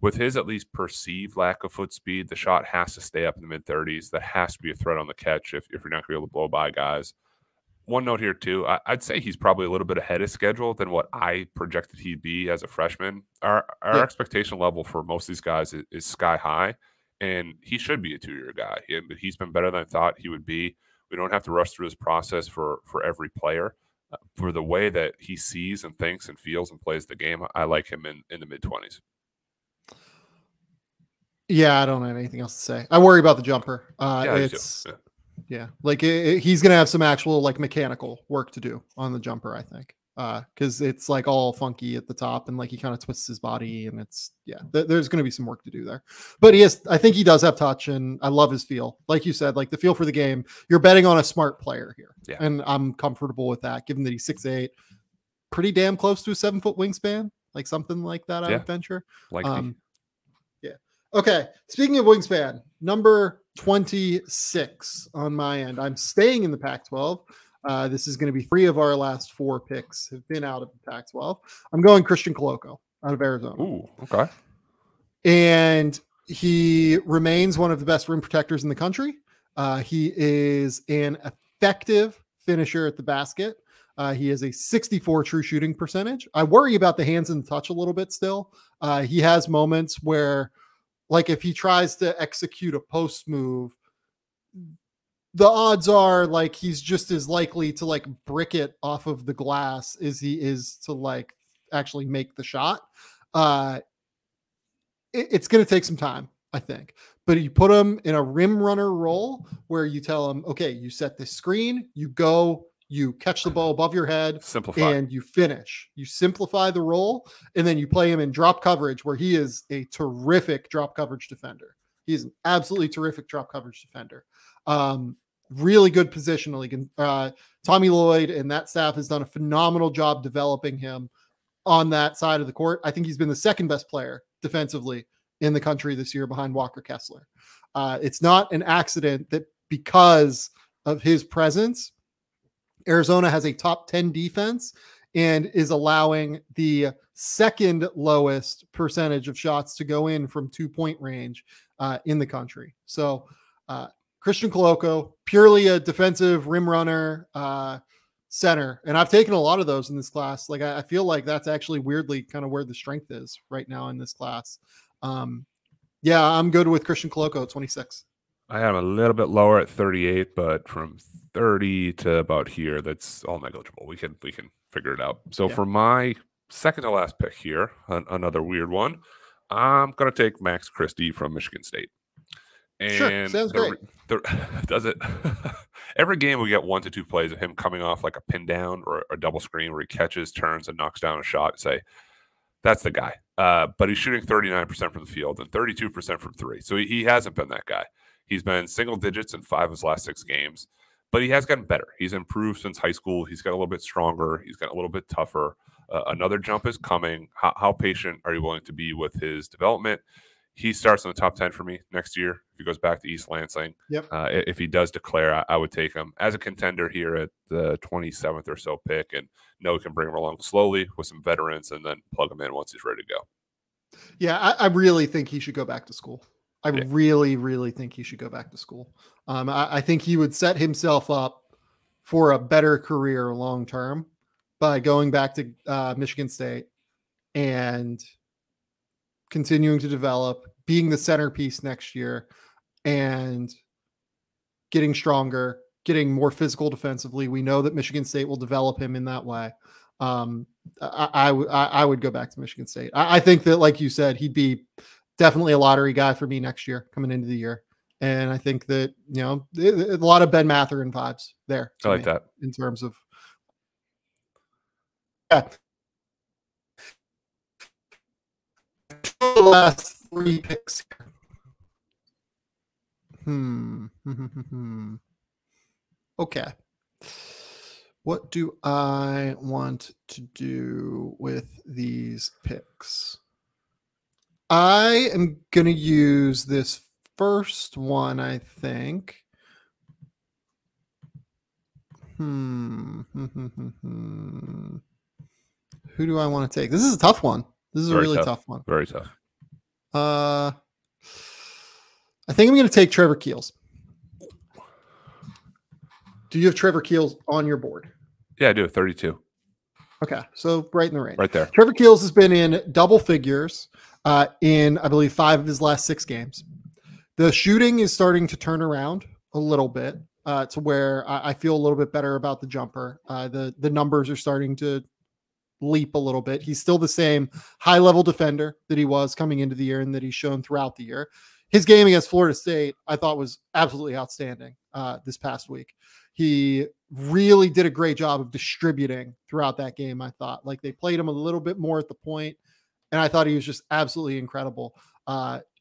With his at least perceived lack of foot speed, the shot has to stay up in the mid-30s. That has to be a threat on the catch if you're not going to be able to blow by guys. One note here, too. I'd say he's probably a little bit ahead of schedule than what I projected he'd be as a freshman. Our expectation level for most of these guys is sky high, and he should be a 2-year guy. He's been better than I thought he would be. We don't have to rush through this process for every player. For the way that he sees and thinks and feels and plays the game, I like him in the mid-20s. Yeah, I don't have anything else to say. I worry about the jumper. He's going to have some actual mechanical work to do on the jumper, I think, because it's all funky at the top and he kind of twists his body, and there's going to be some work to do there. But I think he does have touch, and I love his feel. Like you said, the feel for the game. You're betting on a smart player here, and I'm comfortable with that, given that he's 6'8", pretty damn close to a 7-foot wingspan, something like that. I would venture. Okay, speaking of wingspan, number 26 on my end. I'm staying in the Pac-12. This is going to be 3 of our last 4 picks have been out of the Pac-12. I'm going Christian Koloko out of Arizona. Ooh, okay. And he remains one of the best rim protectors in the country. He is an effective finisher at the basket. He has a 64 true shooting percentage. I worry about the hands and touch a little bit still. He has moments where, like, if he tries to execute a post move, the odds are like he's just as likely to like brick it off of the glass as he is to like actually make the shot. It's going to take some time, I think. But you put him in a rim runner role where you tell him, okay, you set this screen, you go, you catch the ball above your head, and you finish. You simplify the role, and then you play him in drop coverage where he is a terrific drop coverage defender. He's an absolutely terrific drop coverage defender. Really good positionally. Tommy Lloyd and that staff has done a phenomenal job developing him on that side of the court. I think he's been the second best player defensively in the country this year behind Walker Kessler. It's not an accident that because of his presence, Arizona has a top 10 defense and is allowing the second lowest percentage of shots to go in from 2-point range in the country. So Christian Coloco, purely a defensive rim runner, center. And I've taken a lot of those in this class. Like, I feel like that's actually weirdly kind of where the strength is right now in this class. Yeah, I'm good with Christian Coloco at 26. I have a little bit lower at 38, but from 30 to about here, that's all negligible. We can figure it out. So for my second to last pick here, another weird one, I'm going to take Max Christie from Michigan State. And sure, sounds great. Does it? Every game we get 1 to 2 plays of him coming off like a pin down or a double screen where he catches, turns, and knocks down a shot and say, that's the guy. But he's shooting 39% from the field and 32% from three. So he hasn't been that guy. He's been single digits in 5 of his last 6 games, but he has gotten better. He's improved since high school. He's got a little bit stronger. He's got a little bit tougher. Another jump is coming. How patient are you willing to be with his development? He starts in the top 10 for me next year if he goes back to East Lansing. Yep. If he does declare, I would take him as a contender here at the 27th or so pick, and know we can bring him along slowly with some veterans and then plug him in once he's ready to go. Yeah, I really think he should go back to school. I really, really think he should go back to school. I think he would set himself up for a better career long term by going back to Michigan State and continuing to develop, being the centerpiece next year, and getting stronger, getting more physical defensively. We know that Michigan State will develop him in that way. I would go back to Michigan State. I think that, like you said, he'd be definitely a lottery guy for me next year coming into the year. And I think that, you know, a lot of Ben Mathurin vibes there. I like that in terms of, the last 3 picks. Okay. What do I want to do with these picks? I am going to use this first one, I think. Who do I want to take? This is a tough one. This is a really tough one. Very tough. I think I'm going to take Trevor Keels. Do you have Trevor Keels on your board? Yeah, I do. 32. Okay, so right in the range. Right there. Trevor Keels has been in double figures in, I believe, 5 of his last 6 games. The shooting is starting to turn around a little bit to where I feel a little bit better about the jumper. The numbers are starting to leap a little bit. He's still the same high-level defender that he was coming into the year and that he's shown throughout the year. His game against Florida State, I thought, was absolutely outstanding this past week. He really did a great job of distributing throughout that game, I thought. Like, they played him a little bit more at the point, and I thought he was just absolutely incredible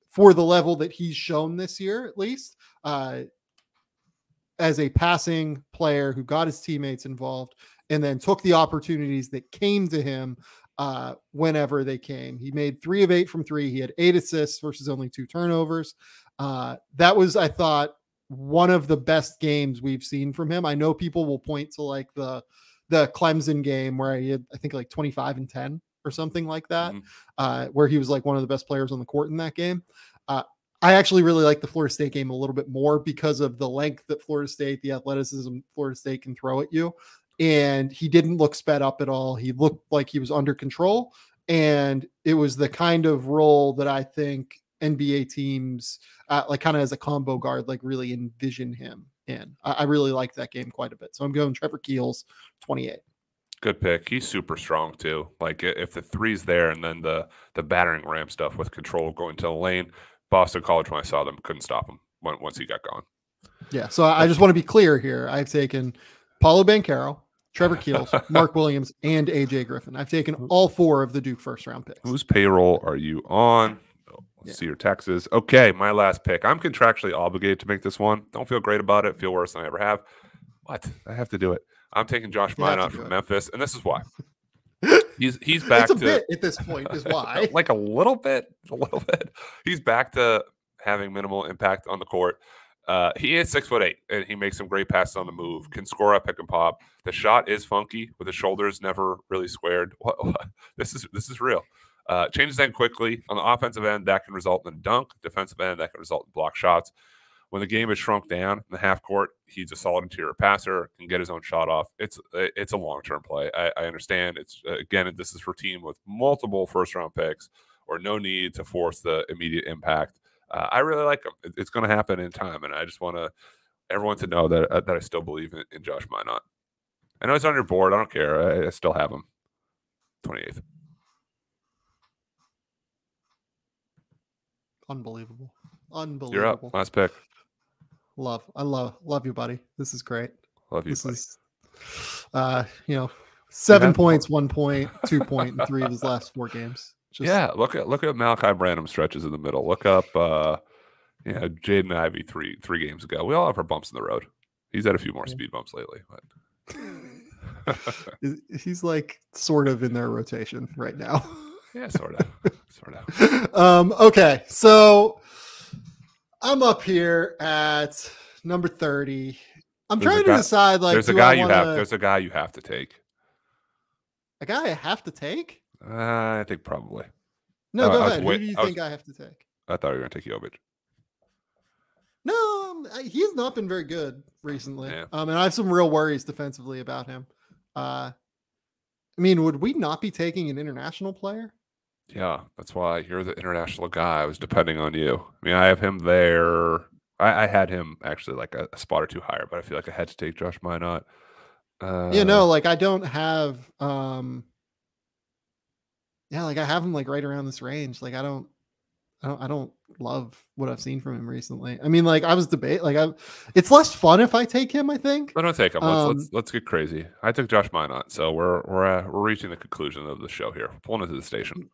for the level that he's shown this year, at least, as a passing player who got his teammates involved and then took the opportunities that came to him whenever they came. He made 3 of 8 from 3. He had 8 assists versus only 2 turnovers. That was, I thought, one of the best games we've seen from him. I know people will point to like the Clemson game where he had, I think, like 25 and 10 or something like that, where he was like one of the best players on the court in that game. I actually really like the Florida State game a little bit more because of the length that Florida State, the athleticism Florida State can throw at you. And he didn't look sped up at all. He looked like he was under control. And it was the kind of role that I think NBA teams, like kind of as a combo guard, like really envision him in. I really like that game quite a bit. So I'm going Trevor Keels, 28. Good pick. He's super strong too. Like if the three's there and then the battering ram stuff with control going to the lane, Boston College, when I saw them, couldn't stop him once he got going. Yeah, so I just want to be clear here. I've taken Paolo Banchero, Trevor Keels, Mark Williams, and AJ Griffin. I've taken all 4 of the Duke first-round picks. Whose payroll are you on? Let's see your taxes. Okay, my last pick. I'm contractually obligated to make this one. Don't feel great about it. Feel worse than I ever have. What? I have to do it. I'm taking Josh Minot from Memphis, and this is why. He's back to bit at this point is why. Like a little bit. He's back to having minimal impact on the court. He is 6'8", and he makes some great passes on the move, can score up, pick and pop. The shot is funky with the shoulders never really squared. What? This is real. Changes end quickly. On the offensive end, that can result in a dunk. Defensive end, that can result in block shots. When the game is shrunk down in the half court, he's a solid interior passer, can get his own shot off. It's a long-term play. I understand. It's again, this is for a team with multiple first-round picks or no need to force the immediate impact. I really like him. It's going to happen in time, and I just want everyone to know that I still believe in Josh Minot. I know he's on your board. I don't care. I still have him. 28th. Unbelievable. You're up. Last pick. I love you, buddy. This is great. Love you, this buddy. Is 7 points, 1 point, 2 point, and 3 of his last 4 games. Look at Malachi Branham stretches in the middle. Look up Jaden Ivey three games ago. We all have our bumps in the road. He's had a few more speed bumps lately, but he's like sort of in their rotation right now. Yeah, sort of. Okay, so I'm up here at number 30. I'm trying to decide, like, there's a guy you have to take. A guy I have to take? I think probably. No, go ahead. Who do you think I have to take? I thought you were going to take Jovic. No, he has not been very good recently. Yeah. And I have some real worries defensively about him. I mean, would we not be taking an international player? Yeah, that's why you're the international guy. I was depending on you. I mean, I have him there. I had him actually like a spot or two higher, but I feel like I had to take Josh Minot. Like I don't have like I have him like right around this range. Like I don't love what I've seen from him recently. I mean, like I was it's less fun if I take him, I think. I don't take him. Let's get crazy. I took Josh Minot, so we're reaching the conclusion of the show here. We're pulling into the station.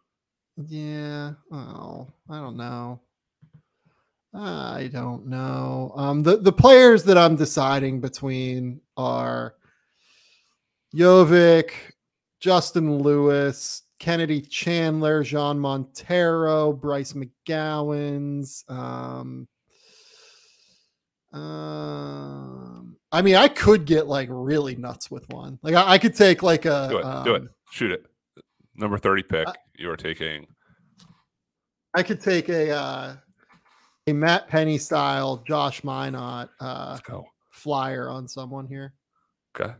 Yeah. Oh, I don't know. The players that I'm deciding between are Jovic, Justin Lewis, Kennedy Chandler, Jean Montero, Bryce McGowan's. I mean, I could get like really nuts with one. Like I could take like a do it. Shoot it. Number 30 pick. You are taking. I could take a Matt Pennie style Josh Minot Let's go. flyer on someone here. Okay.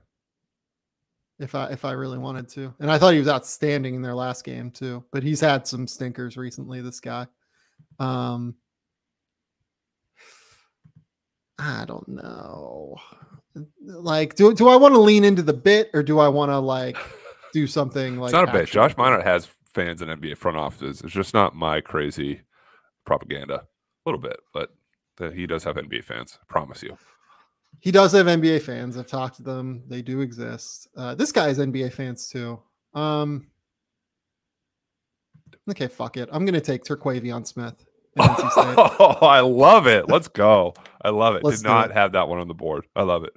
If I really wanted to. And I thought he was outstanding in their last game too, but he's had some stinkers recently, this guy. I don't know. Like, do I want to lean into the bit or do I want to like do something like it's not a bit. Josh Minot has fans in NBA front offices. It's just not my crazy propaganda. A little bit, but he does have NBA fans. I promise you. He does have NBA fans. I've talked to them. They do exist. This guy has NBA fans too. Okay, fuck it. I'm going to take Terquavion Smith. Oh, I love it. Let's go. I love it. Did not have that one on the board. I love it.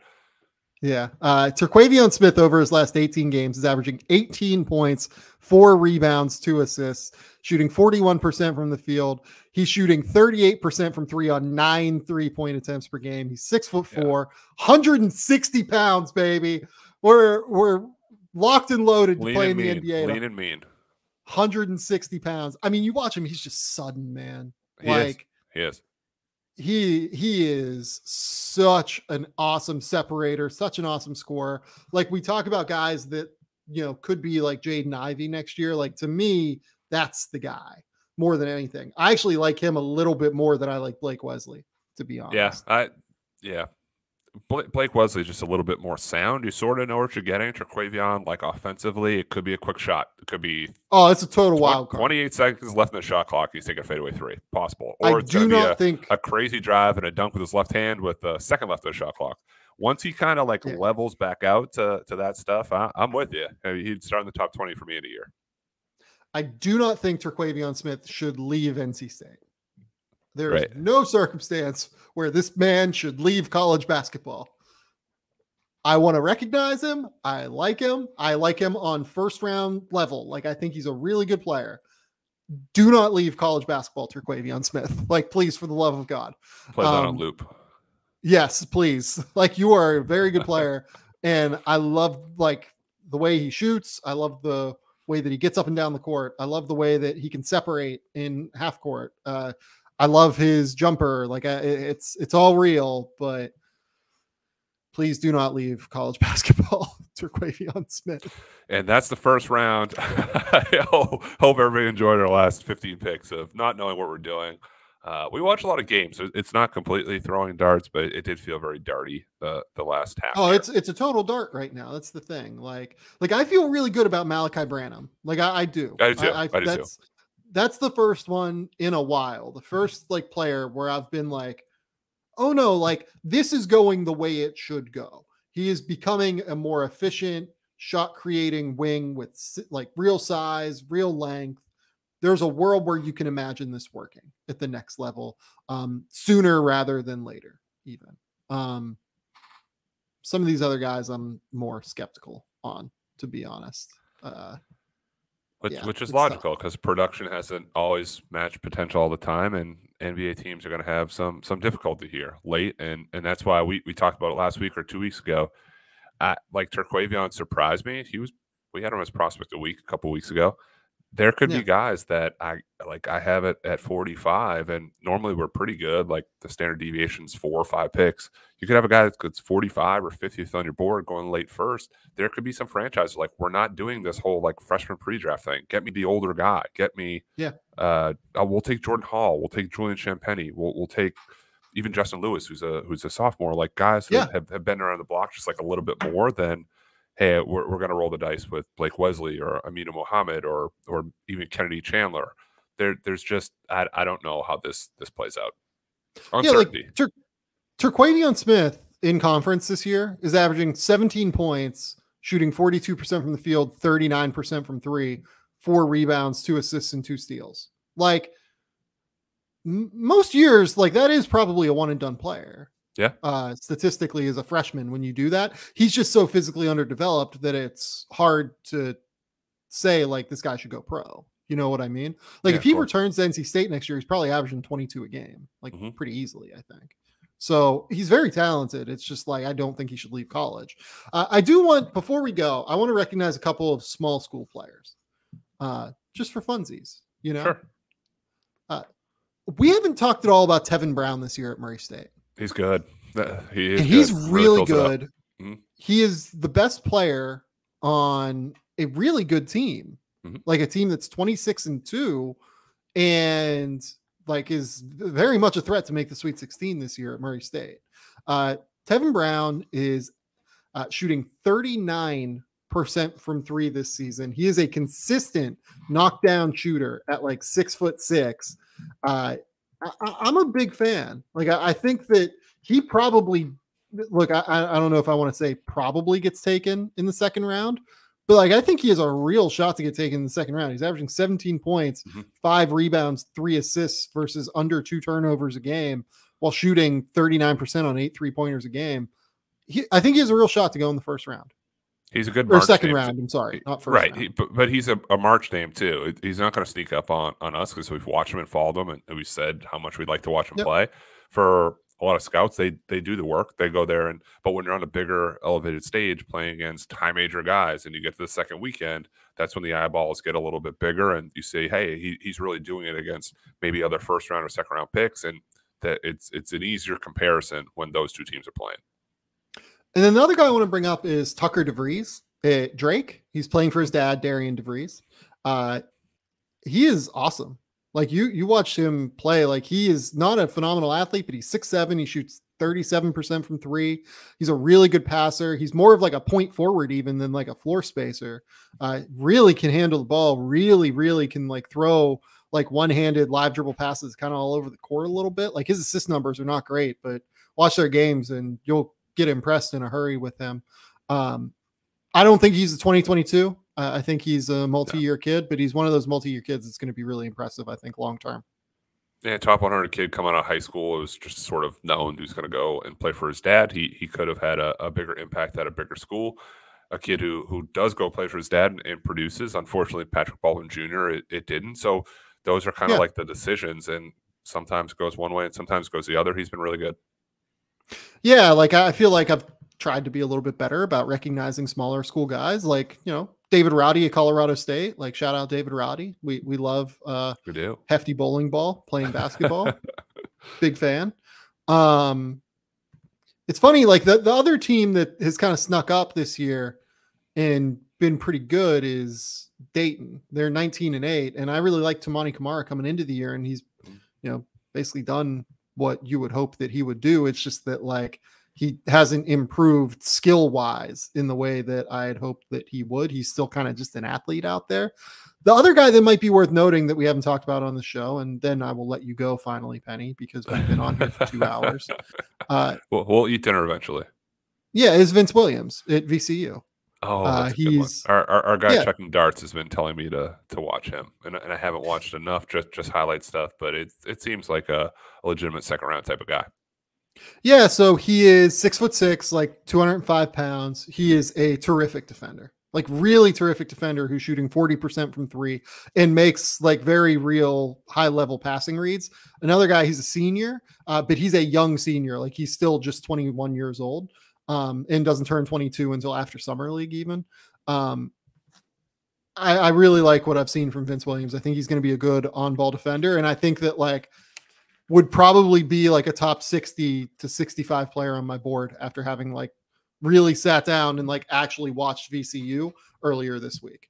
Yeah. Terquavion Smith over his last 18 games is averaging 18 points, 4 rebounds, 2 assists, shooting 41% from the field. He's shooting 38% from 3 on 9 3-point attempts per game. He's 6'4", 160 pounds, baby. We're locked and loaded to play in the NBA. Lean and mean. 160 pounds. I mean, you watch him, he's just sudden, man. He is. He is such an awesome separator, such an awesome scorer. Like, we talk about guys that, could be like Jaden Ivey next year. Like, to me, that's the guy more than anything. I actually like him a little bit more than I like Blake Wesley, to be honest. Yeah. Blake Wesley just a little bit more sound. You sort of know what you're getting. Terquavion, like, offensively, it could be a quick shot. It could be it's a total wild card. 28 seconds left in the shot clock. He's taking a fadeaway three, possible. Or it's going to be a crazy drive and a dunk with his left hand with a second left of the shot clock. Once he kind of levels back out to that stuff, I'm with you. He'd start in the top 20 for me in a year. I do not think Terquavion Smith should leave NC State. There is no circumstance where this man should leave college basketball. I want to recognize him. I like him. I like him on first round level. Like, I think he's a really good player. Do not leave college basketball, Terquavion Smith. Like, please, for the love of God. Play that on loop. Yes, please. Like, you are a very good player. And I love, like, the way he shoots. I love the way that he gets up and down the court. I love the way that he can separate in half court. I love his jumper. Like, it's all real, but please do not leave college basketball, Terquavion Smith. And that's the first round. I hope everybody enjoyed our last 15 picks of not knowing what we're doing. We watch a lot of games. It's not completely throwing darts, but it did feel very darty the last half. Oh, it's a total dart right now. That's the thing. Like I feel really good about Malachi Branham. Like, I do. I do too. That's the first one in a while. The first player where I've been like, oh no, like, this is going the way it should go. He is becoming a more efficient shot creating wing with like real size, real length. There's a world where you can imagine this working at the next level sooner rather than later, even. Some of these other guys I'm more skeptical on, to be honest. Which is logical, because production hasn't always matched potential all the time, and NBA teams are going to have some difficulty here late, and that's why we talked about it last week or 2 weeks ago. Like, Terquavion surprised me. We had him as prospect a couple weeks ago. There could be guys that I have it at 45, and normally we're pretty good. Like, the standard deviation's 4 or 5 picks. You could have a guy that's 45 or 50th on your board going late first. There could be some franchises like, we're not doing this whole freshman pre-draft thing. Get me the older guy. Get me. We'll take Jordan Hall. We'll take Julian Champagnie. We'll take even Justin Lewis, who's a sophomore. Like, guys who have been around the block just a little bit more than, hey, we're going to roll the dice with Blake Wesley or Aminu Mohammed or even Kennedy Chandler. There's just I don't know how this plays out. Uncertainty. Yeah, Terquavion Smith in conference this year is averaging 17 points, shooting 42% from the field, 39% from three, 4 rebounds, 2 assists, and 2 steals. Like, most years, like, that is probably a one and done player. Yeah. Statistically, as a freshman, when you do that, he's just so physically underdeveloped that it's hard to say, like, this guy should go pro. You know what I mean? Like, if he returns to NC State next year, he's probably averaging 22 a game, like, pretty easily, I think. So he's very talented. It's just like, I don't think he should leave college. I do want, before we go, I want to recognize a couple of small school players, just for funsies, you know? Sure. We haven't talked at all about Tevin Brown this year at Murray State. He's good. He's really good. He is the best player on a really good team, like a team that's 26-2, and like is very much a threat to make the Sweet 16 this year at Murray State. Tevin Brown is shooting 39% from 3 this season. He is a consistent knockdown shooter at like 6'6". I'm a big fan. Like, I think that he probably, look, I don't know if I want to say probably gets taken in the second round, but like, I think he has a real shot to get taken in the second round. He's averaging 17 points, 5 rebounds, 3 assists versus under 2 turnovers a game while shooting 39% on 8 3-pointers a game. I think he has a real shot to go in the first round. He's a good March second round. I'm sorry, not first round. But he's a March name too. He's not going to sneak up on us because we've watched him and followed him, and we said how much we'd like to watch him play. For a lot of scouts, they do the work. They go there, but when you're on a bigger elevated stage playing against high major guys and you get to the second weekend, that's when the eyeballs get a little bit bigger and you say, hey, he's really doing it against maybe other first round or second round picks, and that it's an easier comparison when those two teams are playing. And then the other guy I want to bring up is Tucker DeVries, Drake. He's playing for his dad, Darian DeVries. He is awesome. Like you watch him play, like he is not a phenomenal athlete, but he's 6'7". He shoots 37% from three. He's a really good passer. He's more of like a point forward even than like a floor spacer. Really can handle the ball. Really can like throw like one-handed live dribble passes kind of all over the court a little bit. Like his assist numbers are not great, but watch their games and you'll get impressed in a hurry with him. I don't think he's a 2022. I think he's a multi-year kid, but he's one of those multi-year kids that's going to be really impressive, I think, long-term. Yeah, top 100 kid coming out of high school. It was just sort of known who's going to go and play for his dad. He could have had a bigger impact at a bigger school. A kid who does go play for his dad and produces. Unfortunately, Patrick Baldwin Jr., it didn't. So those are kind of like the decisions, and sometimes it goes one way and sometimes it goes the other. He's been really good. Yeah, like I feel like I've tried to be a little bit better about recognizing smaller school guys, like, you know, David Roddy at Colorado State. Like, shout out David Roddy. We love we do. Hefty bowling ball playing basketball. Big fan. It's funny, like the other team that has kind of snuck up this year and been pretty good is Dayton. They're 19-8, and I really like Tamani Kamara coming into the year, and he's, you know, basically done what you would hope that he would do. It's just that like he hasn't improved skill wise in the way that I had hoped that he would. He's still kind of just an athlete out there. The other guy that might be worth noting that we haven't talked about on the show, and then I will let you go finally, Penny, because we've been on here for 2 hours. We'll eat dinner eventually. Yeah, is Vince Williams at VCU. Oh, he's our guy checking darts has been telling me to watch him, and I haven't watched enough, just highlight stuff, but it seems like a legitimate second round type of guy. Yeah, so he is 6'6", like 205 pounds. He is a terrific defender, like really terrific defender who's shooting 40% from three and makes like very real high level passing reads. Another guy, he's a senior, but he's a young senior. Like he's still just 21 years old. And doesn't turn 22 until after summer league even. I really like what I've seen from Vince Williams. I think he's going to be a good on-ball defender. And I think that like would probably be like a top 60 to 65 player on my board after having like really sat down and like actually watched VCU earlier this week.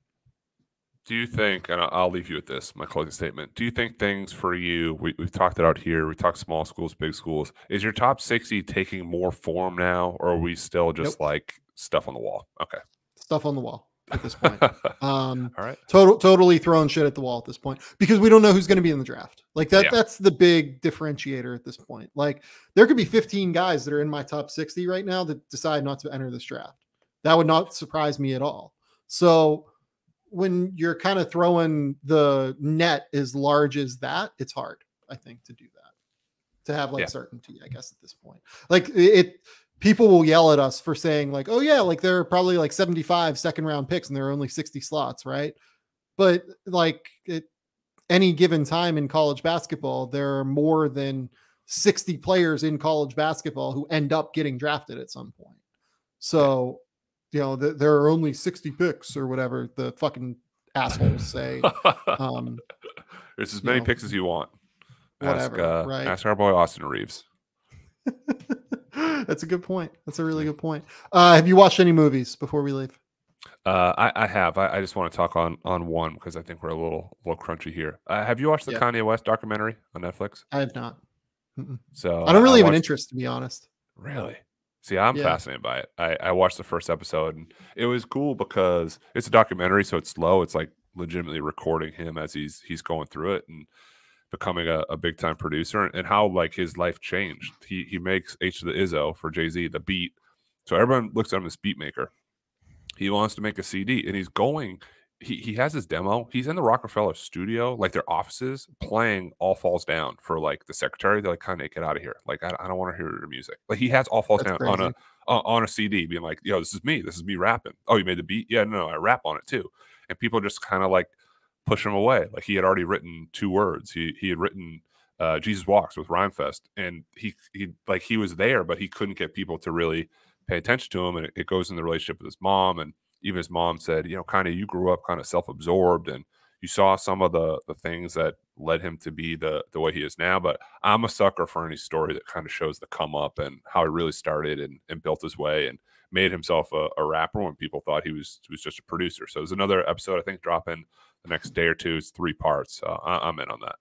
Do you think, and I'll leave you with this, my closing statement. Do you think things for you, we've talked it out here, we talked small schools, big schools. Is your top 60 taking more form now, or are we still just like stuff on the wall? Okay. Stuff on the wall at this point. All right. Totally throwing shit at the wall at this point because we don't know who's going to be in the draft. Like that's the big differentiator at this point. Like there could be 15 guys that are in my top 60 right now that decide not to enter this draft. That would not surprise me at all. So when you're kind of throwing the net as large as that, it's hard, I think, to do that, to have like certainty, I guess, at this point. Like people will yell at us for saying like, oh yeah, like there are probably like 75 second round picks and there are only 60 slots. Right. But like at any given time in college basketball, there are more than 60 players in college basketball who end up getting drafted at some point. So, you know, there are only 60 picks or whatever the fucking assholes say. There's as many picks as you want. Whatever, right? Ask our boy Austin Reeves. That's a good point. That's a really good point. Have you watched any movies before we leave? I have. I just want to talk on one because I think we're a little crunchy here. Have you watched the Kanye West documentary on Netflix? I have not. So I don't really have an interest, to be honest. Really? See, I'm fascinated by it. I watched the first episode, and it was cool because it's a documentary, so it's slow. It's like legitimately recording him as he's going through it and becoming a big time producer, and how like his life changed. He makes H to the Izzo for Jay-Z, the beat. So everyone looks at him as beat maker. He wants to make a CD, and he's going. He has his demo. He's in the Rockefeller studio, like their offices, playing All Falls Down for like the secretary. They're like, Kanye, get out of here. Like, I don't want to hear your music. Like, he has All Falls Down on a CD, being like, yo, this is me rapping. Oh, you made the beat? Yeah, no, I rap on it too. And people just kind of like push him away. Like he had already written 2 words. He had written Jesus Walks with Rhymefest, and he was there, but he couldn't get people to really pay attention to him, and it goes in the relationship with his mom, and even his mom said, kind of you grew up kind of self-absorbed, and you saw some of the things that led him to be the way he is now. But I'm a sucker for any story that kind of shows the come up and how he really started and built his way and made himself a rapper when people thought he was just a producer. So there's another episode, I think, dropping the next day or two. It's 3 parts. I'm in on that.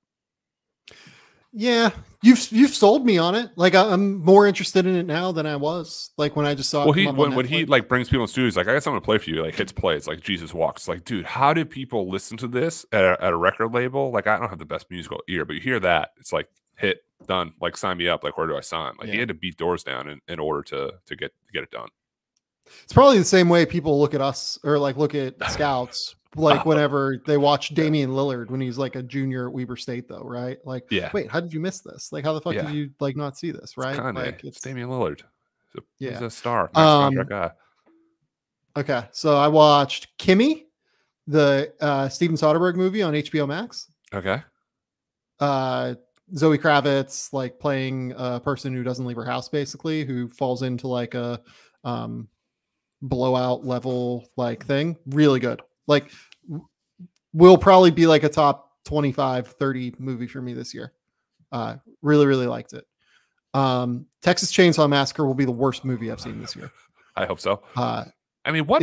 Yeah, you've sold me on it. Like I'm more interested in it now than I was. Like when I just saw. Well, when he like brings people in studios, like I got something to play for you. Like hits play. It's like Jesus Walks. It's like, dude, how did people listen to this at a record label? Like I don't have the best musical ear, but you hear that, it's like hit done. Like sign me up. Like where do I sign? Like he had to beat doors down in order to get it done. It's probably the same way people look at us or like look at scouts. Like whenever they watch Damian Lillard when he's like a junior at Weber State, though, right? Like, wait, how did you miss this? Like, how the fuck did you like not see this? Right? It's Damian Lillard. He's a star. Max contract guy. Okay, so I watched Kimmy, the Steven Soderbergh movie on HBO Max. Okay. Zoe Kravitz like playing a person who doesn't leave her house, basically, who falls into like a blowout level like thing. Really good. Like will probably be like a top 25, 30 movie for me this year. Really, really liked it. Texas Chainsaw Massacre will be the worst movie I've seen this year. I hope so. I mean, what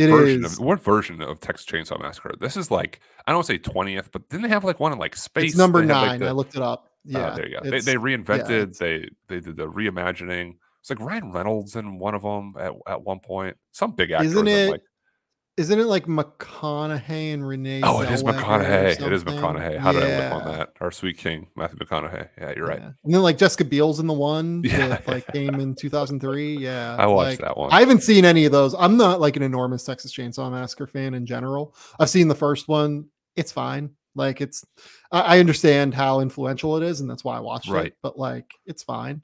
version of Texas Chainsaw Massacre? This is like, I don't want to say 20th, but didn't they have like one in like space? It's number 9. I looked it up. Yeah. There you go. They reinvented, they did the reimagining. It's like Ryan Reynolds in one of them at one point. Some big actor. Isn't it like McConaughey and Renee? Oh, it is McConaughey. It is McConaughey. How did I live on that? Our sweet king, Matthew McConaughey. Yeah, you're right. And then like Jessica Biel's in the one that like came in 2003. Yeah, I watched that one. I haven't seen any of those. I'm not like an enormous Texas Chainsaw Massacre fan in general. I've seen the first one. It's fine. Like I understand how influential it is, and that's why I watched it. But like, it's fine.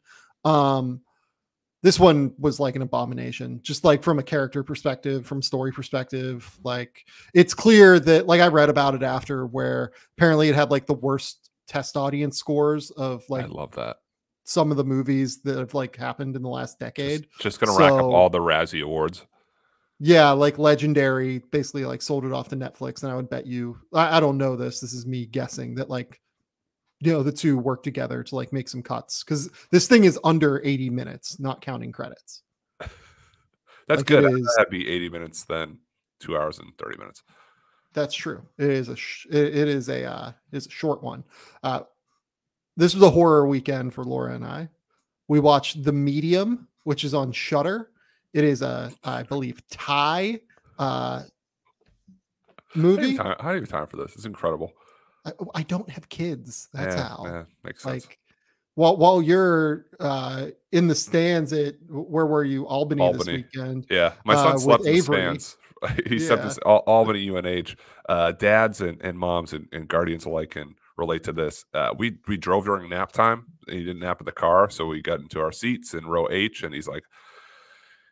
This one was like an abomination, just like from a character perspective, from story perspective. Like it's clear that like I read about it after where apparently it had like the worst test audience scores of like, I love that. Some of the movies that have like happened in the last decade. Just going to rack up all the Razzie Awards. Yeah. Like Legendary basically like sold it off to Netflix. And I would bet you, I don't know this. This is me guessing that like, the two work together to like make some cuts because this thing is under 80 minutes, not counting credits. That's like good. That'd be 80 minutes, then 2 hours and 30 minutes. That's true. It is a short one. This was a horror weekend for Laura and I. We watched The Medium, which is on Shudder. It is I believe, Thai movie. How do you have time for this? It's incredible. I don't have kids. That's how. Yeah, makes sense. Like, while you're in the stands at where were you? Albany this weekend. Yeah, my son slept in the stands. He slept in Albany UNH. Dads and moms and guardians alike can relate to this. We drove during nap time. And he didn't nap in the car, so we got into our seats in row H, and he's like,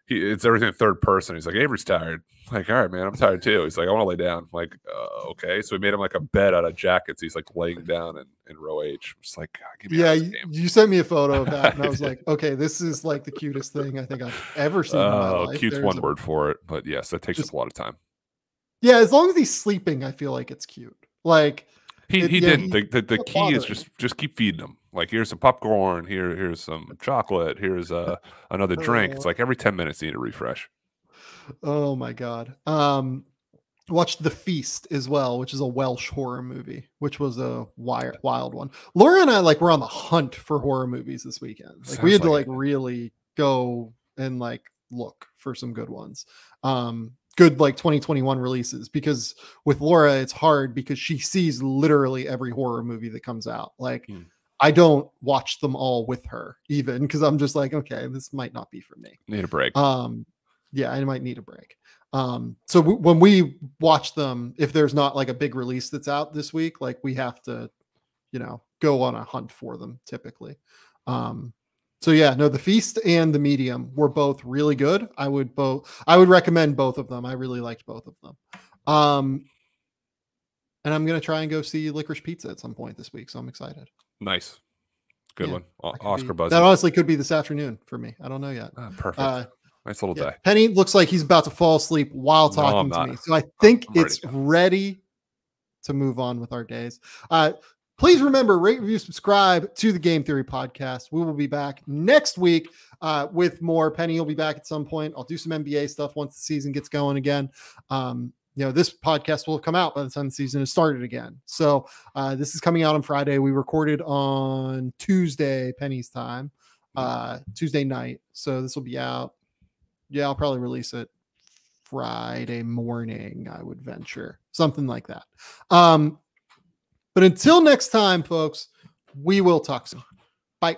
it's everything in third person. He's like, Avery's tired. I'm like, all right, man, I'm tired too. He's like, I want to lay down. I'm like, okay. So we made him like a bed out of jackets. He's like laying down in row H. I'm just like, God, give me this game. You sent me a photo of that, and I was like, okay, this is like the cutest thing I think I've ever seen in my life. Cute's one word for it, but yes, that takes up a lot of time. Yeah, as long as he's sleeping, I feel like it's cute. Like he didn't. The key is just keep feeding him. Like, here's some popcorn, here's some chocolate, here's another drink. It's like every 10 minutes you need a refresh. Oh my God. Watched The Feast as well, which is a Welsh horror movie, which was a wild one. Laura and I were on the hunt for horror movies this weekend. Like, we had to really go and look for some good ones. Good 2021 releases, because with Laura it's hard because she sees literally every horror movie that comes out. I don't watch them all with her, even, because I'm just like, okay, this might not be for me. Need a break. Yeah, I might need a break. So when we watch them, if there's not a big release that's out this week, we have to, go on a hunt for them typically. So yeah, no, The Feast and The Medium were both really good. I would recommend both of them. I really liked both of them. And I'm going to try and go see Licorice Pizza at some point this week. So I'm excited. Nice. Good one. Oscar buzz. That honestly could be this afternoon for me. I don't know yet. Perfect. Nice little day. Pennie looks like he's about to fall asleep while talking to me. So I think it's ready to move on with our days. Please remember, rate, review, subscribe to the Game Theory podcast. We will be back next week with more. Pennie will be back at some point. I'll do some NBA stuff once the season gets going again. This podcast will come out by the time the season has started again. So this is coming out on Friday. We recorded on Tuesday, Pennie's time, Tuesday night. So this will be out. Yeah, I'll probably release it Friday morning, I would venture. Something like that. But until next time, folks, we will talk soon. Bye.